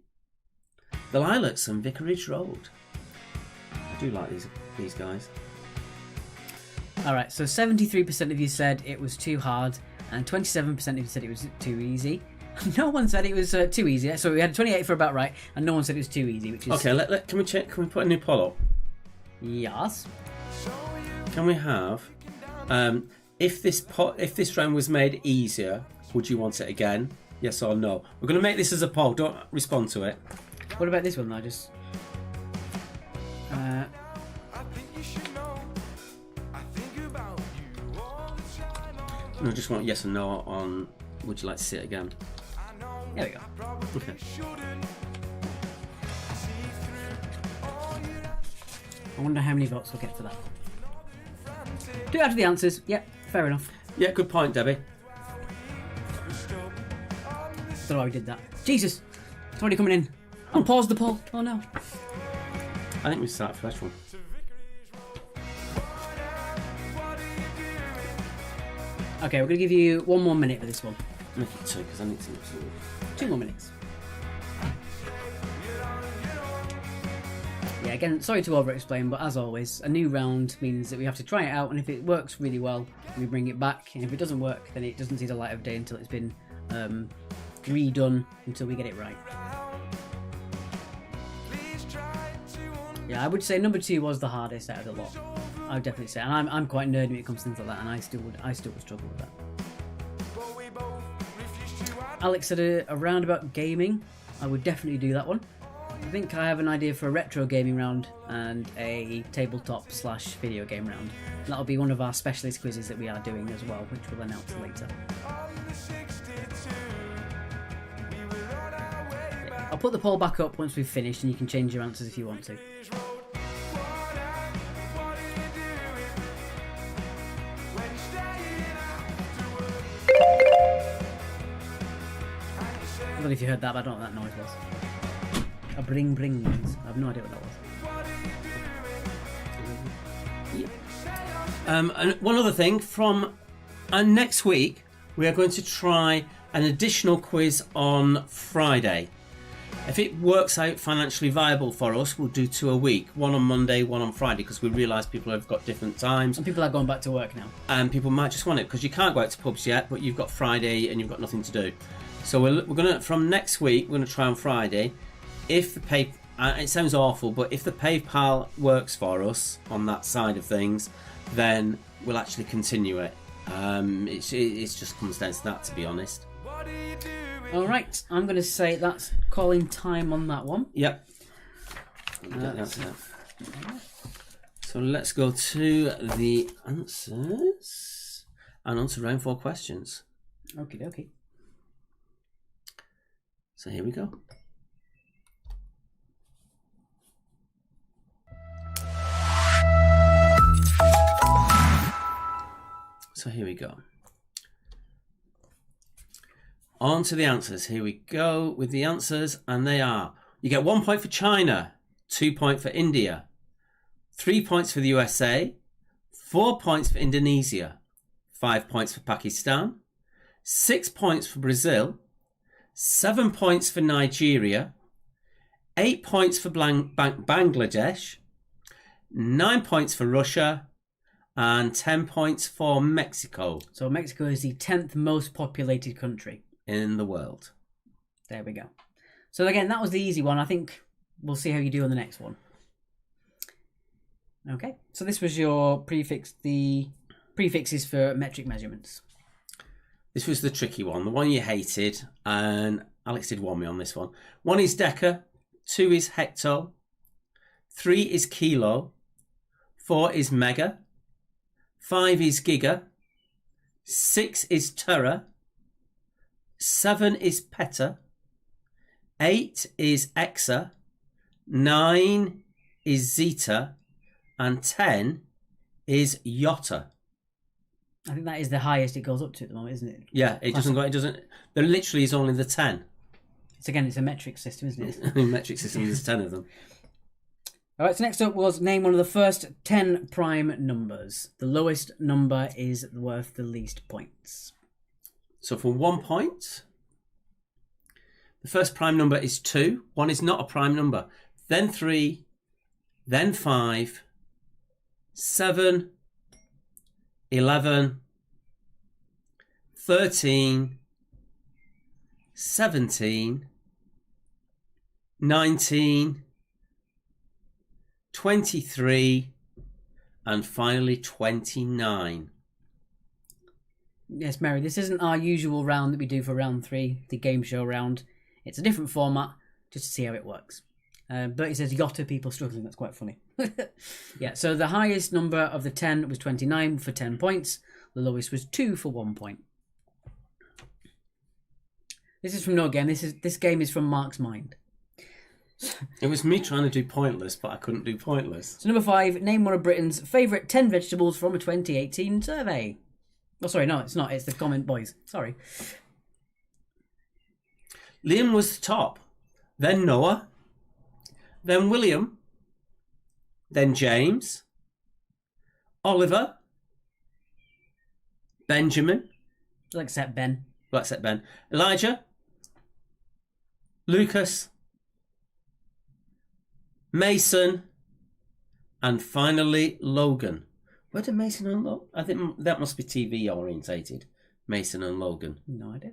[SPEAKER 2] The Lilacs and Vicarage Road. I do like these guys.
[SPEAKER 3] All right, so 73% of you said it was too hard, and 27% of you said it was too easy. No one said it was too easy. So we had 28 for about right, and no one said it was too easy, which is...
[SPEAKER 2] Okay, can we check? Can we put a new poll up?
[SPEAKER 3] Yes.
[SPEAKER 2] Can we have... if this round was made easier, would you want it again? Yes or no? We're going to make this as a poll. Don't respond to it.
[SPEAKER 3] What about this one, though? Just...
[SPEAKER 2] I just want yes or no on would you like to see it again?
[SPEAKER 3] There we go.
[SPEAKER 2] Okay.
[SPEAKER 3] I wonder how many votes we'll get for that. Do it after the answers. Yep, fair enough.
[SPEAKER 2] Yeah, good point, Debbie.
[SPEAKER 3] Don't know why we did that. Jesus! It's already coming in. I'll pause the poll. Oh no.
[SPEAKER 2] I think we start a fresh one.
[SPEAKER 3] Okay, we're going to give you 1 more minute for this one.
[SPEAKER 2] Make it 2 because I need to...
[SPEAKER 3] 2 more minutes. Yeah, again, sorry to over-explain, but as always, a new round means that we have to try it out, and if it works really well, we bring it back, and if it doesn't work, then it doesn't see the light of day until it's been redone, until we get it right. Yeah, I would say number 2 was the hardest out of the lot. I would definitely say, and I'm quite nerdy when it comes to things like that, and I still would struggle with that. Alex said a round about gaming. I would definitely do that one. I think I have an idea for a retro gaming round and a tabletop / video game round. That'll be one of our specialist quizzes that we are doing as well, which we'll announce later. Yeah, I'll put the poll back up once we've finished, and you can change your answers if you want to. I don't know if you heard that, but I don't know what that noise was. A bring noise. I have no idea what that was.
[SPEAKER 2] And one other thing, from next week, we are going to try an additional quiz on Friday. If it works out financially viable for us, we'll do 2 a week. 1 on Monday, 1 on Friday, because we realise people have got different times.
[SPEAKER 3] And people are going back to work now.
[SPEAKER 2] And people might just want it, because you can't go out to pubs yet, but you've got Friday and you've got nothing to do. So we're going to, from next week, we're going to try on Friday. If the pay, it sounds awful, but if the PayPal works for us on that side of things, then we'll actually continue it. It just comes down to that, to be honest.
[SPEAKER 3] All right, I'm going to say that's calling time on that one.
[SPEAKER 2] Yep. So let's go to the answers and on to round 4 questions.
[SPEAKER 3] Okay.
[SPEAKER 2] So here we go. So here we go. On to the answers. Here we go with the answers, and they are: you get 1 point for China, 2 points for India, 3 points for the USA, 4 points for Indonesia, 5 points for Pakistan, 6 points for Brazil, 7 points for Nigeria, 8 points for Bangladesh, 9 points for Russia, and 10 points for Mexico.
[SPEAKER 3] So Mexico is the 10th most populated country
[SPEAKER 2] in the world.
[SPEAKER 3] There we go. So again, that was the easy one. I think we'll see how you do on the next one. Okay, so this was your prefix, the prefixes for metric measurements.
[SPEAKER 2] This was the tricky one, the one you hated, and Alex did warn me on this one. 1 is deca, 2 is hecto, 3 is kilo, 4 is mega, 5 is giga, 6 is tera, 7 is peta, 8 is exa, 9 is zeta, and 10 is yotta.
[SPEAKER 3] I think that is the highest it goes up to at the moment, isn't it?
[SPEAKER 2] Yeah, it doesn't. There literally is only the 10.
[SPEAKER 3] It's a metric system, isn't it?
[SPEAKER 2] Metric system, there's 10 of them.
[SPEAKER 3] All right, so next up was name one of the first 10 prime numbers. The lowest number is worth the least points.
[SPEAKER 2] So for 1 point, the first prime number is 2. 1 is not a prime number. Then 3, then 5, 7, 11, 13, 17, 19, 23, and finally 29.
[SPEAKER 3] Yes, Mary, this isn't our usual round that we do for round 3, the game show round. It's a different format, just to see how it works. Bertie says, Yotta people struggling. That's quite funny. Yeah, so the highest number of the 10 was 29 for 10 points. The lowest was 2 for 1 point. This is from no game. This game is from Mark's mind.
[SPEAKER 2] It was me trying to do pointless, but I couldn't do pointless.
[SPEAKER 3] So number 5, name one of Britain's favourite 10 vegetables from a 2018 survey. Oh, sorry, no, it's not. It's the comment boys. Sorry.
[SPEAKER 2] Liam was the top, then Noah, then William, then James, Oliver, Benjamin.
[SPEAKER 3] We'll accept Ben.
[SPEAKER 2] We'll accept Ben. Elijah, Lucas, Mason, and finally Logan. Where did Mason and Logan? I think that must be TV orientated. Mason and Logan.
[SPEAKER 3] No idea.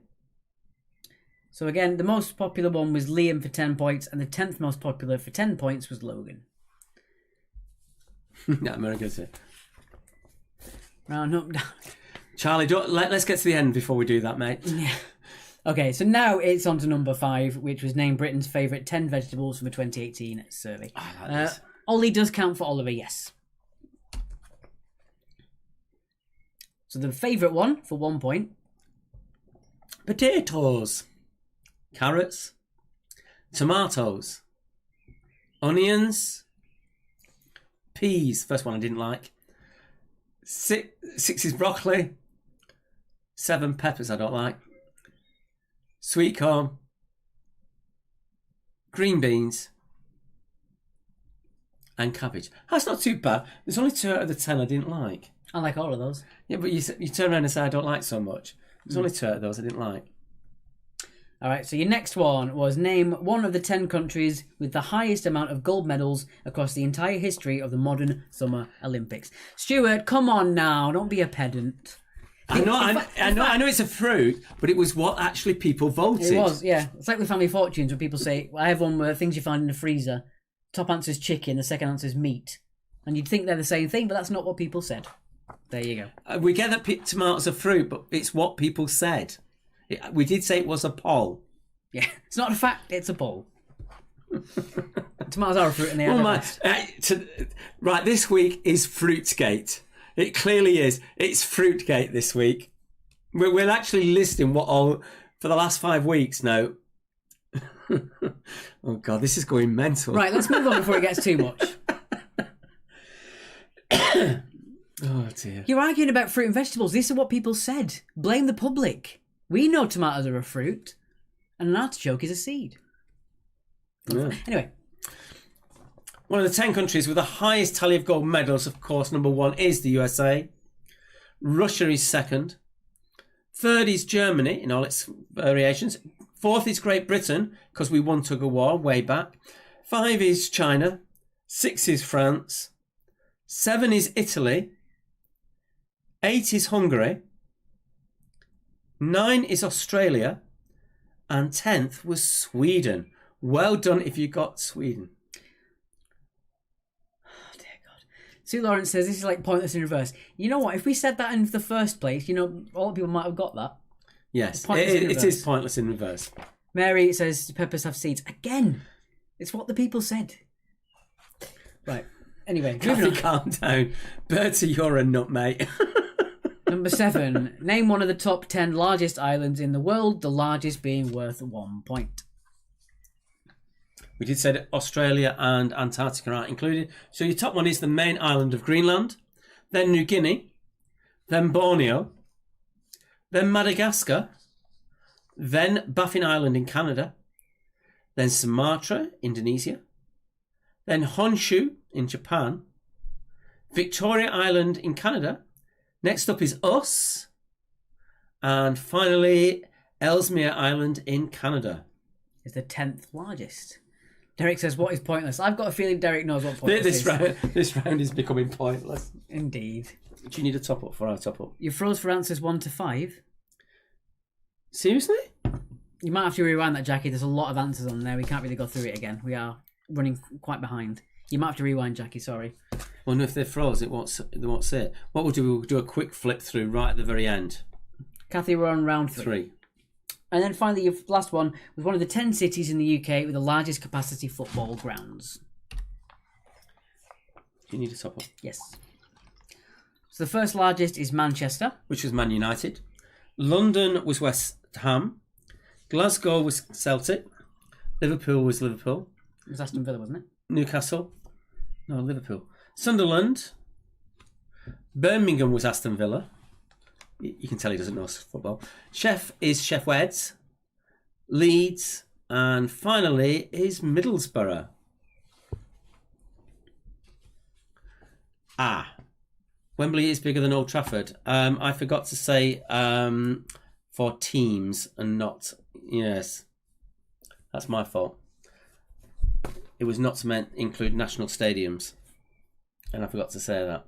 [SPEAKER 3] So again, the most popular one was Liam for 10 points, and the 10th most popular for 10 points was Logan.
[SPEAKER 2] Yeah, America's here.
[SPEAKER 3] Round up, down.
[SPEAKER 2] Charlie, let's get to the end before we do that, mate.
[SPEAKER 3] Yeah. Okay, so now it's on to number 5, which was named Britain's favourite 10 vegetables from a 2018 survey.
[SPEAKER 2] I like this.
[SPEAKER 3] Ollie does count for Oliver, yes. So the favourite one, for 1 point.
[SPEAKER 2] Potatoes, carrots, tomatoes, onions, peas. First one I didn't like. 6 is broccoli. 7 peppers I don't like. Sweet corn, green beans, and cabbage. That's not too bad. There's only 2 out of the 10 I didn't like.
[SPEAKER 3] I like all of those.
[SPEAKER 2] Yeah, but you turn around and say I don't like so much. There's only 2 out of those I didn't like.
[SPEAKER 3] All right, so your next one was name one of the 10 countries with the highest amount of gold medals across the entire history of the modern Summer Olympics. Stuart, come on now, don't be a pedant.
[SPEAKER 2] I know it's a fruit, but it was what actually people voted.
[SPEAKER 3] It was, yeah. It's like with Family Fortunes when people say, I have one where things you find in the freezer. Top answer is chicken, the second answer is meat. And you'd think they're the same thing, but that's not what people said. There you go.
[SPEAKER 2] We get that tomatoes are fruit, but it's what people said. We did say it was a poll.
[SPEAKER 3] Yeah, it's not a fact, it's a poll. Tomatoes are a fruit and they are
[SPEAKER 2] right, this week is Fruitgate. It clearly is. It's Fruitgate this week. We're actually listing what all for the last 5 weeks now. Oh God, this is going mental.
[SPEAKER 3] Right, let's move on before it gets too much.
[SPEAKER 2] Oh dear.
[SPEAKER 3] You're arguing about fruit and vegetables. This is what people said. Blame the public. We know tomatoes are a fruit, and an artichoke is a seed. Yeah. Anyway.
[SPEAKER 2] One of the 10 countries with the highest tally of gold medals, of course, number 1 is the USA. Russia is second. 3rd is Germany in all its variations. 4th is Great Britain, because we won tug of war way back. 5 is China. 6 is France. 7 is Italy. 8 is Hungary. 9 is Australia. And 10th was Sweden. Well done if you got Sweden.
[SPEAKER 3] Sue Lawrence says this is like pointless in reverse. You know what? If we said that in the first place, all people might have got that.
[SPEAKER 2] Yes, it is pointless in reverse.
[SPEAKER 3] Mary says peppers have seeds. Again, it's what the people said. Right. Anyway,
[SPEAKER 2] Kathy, calm down. Bertie, you're a nut, mate.
[SPEAKER 3] Number 7. Name one of the top 10 largest islands in the world, the largest being worth 1 point.
[SPEAKER 2] We did say that Australia and Antarctica aren't included. So your top one is the main island of Greenland, then New Guinea, then Borneo, then Madagascar, then Baffin Island in Canada, then Sumatra, Indonesia, then Honshu in Japan, Victoria Island in Canada. Next up is us. And finally, Ellesmere Island in Canada.
[SPEAKER 3] It's the 10th largest. Derek says, what is pointless? I've got a feeling Derek knows what pointless is.
[SPEAKER 2] This round is becoming pointless.
[SPEAKER 3] Indeed.
[SPEAKER 2] Do you need a top up for our top up?
[SPEAKER 3] You froze for answers 1 to 5.
[SPEAKER 2] Seriously?
[SPEAKER 3] You might have to rewind that, Jackie. There's a lot of answers on there. We can't really go through it again. We are running quite behind. You might have to rewind, Jackie. Sorry.
[SPEAKER 2] Well, no, if they're froze, they won't say it. What we'll do, we'll do a quick flip through right at the very end.
[SPEAKER 3] Kathy, we're on round 3. And then finally, your last one was one of the 10 cities in the UK with the largest capacity football grounds.
[SPEAKER 2] You need a top up.
[SPEAKER 3] Yes. So the first largest is Manchester.
[SPEAKER 2] Which was Man United. London was West Ham. Glasgow was Celtic. Liverpool was Liverpool.
[SPEAKER 3] It was Aston Villa, wasn't it?
[SPEAKER 2] Newcastle. No, Liverpool. Sunderland. Birmingham was Aston Villa. You can tell he doesn't know football. Chef is Chef Weds. Leeds. And finally is Middlesbrough. Wembley is bigger than Old Trafford. I forgot to say for teams and not... Yes. That's my fault. It was not meant to include national stadiums. And I forgot to say that.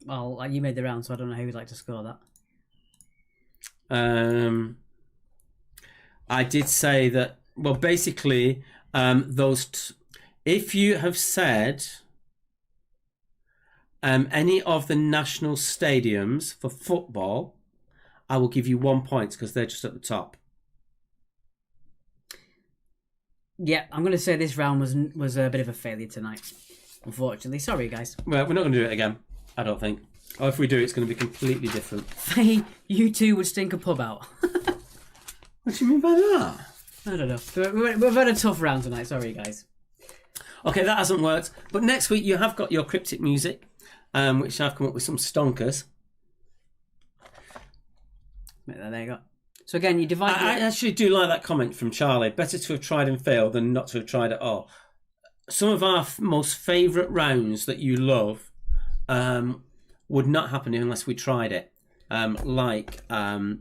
[SPEAKER 3] Well, you made the round, so I don't know how you'd like to score
[SPEAKER 2] that. I did say that, well, basically, if you have said any of the national stadiums for football, I will give you 1 point because they're just at the top.
[SPEAKER 3] Yeah, I'm going to say this round was a bit of a failure tonight, unfortunately. Sorry, guys.
[SPEAKER 2] Well, we're not going to do it again, I don't think. Or if we do, it's going to be completely different.
[SPEAKER 3] Hey, you two would stink a pub out.
[SPEAKER 2] What do you mean by that?
[SPEAKER 3] I don't know. We've had a tough round tonight. Sorry, guys.
[SPEAKER 2] Okay, that hasn't worked. But next week you have got your cryptic music, which I've come up with some stonkers.
[SPEAKER 3] There you go. So again, you divide...
[SPEAKER 2] I actually do like that comment from Charlie. Better to have tried and failed than not to have tried at all. Some of our most favourite rounds that you love would not happen unless we tried it. Like the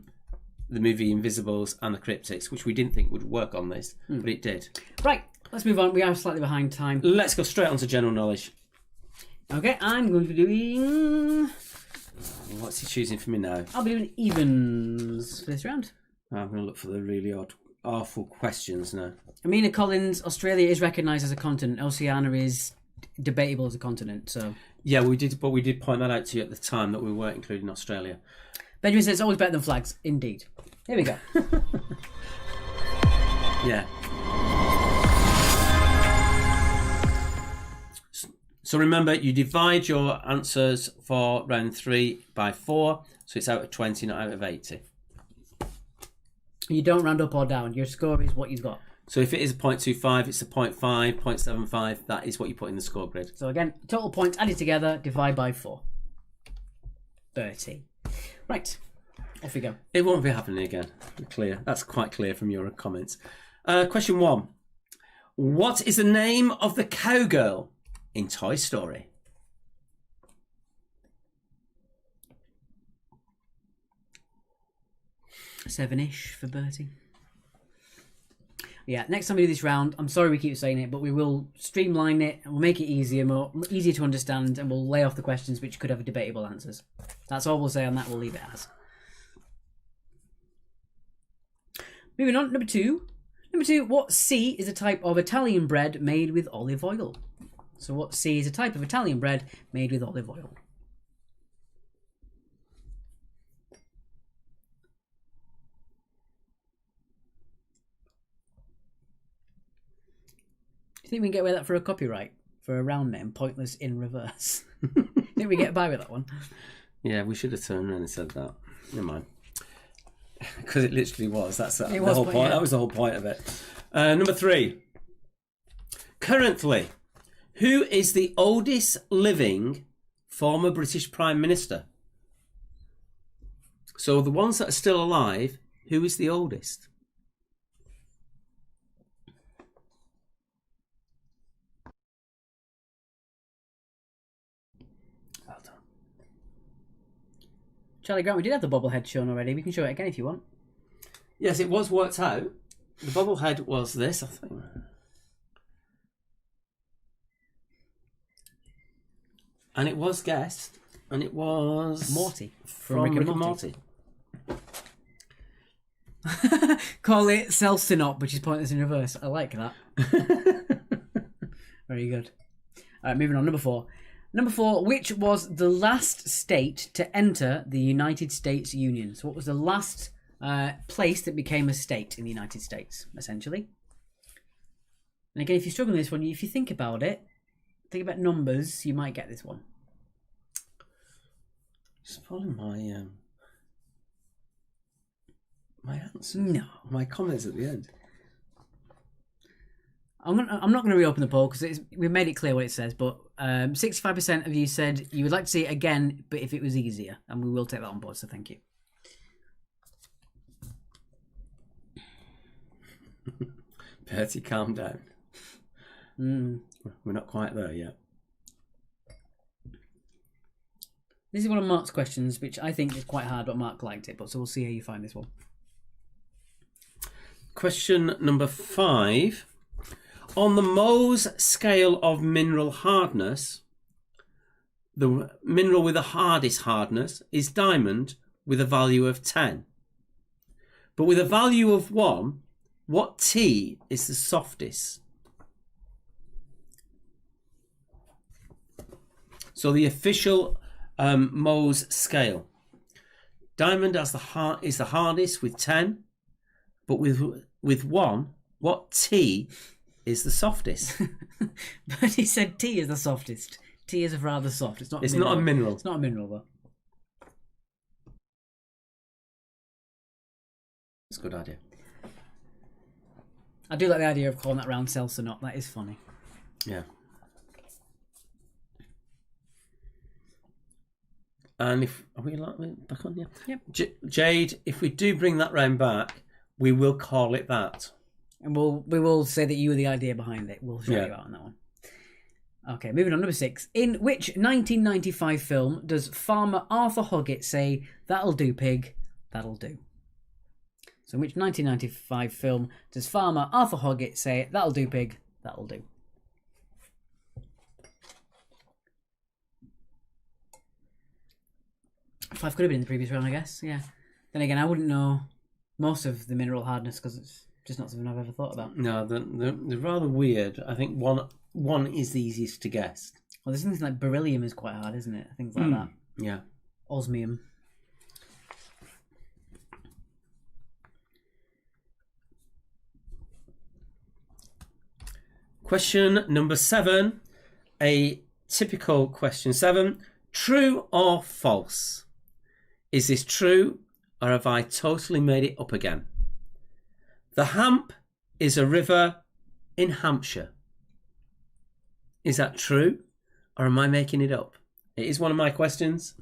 [SPEAKER 2] movie Invisibles and the Cryptics, which we didn't think would work on this, but it did.
[SPEAKER 3] Right, let's move on. We are slightly behind time.
[SPEAKER 2] Let's go straight on to general knowledge.
[SPEAKER 3] Okay, I'm going to be doing...
[SPEAKER 2] What's he choosing for me now?
[SPEAKER 3] I'll be doing evens for this round.
[SPEAKER 2] I'm going to look for the really awful questions now.
[SPEAKER 3] Amina Collins, Australia is recognised as a continent. Oceania is debatable as a continent, so...
[SPEAKER 2] Yeah, we did point that out to you at the time that we weren't including Australia.
[SPEAKER 3] Benjamin says it's always better than flags. Indeed. Here we go.
[SPEAKER 2] Yeah. So remember, you divide your answers for round 3 by 4, so it's out of 20, not out of 80.
[SPEAKER 3] You don't round up or down. Your score is what you've got.
[SPEAKER 2] So if it is a 0.25, it's a 0.5, 0.75. That is what you put in the score grid.
[SPEAKER 3] So again, total points added together, divide by 4. 30. Right. Off we go.
[SPEAKER 2] It won't be happening again. Clear. That's quite clear from your comments. Question 1. What is the name of the cowgirl in Toy Story?
[SPEAKER 3] Seven-ish for Bertie. Yeah, next time we do this round, I'm sorry we keep saying it, but we will streamline it and we'll make it easier to understand, and we'll lay off the questions which could have debatable answers. That's all we'll say on that. We'll leave it as. Moving on, number 2. Number 2, what C is a type of Italian bread made with olive oil? So what C is a type of Italian bread made with olive oil? Do you think we can get away with that for a copyright? For a round name, Pointless in Reverse? Think we get by with that one?
[SPEAKER 2] Yeah, we should have turned around and said that. Never mind. Because it literally was. That's the
[SPEAKER 3] was,
[SPEAKER 2] whole point.
[SPEAKER 3] yeah.
[SPEAKER 2] That was the whole point of it. Number 3. Currently, who is the oldest living former British Prime Minister? So the ones that are still alive, who is the oldest?
[SPEAKER 3] Charlie Grant, we did have the bobblehead shown already. We can show it again if you want.
[SPEAKER 2] Yes, it was worked out. The bobblehead was this, I think. And it was guessed. And it was...
[SPEAKER 3] Morty.
[SPEAKER 2] From Rick and Morty.
[SPEAKER 3] Call it Self-Synop, which is pointless in reverse. I like that. Very good. All right, moving on. Number 4. Number 4, which was the last state to enter the United States Union? So what was the last place that became a state in the United States, essentially? And again, if you're struggling with this one, if you think about it, think about numbers, you might get this one.
[SPEAKER 2] Just following my answer.
[SPEAKER 3] No.
[SPEAKER 2] My comments at the end.
[SPEAKER 3] I'm not going to reopen the poll because we've made it clear what it says, but 65% of you said you would like to see it again, but if it was easier, and we will take that on board, so thank you.
[SPEAKER 2] Bertie, calm down. We're not quite there yet.
[SPEAKER 3] This is one of Mark's questions, which I think is quite hard, but Mark liked it, so we'll see how you find this one.
[SPEAKER 2] Question number 5. On the Mohs scale of mineral hardness, the mineral with the hardest hardness is diamond with a value of 10. But with a value of 1, what T is the softest? So the official Mohs scale. Diamond is the hardest with 10, but with 1, what T is the softest?
[SPEAKER 3] But he said T is the softest. T is rather soft. It's not
[SPEAKER 2] not a mineral.
[SPEAKER 3] It's not a mineral, though.
[SPEAKER 2] It's a good idea.
[SPEAKER 3] I do like the idea of calling that round Seltzer-Knot. That is funny.
[SPEAKER 2] Yeah. And if are we back on? Yeah.
[SPEAKER 3] Yep.
[SPEAKER 2] Jade, if we do bring that round back, we will call it that.
[SPEAKER 3] And we will say that you were the idea behind it. We'll show you out on that one. Okay, moving on. Number 6. In which 1995 film does Farmer Arthur Hoggett say, "That'll do, pig, that'll do"? So in which 1995 film does Farmer Arthur Hoggett say, "That'll do, pig, that'll do"? Five could have been in the previous round, I guess. Yeah. Then again, I wouldn't know most of the mineral hardness because it's just not something I've ever thought about.
[SPEAKER 2] No, they're rather weird. I think one is the easiest to guess.
[SPEAKER 3] Well, there's things like beryllium is quite hard, isn't it? Things like that.
[SPEAKER 2] Yeah.
[SPEAKER 3] Osmium.
[SPEAKER 2] Question number 7. A typical question 7. True or false? Is this true or have I totally made it up again? The Hamp is a river in Hampshire. Is that true or am I making it up? It is one of my questions.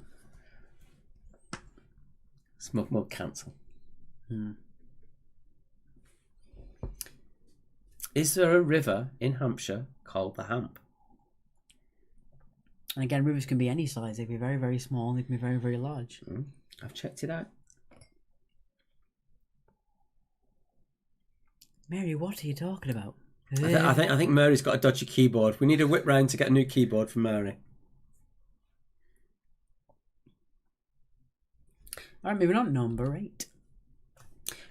[SPEAKER 2] Smug mug cancel. Is there a river in Hampshire called the Hamp?
[SPEAKER 3] And again, rivers can be any size. They can be very, very small. They can be very, very large.
[SPEAKER 2] I've checked it out.
[SPEAKER 3] Mary, what are you talking about?
[SPEAKER 2] I think Mary's got a dodgy keyboard. We need a whip round to get a new keyboard for Mary.
[SPEAKER 3] All right, moving on. Number 8.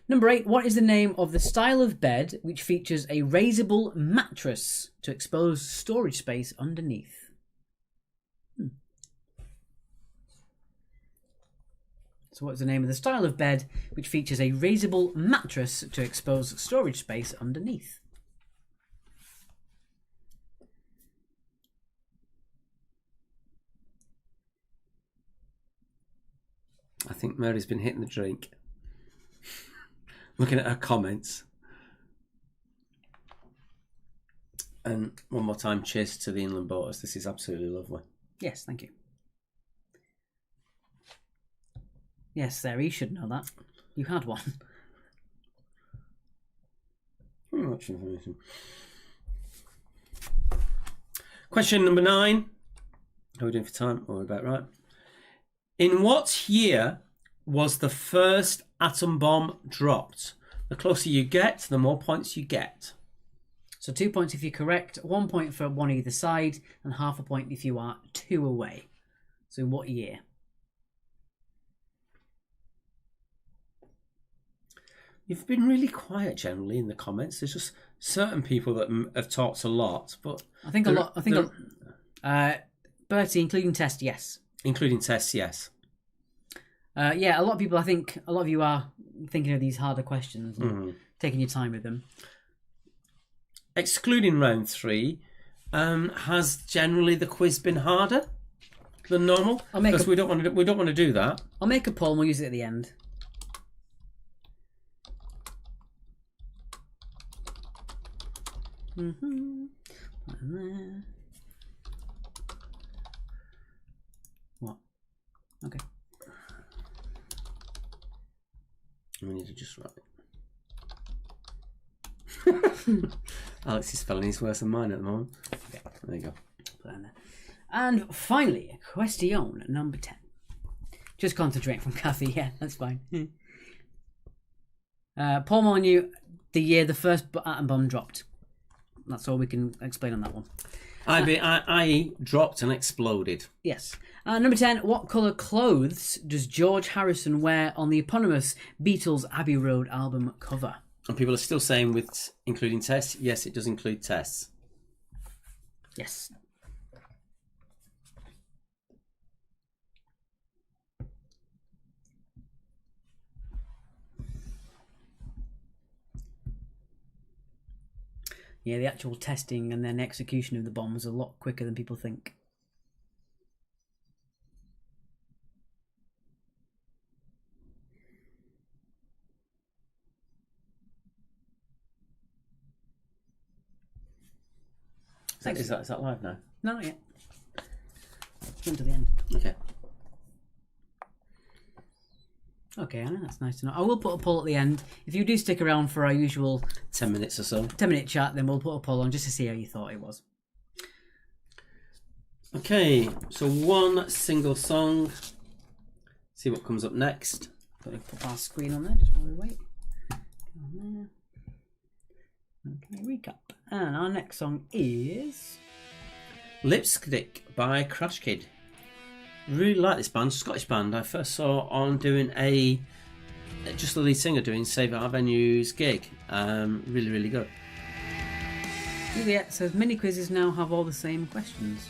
[SPEAKER 3] Number 8. What is the name of the style of bed which features a raisable mattress to expose storage space underneath? So what's the name of the style of bed which features a raisable mattress to expose storage space underneath?
[SPEAKER 2] I think Mary's been hitting the drink. Looking at her comments. And one more time, cheers to the Inland Boaters. This is absolutely lovely.
[SPEAKER 3] Yes, thank you. Yes, Sarah, you should know that. You had one.
[SPEAKER 2] Very much information. Question number 9. How are we doing for time? Oh, we're about right. In what year was the first atom bomb dropped? The closer you get, the more points you get.
[SPEAKER 3] So 2 points if you're correct, 1 point for one either side, and half a point if you are 2 away. So what year?
[SPEAKER 2] You've been really quiet generally in the comments. There's just certain people that have talked a lot, but
[SPEAKER 3] I think a lot. I think Bertie, including test, yes.
[SPEAKER 2] Including tests, yes.
[SPEAKER 3] Yeah, a lot of people. I think a lot of you are thinking of these harder questions and taking your time with them.
[SPEAKER 2] Excluding round 3, has generally the quiz been harder than normal? Because we don't want to do that.
[SPEAKER 3] I'll make a poll and we'll use it at the end. What? Okay.
[SPEAKER 2] We need to just write it. Alex's spelling is worse than mine at the moment.
[SPEAKER 3] Okay.
[SPEAKER 2] There you go.
[SPEAKER 3] Put that in there. And finally, question number 10. Just concentrate from Kathy. Yeah, that's fine. Paul Molyneux, the year the first atom bomb dropped. That's all we can explain on that one.
[SPEAKER 2] I dropped and exploded.
[SPEAKER 3] Yes. Number 10, what colour clothes does George Harrison wear on the eponymous Beatles Abbey Road album cover?
[SPEAKER 2] And people are still saying with including tests. Yes, it does include tests.
[SPEAKER 3] Yes. Yeah, the actual testing and then execution of the bomb was a lot quicker than people think.
[SPEAKER 2] Is that live now?
[SPEAKER 3] No, not yet. Went to the end.
[SPEAKER 2] Okay.
[SPEAKER 3] Okay, Anna, that's nice to know. I will put a poll at the end. If you do stick around for our usual
[SPEAKER 2] 10 minutes or so.
[SPEAKER 3] 10-minute chat, then we'll put a poll on just to see how you thought it was.
[SPEAKER 2] Okay, so one single song. See what comes up next.
[SPEAKER 3] Got to put our screen on there just while we wait. On there. Okay, recap. And our next song is
[SPEAKER 2] Lipstick by Crash Kid. Really like this band, Scottish band. I first saw on doing just the lead singer doing Save Our Venues gig. Really, really good.
[SPEAKER 3] Juliet says mini quizzes now have all the same questions.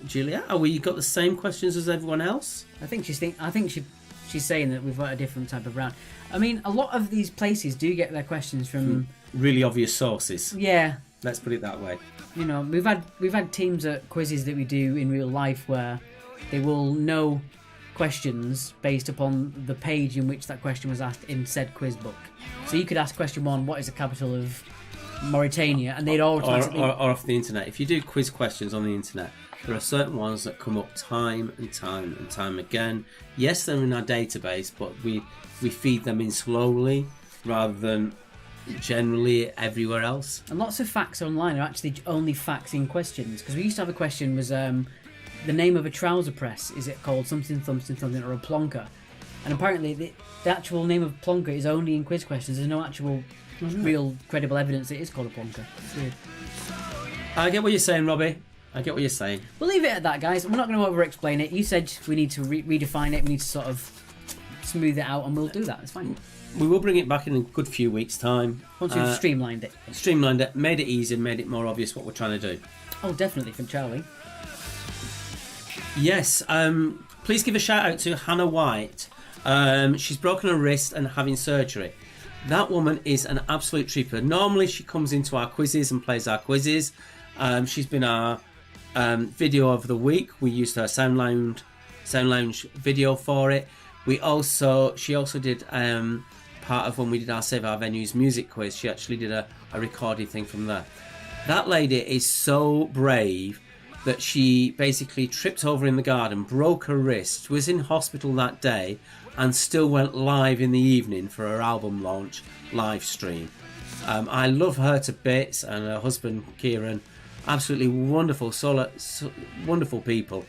[SPEAKER 2] Juliet, have we got the same questions as everyone else?
[SPEAKER 3] I think she's saying that we've got a different type of round. I mean, a lot of these places do get their questions from
[SPEAKER 2] really obvious sources.
[SPEAKER 3] Yeah.
[SPEAKER 2] Let's put it that way.
[SPEAKER 3] You know, we've had teams at quizzes that we do in real life where they will know questions based upon the page in which that question was asked in said quiz book. So you could ask question 1, what is the capital of Mauritania? And they'd automatically...
[SPEAKER 2] Or off the internet. If you do quiz questions on the internet, there are certain ones that come up time and time and time again. Yes, they're in our database, but we feed them in slowly rather than generally everywhere else.
[SPEAKER 3] And lots of facts online are actually only facts in questions. Because we used to have a question was... the name of a trouser press, is it called something or a plonker? And apparently the actual name of plonker is only in quiz questions. There's no actual real credible evidence it is called a plonker. It's weird.
[SPEAKER 2] I get what you're saying, Robbie. I get what you're saying.
[SPEAKER 3] We'll leave it at that, guys. We're not going to over-explain it. You said we need to redefine it. We need to sort of smooth it out, and we'll do that. It's fine.
[SPEAKER 2] We will bring it back in a good few weeks' time.
[SPEAKER 3] Once we've streamlined it.
[SPEAKER 2] Streamlined it, made it easier, made it more obvious what we're trying to do.
[SPEAKER 3] Oh, definitely, from Charlie.
[SPEAKER 2] Yes, please give a shout out to Hannah White. She's broken her wrist and having surgery. That woman is an absolute trooper. Normally she comes into our quizzes and plays our quizzes. She's been our video of the week. We used her Sound Lounge video for it. She also did part of when we did our Save Our Venues music quiz. She actually did a recorded thing from there. That lady is so brave that she basically tripped over in the garden, broke her wrist, was in hospital that day, and still went live in the evening for her album launch live stream. I love her to bits, and her husband Kieran, absolutely wonderful, wonderful people.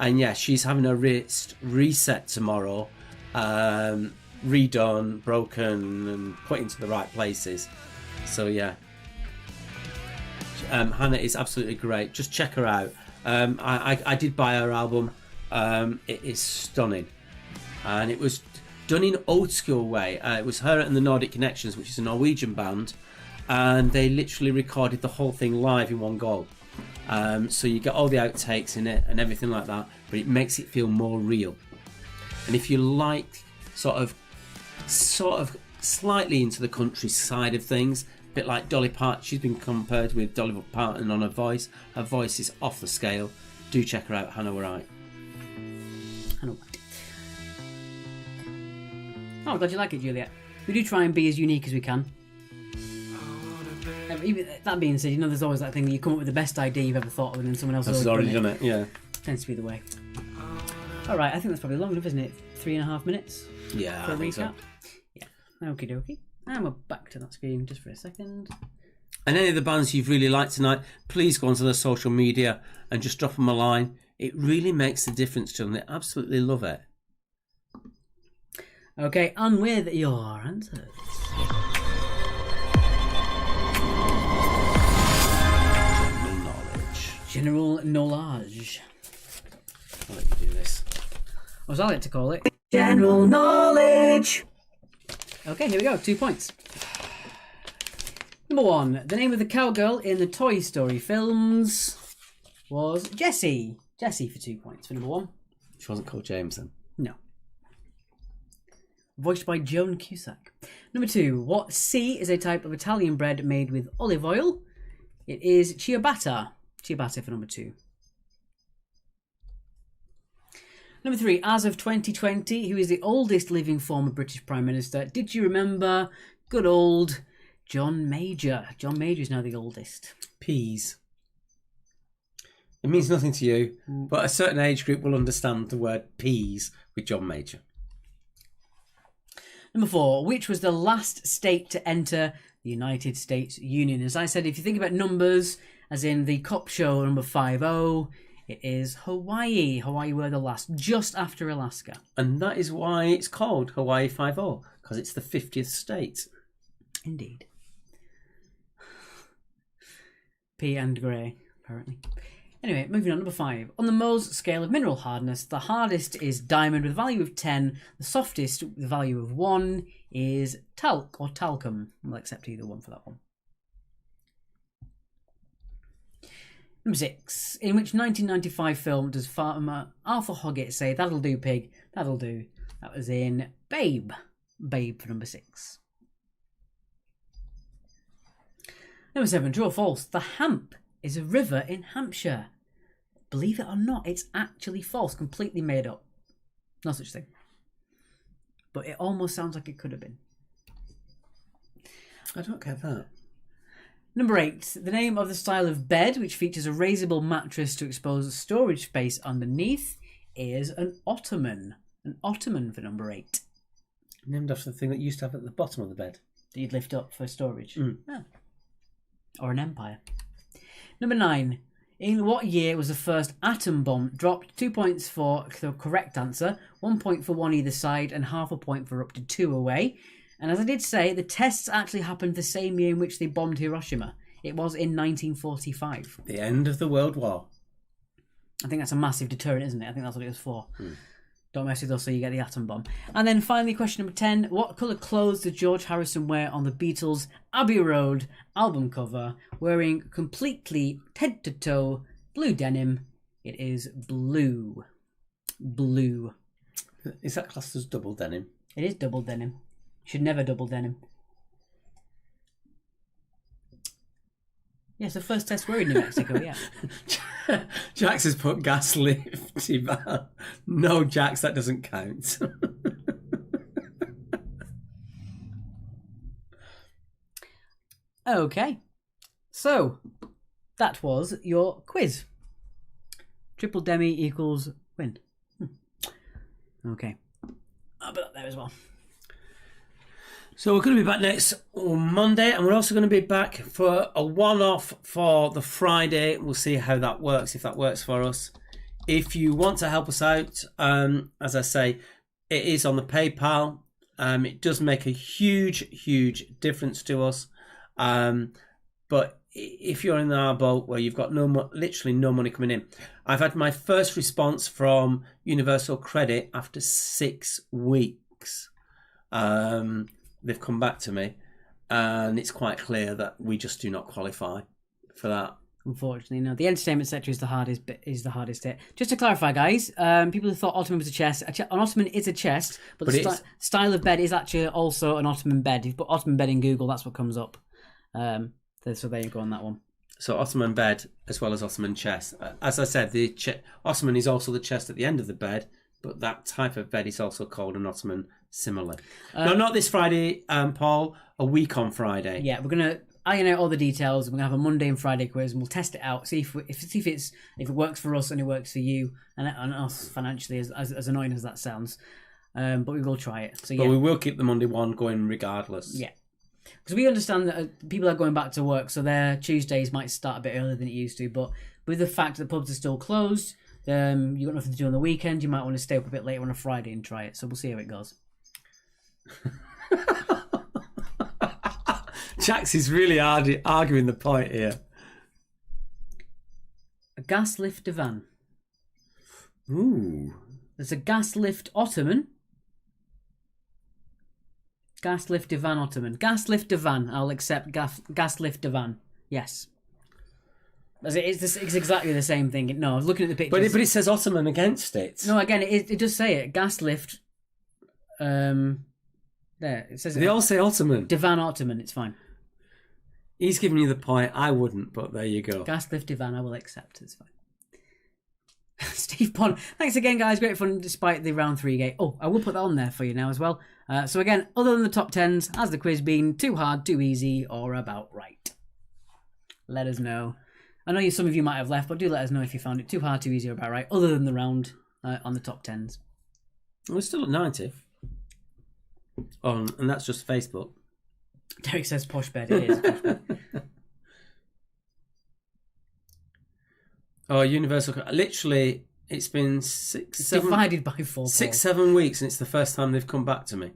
[SPEAKER 2] And yeah, she's having her wrist reset tomorrow, redone, broken, and put into the right places. So yeah, Hannah is absolutely great. Just check her out. I did buy her album. It is stunning, and it was done in old school way. It was her and the Nordic Connections, which is a Norwegian band, and they literally recorded the whole thing live in one go. So you get all the outtakes in it and everything like that, but it makes it feel more real. And if you like sort of slightly into the country side of things, a bit like Dolly Parton, she's been compared with Dolly Parton on her voice. Her voice is off the scale. Do check her out, Hannah Wright.
[SPEAKER 3] Hannah Wright. Oh, I'm glad you like it, Juliet. We do try and be as unique as we can. Even that being said, you know, there's always that thing that you come up with the best idea you've ever thought of, and then someone else has already done it.
[SPEAKER 2] Yeah,
[SPEAKER 3] tends to be the way. All right, I think that's probably long enough, isn't it? 3.5 minutes.
[SPEAKER 2] Yeah,
[SPEAKER 3] for a
[SPEAKER 2] I think
[SPEAKER 3] recap.
[SPEAKER 2] so.
[SPEAKER 3] Yeah. Okie dokie. And we're back to that screen just for a second.
[SPEAKER 2] And any of the bands you've really liked tonight, please go onto their social media and just drop them a line. It really makes a difference to them. They absolutely love it.
[SPEAKER 3] Okay, and with your answers. General knowledge.
[SPEAKER 2] I'll let you do this.
[SPEAKER 3] Or as I like to call it, general knowledge. Okay, here we go. 2 points. Number 1. The name of the cowgirl in the Toy Story films was Jessie. Jessie for 2 points for number 1.
[SPEAKER 2] She wasn't called James then?
[SPEAKER 3] No. Voiced by Joan Cusack. Number 2. What C is a type of Italian bread made with olive oil? It is ciabatta. Ciabatta for number 2. Number 3, as of 2020, who is the oldest living former British Prime Minister? Did you remember good old John Major? John Major is now the oldest.
[SPEAKER 2] Peas. It means nothing to you, but a certain age group will understand the word peas with John Major.
[SPEAKER 3] Number 4, which was the last state to enter the United States Union? As I said, if you think about numbers, as in the cop show number 50, it is Hawaii. Hawaii were the last, just after Alaska.
[SPEAKER 2] And that is why it's called Hawaii 50, because it's the 50th state.
[SPEAKER 3] Indeed. P and grey, apparently. Anyway, moving on, number 5. On the Mohs scale of mineral hardness, the hardest is diamond with a value of 10. The softest with a value of 1 is talc or talcum. I'll accept either one for that one. Number 6. In which 1995 film does farmer Arthur Hoggett say, "That'll do, pig, that'll do"? That was in Babe. Babe for number 6. Number 7. True or false? The Hamp is a river in Hampshire. Believe it or not, it's actually false. Completely made up. No such thing. But it almost sounds like it could have been.
[SPEAKER 2] I don't get that.
[SPEAKER 3] Number 8. The name of the style of bed, which features a raisable mattress to expose storage space underneath, is an ottoman. An ottoman for number 8.
[SPEAKER 2] Named after the thing that you used to have at the bottom of the bed.
[SPEAKER 3] That you'd lift up for storage.
[SPEAKER 2] Mm.
[SPEAKER 3] Oh. Or an empire. Number 9. In what year was the first atom bomb dropped? 2 points for the correct answer, 1 point for one either side, and half a point for up to 2 away. And as I did say, the tests actually happened the same year in which they bombed Hiroshima. It was in 1945.
[SPEAKER 2] The end of the World War.
[SPEAKER 3] I think that's a massive deterrent, isn't it? I think that's what it was for. Don't mess with us so you get the atom bomb. And then finally, question number 10. What colour clothes did George Harrison wear on the Beatles' Abbey Road album cover? Wearing completely head to toe blue denim. It is blue. Blue.
[SPEAKER 2] Is that classed as double denim?
[SPEAKER 3] It is double denim. Should never double denim. Yes, the first test were in New Mexico, yeah.
[SPEAKER 2] Jax has put gas lift. No, Jax, that doesn't count.
[SPEAKER 3] Okay. So, that was your quiz. Triple demi equals win. Okay. I'll put that there as well.
[SPEAKER 2] So we're going to be back next Monday, and we're also going to be back for a one-off for the Friday. We'll see how that works, if that works for us. if you want to help us out, as I say, it is on the PayPal. It does make a huge difference to us. But if you're in our boat where you've got literally no money coming in, I've had my first response from Universal Credit after 6 weeks. They've come back to me, and it's quite clear that we just do not qualify for that.
[SPEAKER 3] Unfortunately, no. The entertainment sector is the hardest bit. Just to clarify, guys, people who thought Ottoman was a chest. An Ottoman is a chest, but the style of bed is actually also an Ottoman bed. If you put Ottoman bed in Google, that's what comes up. So there you go on that one.
[SPEAKER 2] So Ottoman bed as well as Ottoman chest. As I said, the Ottoman is also the chest at the end of the bed, but that type of bed is also called an Ottoman similar. No, not this Friday, Paul. A week on Friday.
[SPEAKER 3] Yeah, we're gonna iron out all the details. We're gonna have a Monday and Friday quiz, and we'll test it out. See if it works for us and it works for you and us financially. As annoying as that sounds, but we will try it. So yeah,
[SPEAKER 2] but we will keep the Monday one going regardless.
[SPEAKER 3] Yeah. Because we understand that people are going back to work, so their Tuesdays might start a bit earlier than it used to. But with the fact that pubs are still closed, you've got nothing to do on the weekend, you might want to stay up a bit later on a Friday and try it. So we'll see how it goes.
[SPEAKER 2] Jax is really arguing the point here.
[SPEAKER 3] A gas lift divan.
[SPEAKER 2] Ooh.
[SPEAKER 3] There's a gas lift Ottoman. Gas lift divan Ottoman. Gas lift divan. I'll accept gas lift divan. Yes. It's exactly the same thing. No, I was looking at the pictures.
[SPEAKER 2] But it says Ottoman against it.
[SPEAKER 3] No, again, it does say it. Gas lift. There, it says
[SPEAKER 2] They all say Ottoman.
[SPEAKER 3] Divan Ottoman, it's fine.
[SPEAKER 2] He's giving you the point. I wouldn't, but there you go.
[SPEAKER 3] Gas lift divan, I will accept. It's fine. Steve Pond, thanks again, guys. Great fun despite the round 3 game. Oh, I will put that on there for you now as well. So again, other than the top 10s, has the quiz been too hard, too easy, or about right? Let us know. I know some of you might have left, but do let us know if you found it too hard, too easy, or about right, other than the round on the top 10s.
[SPEAKER 2] We're still at 90. Oh, and that's just Facebook.
[SPEAKER 3] Derek says posh bed. It is posh bed.
[SPEAKER 2] Oh, Universal. Literally, it's been
[SPEAKER 3] divided by 4.
[SPEAKER 2] 6-7 weeks, and it's the first time they've come back to me.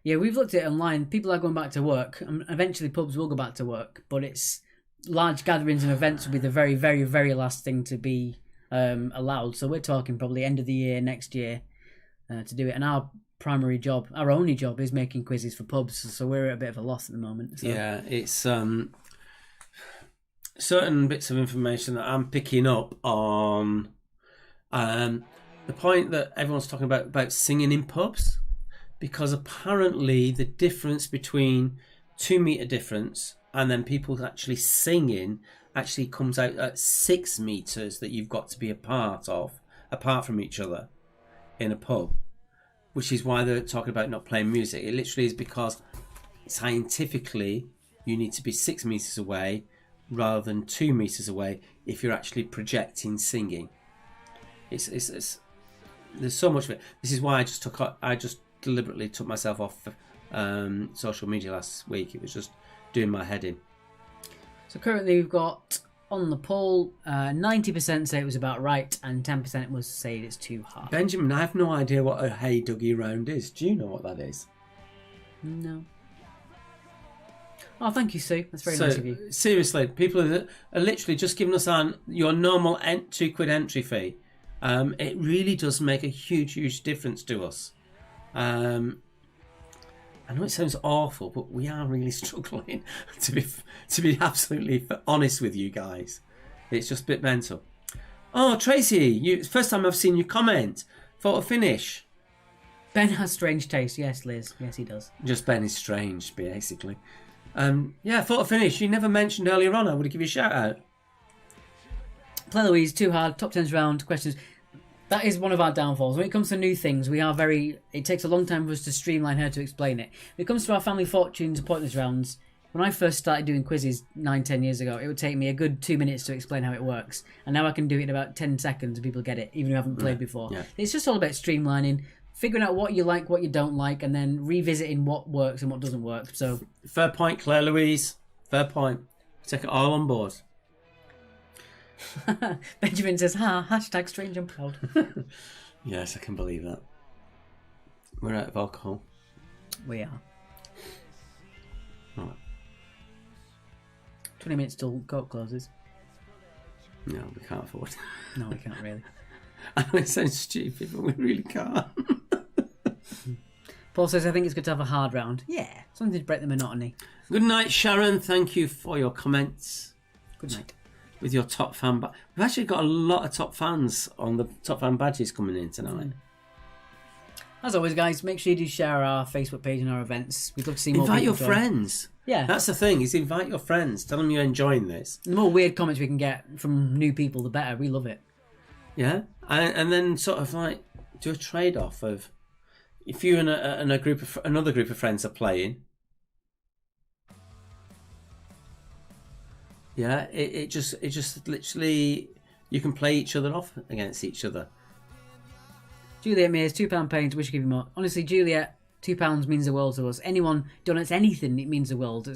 [SPEAKER 3] Yeah, we've looked at it online. People are going back to work. Eventually, pubs will go back to work, but it's large gatherings and events will be the very, very, very last thing to be allowed. So we're talking probably end of the year, next year, to do it. And our primary job, our only job, is making quizzes for pubs. So we're at a bit of a loss at the moment. So.
[SPEAKER 2] Yeah, it's certain bits of information that I'm picking up on the point that everyone's talking about singing in pubs, because apparently the difference between 2 meter difference and then people actually singing actually comes out at 6 meters that you've got to be apart from each other in a pub, which is why they're talking about not playing music. It literally is because scientifically you need to be 6 meters away rather than 2 meters away if you're actually projecting singing. It's there's so much of it. This is why I just deliberately took myself off social media last week. It was just doing my head in.
[SPEAKER 3] So currently we've got on the poll 90% say it was about right and 10% was say it's too hard.
[SPEAKER 2] Benjamin, I have no idea what a Hey Dougie round is. Do you know what that is?
[SPEAKER 3] No. Oh, thank you, Sue. That's very nice of you.
[SPEAKER 2] Seriously, people are literally just giving us your normal £2 entry fee. It really does make a huge difference to us. I know it sounds awful, but we are really struggling to be absolutely honest with you guys. It's just a bit mental. Oh, Tracy, first time I've seen you comment. Photo finish.
[SPEAKER 3] Ben has strange taste. Yes, Liz. Yes, he does.
[SPEAKER 2] Just Ben is strange, basically. Photo finish. You never mentioned earlier on. I would give you a shout out.
[SPEAKER 3] Play Louise, too hard. Top 10s round questions. That is one of our downfalls. When it comes to new things, it takes a long time for us to streamline how to explain it. When it comes to our family fortunes and pointless rounds, when I first started doing quizzes 9-10 years ago, it would take me a good 2 minutes to explain how it works. And now I can do it in about 10 seconds and people get it, even if I haven't played before. Yeah. It's just all about streamlining, figuring out what you like, what you don't like, and then revisiting what works and what doesn't work. So,
[SPEAKER 2] fair point, Claire Louise. Fair point. Take it all on board.
[SPEAKER 3] Benjamin says, hashtag strange and proud.
[SPEAKER 2] Yes, I can believe that. We're out of alcohol.
[SPEAKER 3] We are.
[SPEAKER 2] Right.
[SPEAKER 3] 20 minutes till Coke closes.
[SPEAKER 2] No, we can't afford it.
[SPEAKER 3] No, we can't really.
[SPEAKER 2] I know it sounds stupid, but we really can't.
[SPEAKER 3] Paul says, I think it's good to have a hard round. Yeah, something to break the monotony.
[SPEAKER 2] Good night, Sharon. Thank you for your comments.
[SPEAKER 3] Good night.
[SPEAKER 2] With your top fan we've actually got a lot of top fans on the top fan badges coming in tonight.
[SPEAKER 3] As always, guys, make sure you do share our Facebook page and our events. We'd love to see more
[SPEAKER 2] Invite
[SPEAKER 3] people
[SPEAKER 2] your
[SPEAKER 3] join.
[SPEAKER 2] friends.
[SPEAKER 3] Yeah.
[SPEAKER 2] That's the thing, is invite your friends. Tell them you're enjoying this.
[SPEAKER 3] The more weird comments we can get from new people, the better. We love it.
[SPEAKER 2] Yeah. And then sort of like do a trade-off of if you and another group of friends are playing. Yeah, it just literally you can play each other off against each other.
[SPEAKER 3] Juliet Mears, £2 paying to wish you give you more. Honestly, Juliet, £2 means the world to us. Anyone donates anything, it means the world.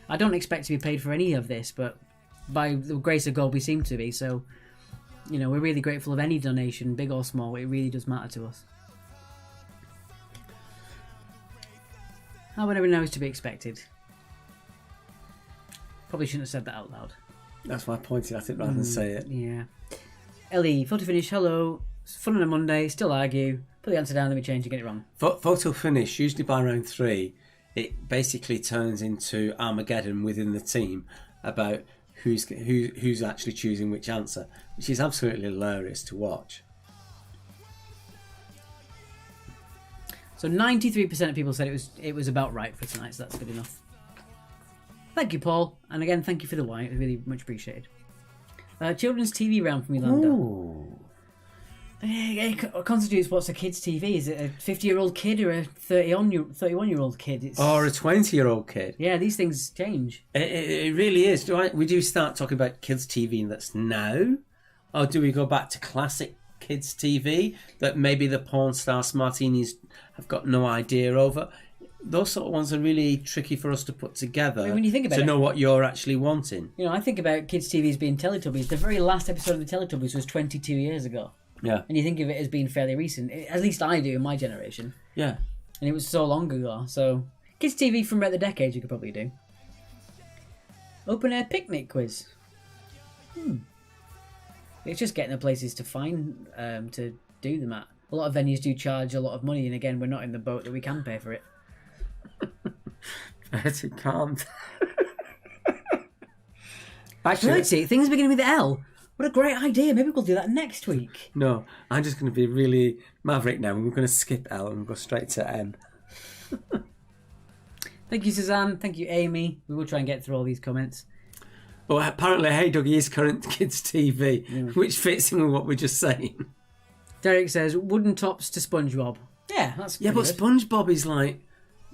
[SPEAKER 3] I don't expect to be paid for any of this, but by the grace of God, we seem to be. So, you know, we're really grateful of any donation, big or small. It really does matter to us. However, knows to be expected. Probably shouldn't have said that out loud.
[SPEAKER 2] That's why I pointed at it rather than say it.
[SPEAKER 3] Yeah. Ellie, photo finish, hello. It's fun on a Monday, still argue. Put the answer down, let me change and get it wrong.
[SPEAKER 2] Photo finish, usually by round 3, it basically turns into Armageddon within the team about who's actually choosing which answer, which is absolutely hilarious to watch.
[SPEAKER 3] So 93% of people said it was about right for tonight, so that's good enough. Thank you, Paul. And again, thank you for the wine. It's really much appreciated. Children's TV round from Yolanda.
[SPEAKER 2] Ooh.
[SPEAKER 3] It constitutes what's a kid's TV. Is it a 50-year-old kid or a 31-year-old kid?
[SPEAKER 2] Or a 20-year-old kid.
[SPEAKER 3] Yeah, these things change.
[SPEAKER 2] It really is. We do start talking about kids' TV that's now? Or do we go back to classic kids' TV that maybe the porn star Smartinis have got no idea over? Those sort of ones are really tricky for us to put together.
[SPEAKER 3] I mean, when you think about
[SPEAKER 2] to
[SPEAKER 3] it,
[SPEAKER 2] know what you're actually wanting.
[SPEAKER 3] You know, I think about kids' TV as being Teletubbies. The very last episode of the Teletubbies was 22 years ago.
[SPEAKER 2] Yeah.
[SPEAKER 3] And you think of it as being fairly recent. At least I do in my generation.
[SPEAKER 2] Yeah.
[SPEAKER 3] And it was so long ago. So, kids' TV from about the decade you could probably do. Open air picnic quiz. It's just getting the places to find to do them at. A lot of venues do charge a lot of money, and again, we're not in the boat that we can pay for it.
[SPEAKER 2] But it can't. Actually,
[SPEAKER 3] Bertie, things beginning with L. What a great idea. Maybe we'll do that next week.
[SPEAKER 2] No, I'm just going to be really maverick now. We're going to skip L and go straight to M.
[SPEAKER 3] Thank you, Suzanne. Thank you, Amy. We will try and get through all these comments.
[SPEAKER 2] Well, apparently, Hey Dougie is current kids' TV, which fits in with what we're just saying.
[SPEAKER 3] Derek says, wooden tops to SpongeBob. Yeah, that's
[SPEAKER 2] Yeah, but
[SPEAKER 3] good.
[SPEAKER 2] SpongeBob is like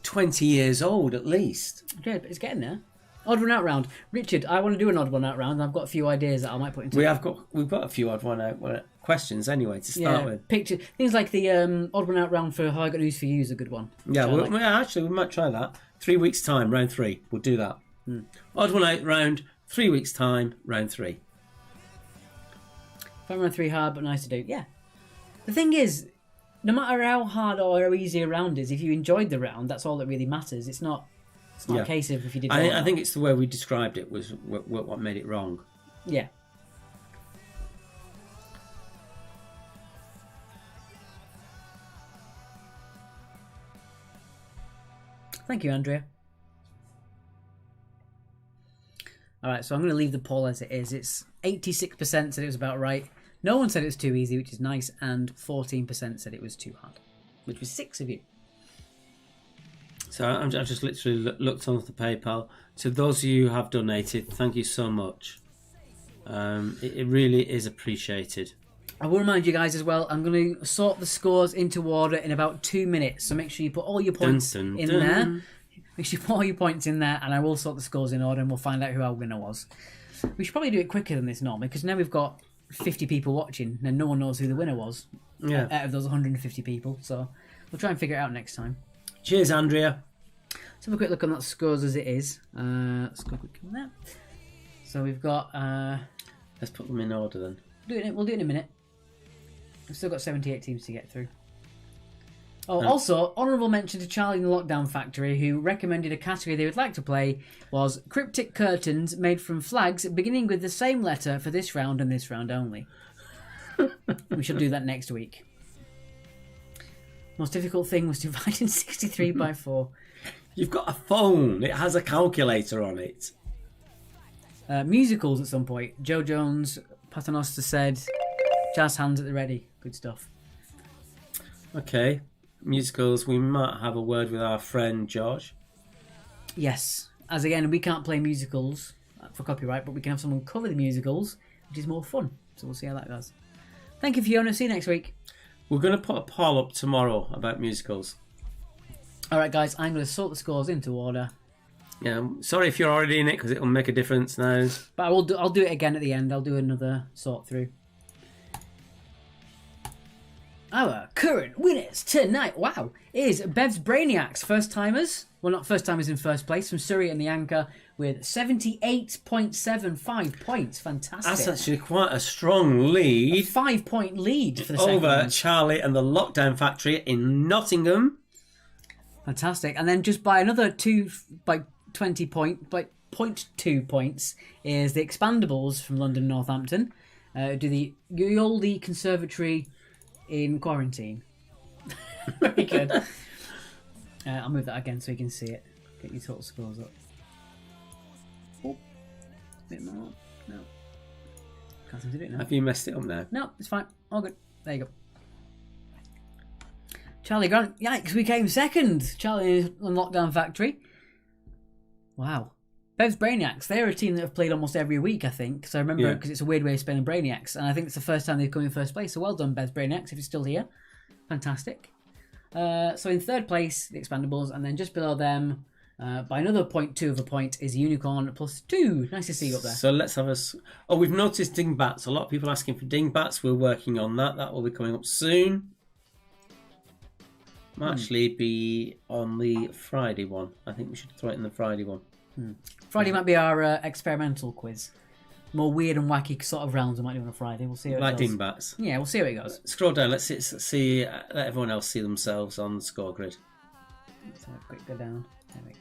[SPEAKER 2] 20 years old at least.
[SPEAKER 3] Good, but it's getting there. Odd one out round. Richard, I want to do an odd one out round. I've got a few ideas that I might put into.
[SPEAKER 2] We've got a few odd one out questions anyway to start with.
[SPEAKER 3] Picture things like the odd one out round for How I Got News for You is a good one.
[SPEAKER 2] Yeah,
[SPEAKER 3] which I like.
[SPEAKER 2] actually we might try that. 3 weeks time, round 3. We'll do that. Odd one out round, 3 weeks time, round 3.
[SPEAKER 3] Fun round 3 hard but nice to do. Yeah. The thing is, no matter how hard or how easy a round is, if you enjoyed the round, that's all that really matters. It's not a case of if you did.
[SPEAKER 2] I think it's the way we described it was what made it wrong.
[SPEAKER 3] Yeah. Thank you, Andrea. All right, so I'm going to leave the poll as it is. It's 86% said it was about right. No one said it was too easy, which is nice, and 14% said it was too hard, which was 6 of you.
[SPEAKER 2] So I've just literally looked onto the PayPal. To those of you who have donated, thank you so much. It really is appreciated.
[SPEAKER 3] I will remind you guys as well, I'm going to sort the scores into order in about 2 minutes, so make sure you put all your points in there. Make sure you put all your points in there, and I will sort the scores in order, and we'll find out who our winner was. We should probably do it quicker than this normally, because now we've got 50 people watching, and no one knows who the winner was out of those 150 people, so we'll try and figure it out next time.
[SPEAKER 2] Cheers, Andrea.
[SPEAKER 3] Let's have a quick look on that scores as it is. Let's go quick on that. So we've got
[SPEAKER 2] Let's put them in order then.
[SPEAKER 3] We'll do it in a minute. We've still got 78 teams to get through. Oh, also, honourable mention to Charlie in the Lockdown Factory, who recommended a category they would like to play was cryptic curtains made from flags beginning with the same letter for this round and this round only. We shall do that next week. Most difficult thing was dividing 63 by 4.
[SPEAKER 2] You've got a phone. It has a calculator on it.
[SPEAKER 3] Musicals at some point. Joe Jones, Paternoster said, jazz hands at the ready. Good stuff.
[SPEAKER 2] Okay. Musicals, we might have a word with our friend George.
[SPEAKER 3] Yes. As again, we can't play musicals for copyright, but we can have someone cover the musicals, which is more fun. So we'll see how that goes. Thank you, Fiona. See you next week.
[SPEAKER 2] We're going to put a poll up tomorrow about musicals.
[SPEAKER 3] Alright guys, I'm going to sort the scores into order.
[SPEAKER 2] Yeah, I'm sorry if you're already in it because it'll make a difference now.
[SPEAKER 3] But I'll do it again at the end. I'll do another sort through. Our current winners tonight, wow, is Bev's Brainiacs, first timers. Well, not first timers in first place, from Surrey and the Anchor with 78.75 points. Fantastic.
[SPEAKER 2] That's actually quite a strong lead.
[SPEAKER 3] 5-point lead for the second
[SPEAKER 2] over
[SPEAKER 3] one.
[SPEAKER 2] Charlie and the Lockdown Factory in Nottingham.
[SPEAKER 3] Fantastic. And then just by another 0.2 points is the Expandables from London, Northampton. Do the Uolde Conservatory in quarantine. Very good. I'll move that again so you can see it. Get your total scores up. Oh, bit more. No. Can't seem to do it now.
[SPEAKER 2] Have you messed it up now?
[SPEAKER 3] No, it's fine. All good. There you go. Charlie Grant. Yikes, we came second. Charlie on Lockdown Factory. Wow. Bev's Brainiacs. They're a team that have played almost every week, I think. So I remember because it's a weird way of spelling Brainiacs. And I think it's the first time they've come in first place. So well done, Bev's Brainiacs, if you're still here. Fantastic. So in third place, the Expandables. And then just below them, by another 0.2 of a point, is Unicorn plus 2. Nice to see you up there.
[SPEAKER 2] So let's have a... Oh, we've noticed dingbats. A lot of people asking for dingbats. We're working on that. That will be coming up soon. Might actually be on the Friday one. I think we should throw it in the Friday one.
[SPEAKER 3] Friday might be our experimental quiz. More weird and wacky sort of rounds we might do on a Friday. We'll see how it
[SPEAKER 2] Like
[SPEAKER 3] goes.
[SPEAKER 2] dingbats.
[SPEAKER 3] Yeah, we'll see how it goes.
[SPEAKER 2] Scroll down. Let's see. Let everyone else see themselves on the score grid.
[SPEAKER 3] Let's have a quick go down. There we go.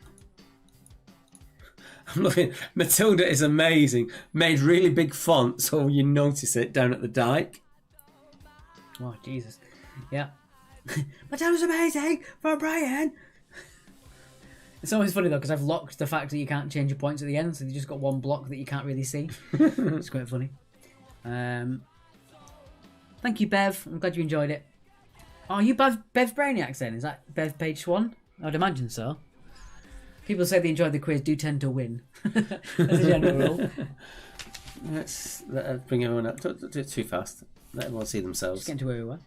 [SPEAKER 2] I'm looking. Matilda is amazing. Made really big font so you notice it down at the dike.
[SPEAKER 3] Oh, Jesus. Yeah. Matilda's amazing for Brian. It's always funny though because I've locked the fact that you can't change your points at the end, so you just got one block that you can't really see. It's quite funny. Thank you, Bev. I'm glad you enjoyed it. Oh, you Bev's Brainiacs then? Is that Bev Page Swan? I'd imagine so. People say they enjoy the quiz, do tend to win. That's a general rule.
[SPEAKER 2] Let's bring everyone up. Don't do it too fast. Let everyone see themselves.
[SPEAKER 3] Just getting to where we were.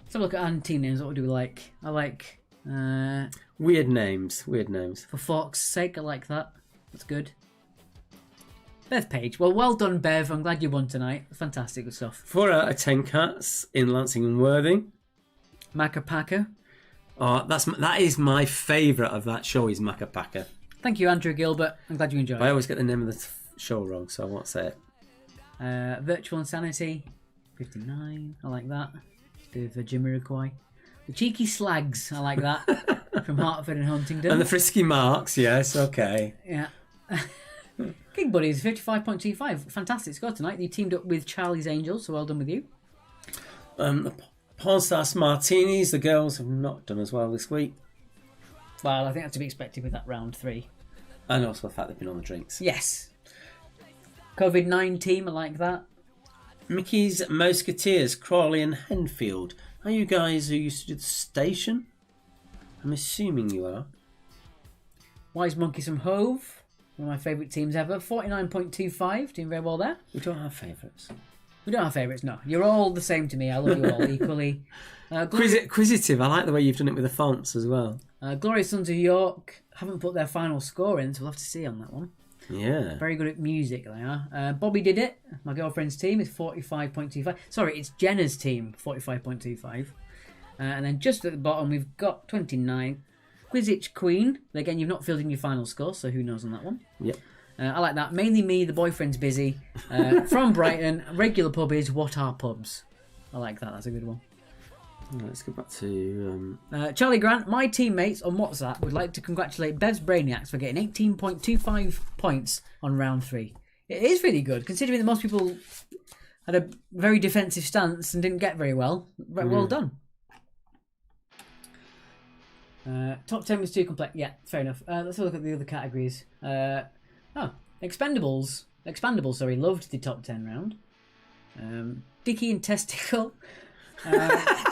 [SPEAKER 3] Let's have a look at our team names. What do we like? I like...
[SPEAKER 2] Weird names.
[SPEAKER 3] For Fork's sake, I like that. That's good. Bev Page. Well done, Bev. I'm glad you won tonight. Fantastic, good stuff.
[SPEAKER 2] 4 out of 10 cats in Lancing and Worthing.
[SPEAKER 3] Macca.
[SPEAKER 2] Oh, that is my favourite of that show. Is Macca Packer.
[SPEAKER 3] Thank you, Andrew Gilbert. I'm glad you enjoyed
[SPEAKER 2] I
[SPEAKER 3] it.
[SPEAKER 2] always get the name of the show wrong, so I won't say it.
[SPEAKER 3] Virtual Insanity. 59. I like that. With Jamiroquai. The Cheeky Slags. I like that. From Hartford and Huntingdon.
[SPEAKER 2] And the Frisky Marks. Yes, okay.
[SPEAKER 3] Yeah. King Buddies, 55.25. Fantastic score tonight. You teamed up with Charlie's Angels, so well done with you.
[SPEAKER 2] The Porn Stars Martinis. The girls have not done as well this week.
[SPEAKER 3] Well, I think that's to be expected with that round 3.
[SPEAKER 2] And also the fact they've been on the drinks.
[SPEAKER 3] Yes. COVID-19 team, I like that.
[SPEAKER 2] Mickey's Mouseketeers, Crawley and Henfield. Are you guys who used to do the station? I'm assuming you are.
[SPEAKER 3] Wise Monkeys from Hove. One of my favourite teams ever. 49.25. Doing very well there.
[SPEAKER 2] We don't have favourites.
[SPEAKER 3] We don't have favourites, no. You're all the same to me. I love you all equally.
[SPEAKER 2] Quizzitive. I like the way you've done it with the fonts as well.
[SPEAKER 3] Glorious Sons of York haven't put their final score in, so we'll have to see on that one.
[SPEAKER 2] Yeah.
[SPEAKER 3] Very good at music, they are. Bobby Did It, my girlfriend's team, is 45.25. Sorry, it's Jenna's team, 45.25. And then just at the bottom, we've got 29. Quizzitch Queen. Again, you've not filled in your final score, so who knows on that one.
[SPEAKER 2] Yep.
[SPEAKER 3] I like that. Mainly me, the boyfriend's busy. From Brighton, regular pub is what are pubs? I like that. That's a good one.
[SPEAKER 2] Let's go back to...
[SPEAKER 3] Charlie Grant, my teammates on WhatsApp would like to congratulate Bev's Brainiacs for getting 18.25 points on round 3. It is really good, considering that most people had a very defensive stance and didn't get very well. Well done. Top 10 was too complex. Yeah, fair enough. Let's have a look at the other categories. Expendables, sorry, loved the top 10 round. Dicky and Testicle.
[SPEAKER 2] I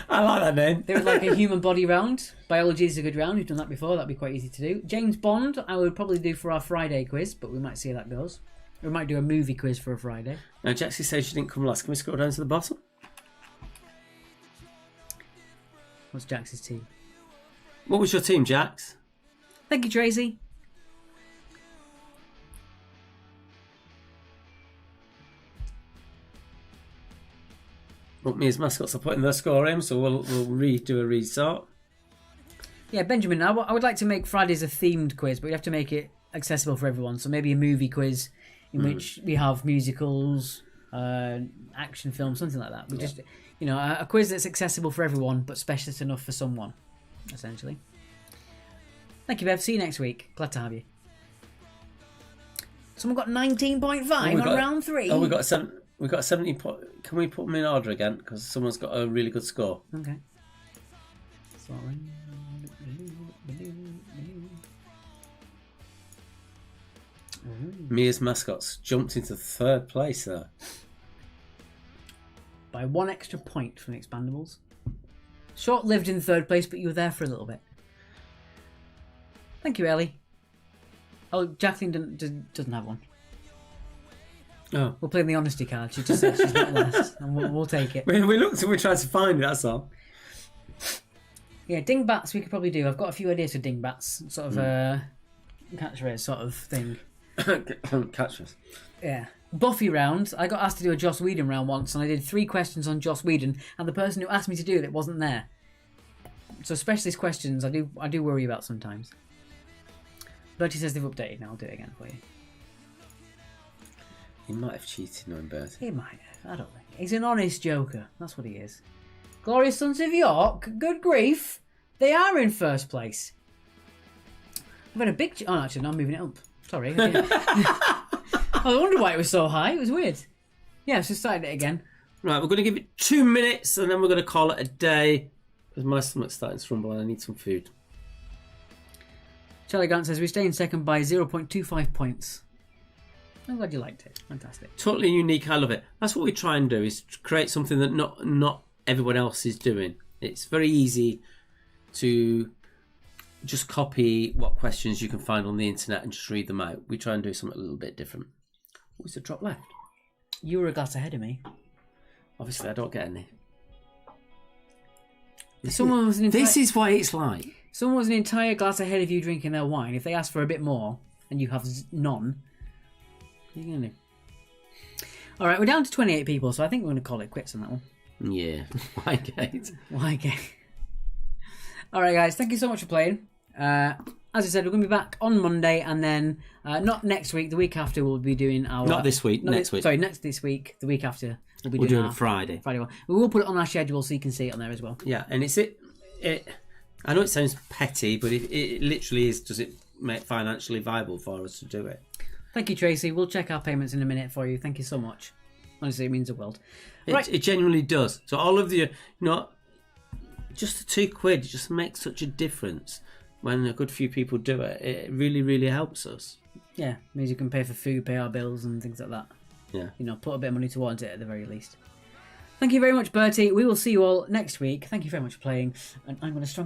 [SPEAKER 2] like that name.
[SPEAKER 3] There was like a human body round. Biology is a good round. We've done that before. That'd be quite easy to do. James Bond, I would probably do for our Friday quiz, but we might see how that goes. We might do a movie quiz for a Friday.
[SPEAKER 2] Now, Jaxie says she didn't come last. Can we scroll down to the bottom?
[SPEAKER 3] What's Jax's team?
[SPEAKER 2] What was your team, Jax?
[SPEAKER 3] Thank you, Tracy.
[SPEAKER 2] What me as mascots are putting their score in, so we'll do a restart.
[SPEAKER 3] Yeah, Benjamin, I would like to make Fridays a themed quiz, but we have to make it accessible for everyone. So maybe a movie quiz in which we have musicals, action films, something like that. We just, a quiz that's accessible for everyone, but specialist enough for someone, essentially. Thank you, Bev. See you next week. Glad to have you. Someone got 19.5 on round 3.
[SPEAKER 2] Oh, we got 70 point. Can we put them in order again? Because someone's got a really good score.
[SPEAKER 3] Okay. Sorry.
[SPEAKER 2] Mia's mascots jumped into 3rd place there.
[SPEAKER 3] By 1 extra point from the Expandables. Short-lived in 3rd place, but you were there for a little bit. Thank you, Ellie. Oh, Jacqueline doesn't have one.
[SPEAKER 2] Oh.
[SPEAKER 3] We're playing the honesty card. She just said she's not last, and we'll take it.
[SPEAKER 2] We looked and we tried to find it, that's all.
[SPEAKER 3] Yeah, dingbats we could probably do. I've got a few ideas for dingbats. Sort of catchphrase sort of thing.
[SPEAKER 2] Catchphrase.
[SPEAKER 3] Yeah. Buffy round. I got asked to do a Joss Whedon round once, and I did 3 questions on Joss Whedon, and the person who asked me to do it wasn't there. So specialist questions I do worry about sometimes. Bertie says they've updated now. I'll do it again for you.
[SPEAKER 2] He might have cheated, knowing Bertie.
[SPEAKER 3] He might have. I don't think. He's an honest joker. That's what he is. Glorious Sons of York. Good grief. They are in 1st place. I've had a big... Oh, actually, no, I'm moving it up. Sorry. I wonder why it was so high. It was weird. Yeah, so started it again.
[SPEAKER 2] Right, we're going to give it 2 minutes and then we're going to call it a day. Because my stomach's starting to rumble and I need some food.
[SPEAKER 3] Charlie Grant says we stay in 2nd by 0.25 points. I'm glad you liked it. Fantastic.
[SPEAKER 2] Totally unique. I love it. That's what we try and do, is create something that not everyone else is doing. It's very easy to just copy what questions you can find on the internet and just read them out. We try and do something a little bit different. What was the drop left?
[SPEAKER 3] You were a glass ahead of me.
[SPEAKER 2] Obviously, I don't get any.
[SPEAKER 3] This
[SPEAKER 2] is what it's like.
[SPEAKER 3] Someone was an entire glass ahead of you drinking their wine. If they ask for a bit more and you have none, what are you going to do? All right, we're down to 28 people, so I think we're going to call it quits on that one.
[SPEAKER 2] Yeah, Wygate.
[SPEAKER 3] Wygate. All right, guys, thank you so much for playing. As I said, we're going to be back on Monday, and then not next week, the week after we'll be doing our...
[SPEAKER 2] Not this week, next week.
[SPEAKER 3] Sorry, this week, the week after.
[SPEAKER 2] We're doing Friday.
[SPEAKER 3] Friday one. We will put it on our schedule so you can see it on there as well.
[SPEAKER 2] Yeah, and it I know it sounds petty, but it literally is. Does it make financially viable for us to do it?
[SPEAKER 3] Thank you, Tracy. We'll check our payments in a minute for you. Thank you so much. Honestly, it means the world.
[SPEAKER 2] It genuinely does. So all of you, just the £2 just makes such a difference when a good few people do it. It really, really helps us.
[SPEAKER 3] Yeah, means you can pay for food, pay our bills and things like that.
[SPEAKER 2] Yeah.
[SPEAKER 3] Put a bit of money towards it at the very least. Thank you very much, Bertie. We will see you all next week. Thank you very much for playing. And I'm going to struggle.